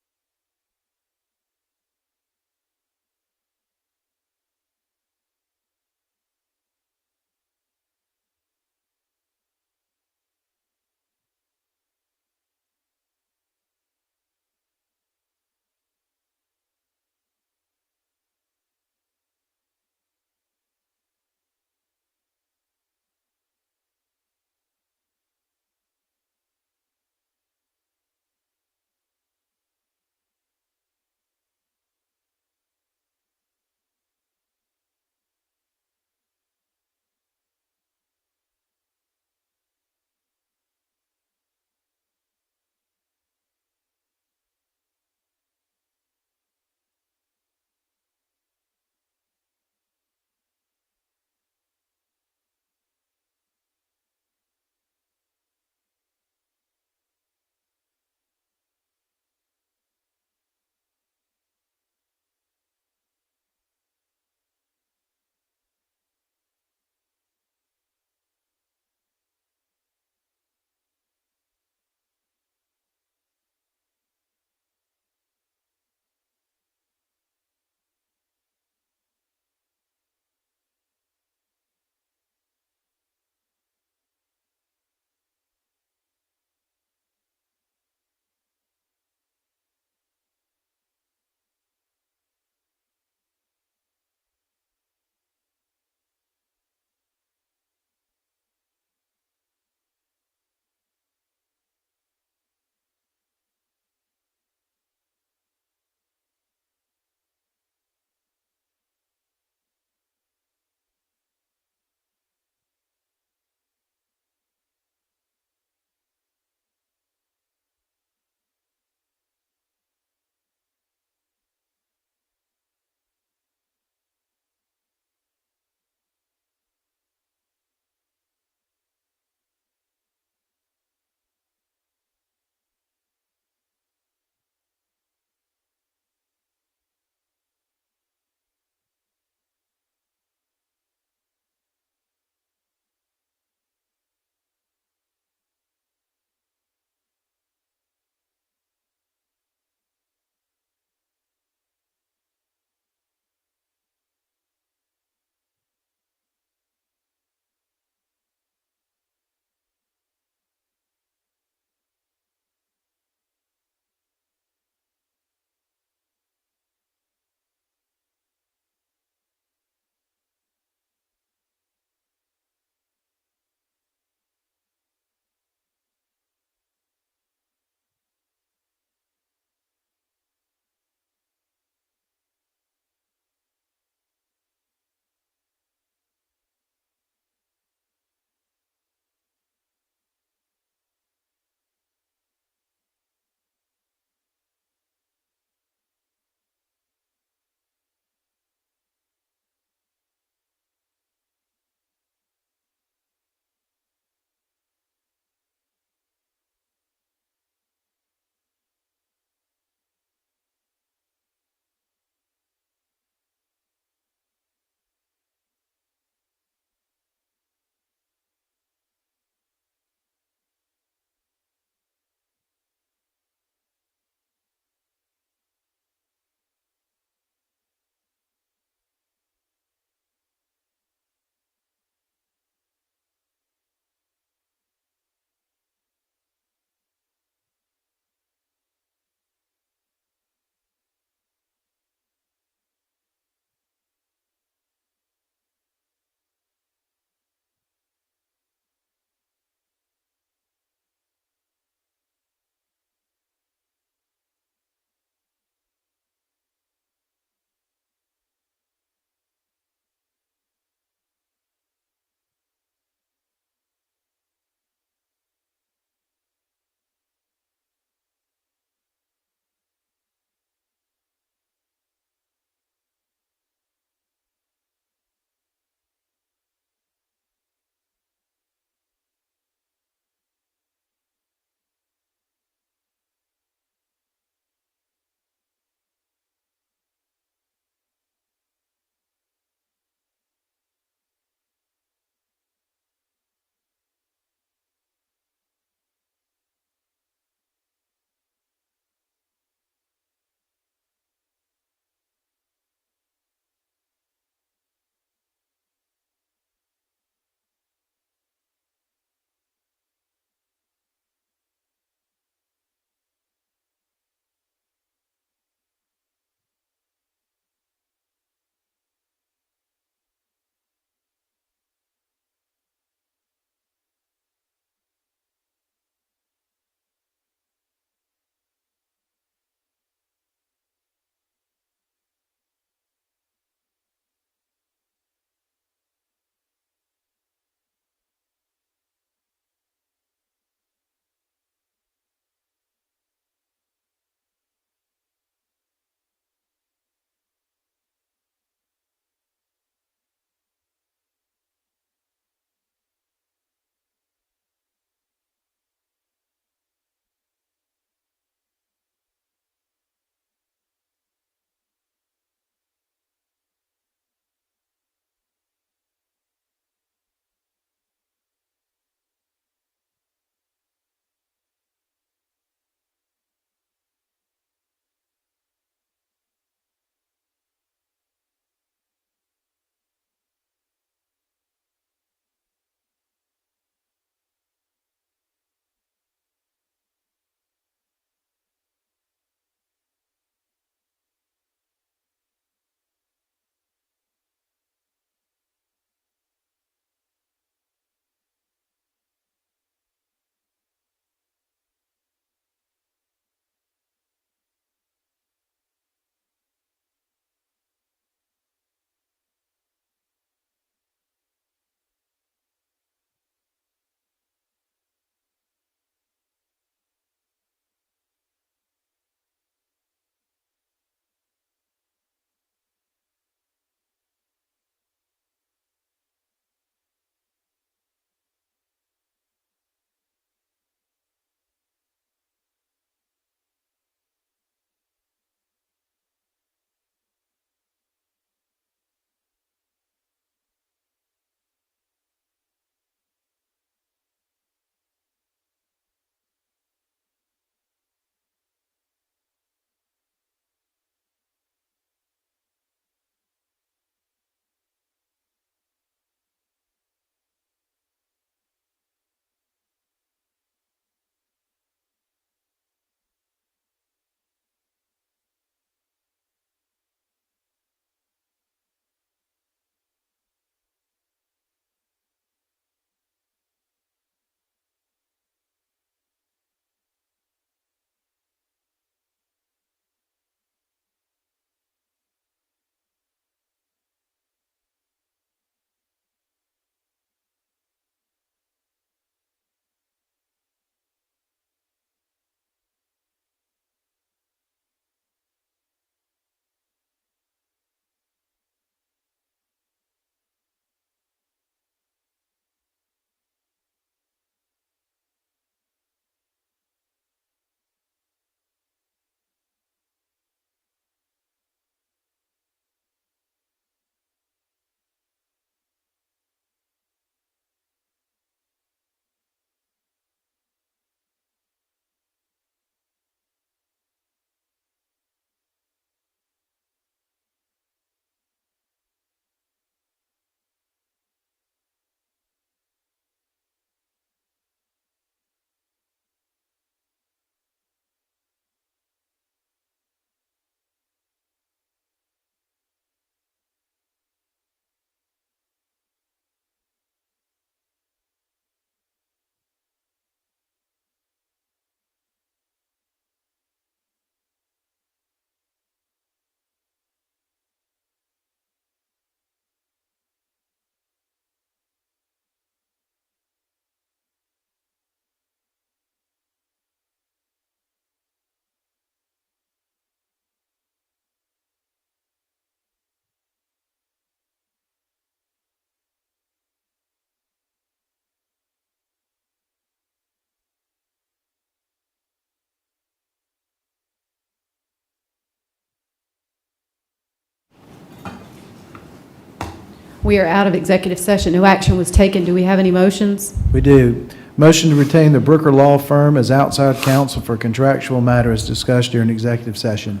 We are out of executive session. No action was taken. Do we have any motions? We do. Motion to retain the Brooker Law Firm as outside counsel for contractual matters discussed during executive session.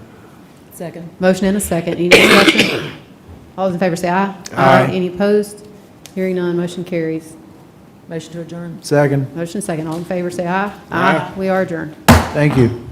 Second. Motion and a second. Any discussion? All those in favor say aye. Aye. Any opposed? Hearing none, motion carries. Motion to adjourn. Second. Motion and second. All in favor say aye. Aye. We are adjourned. Thank you.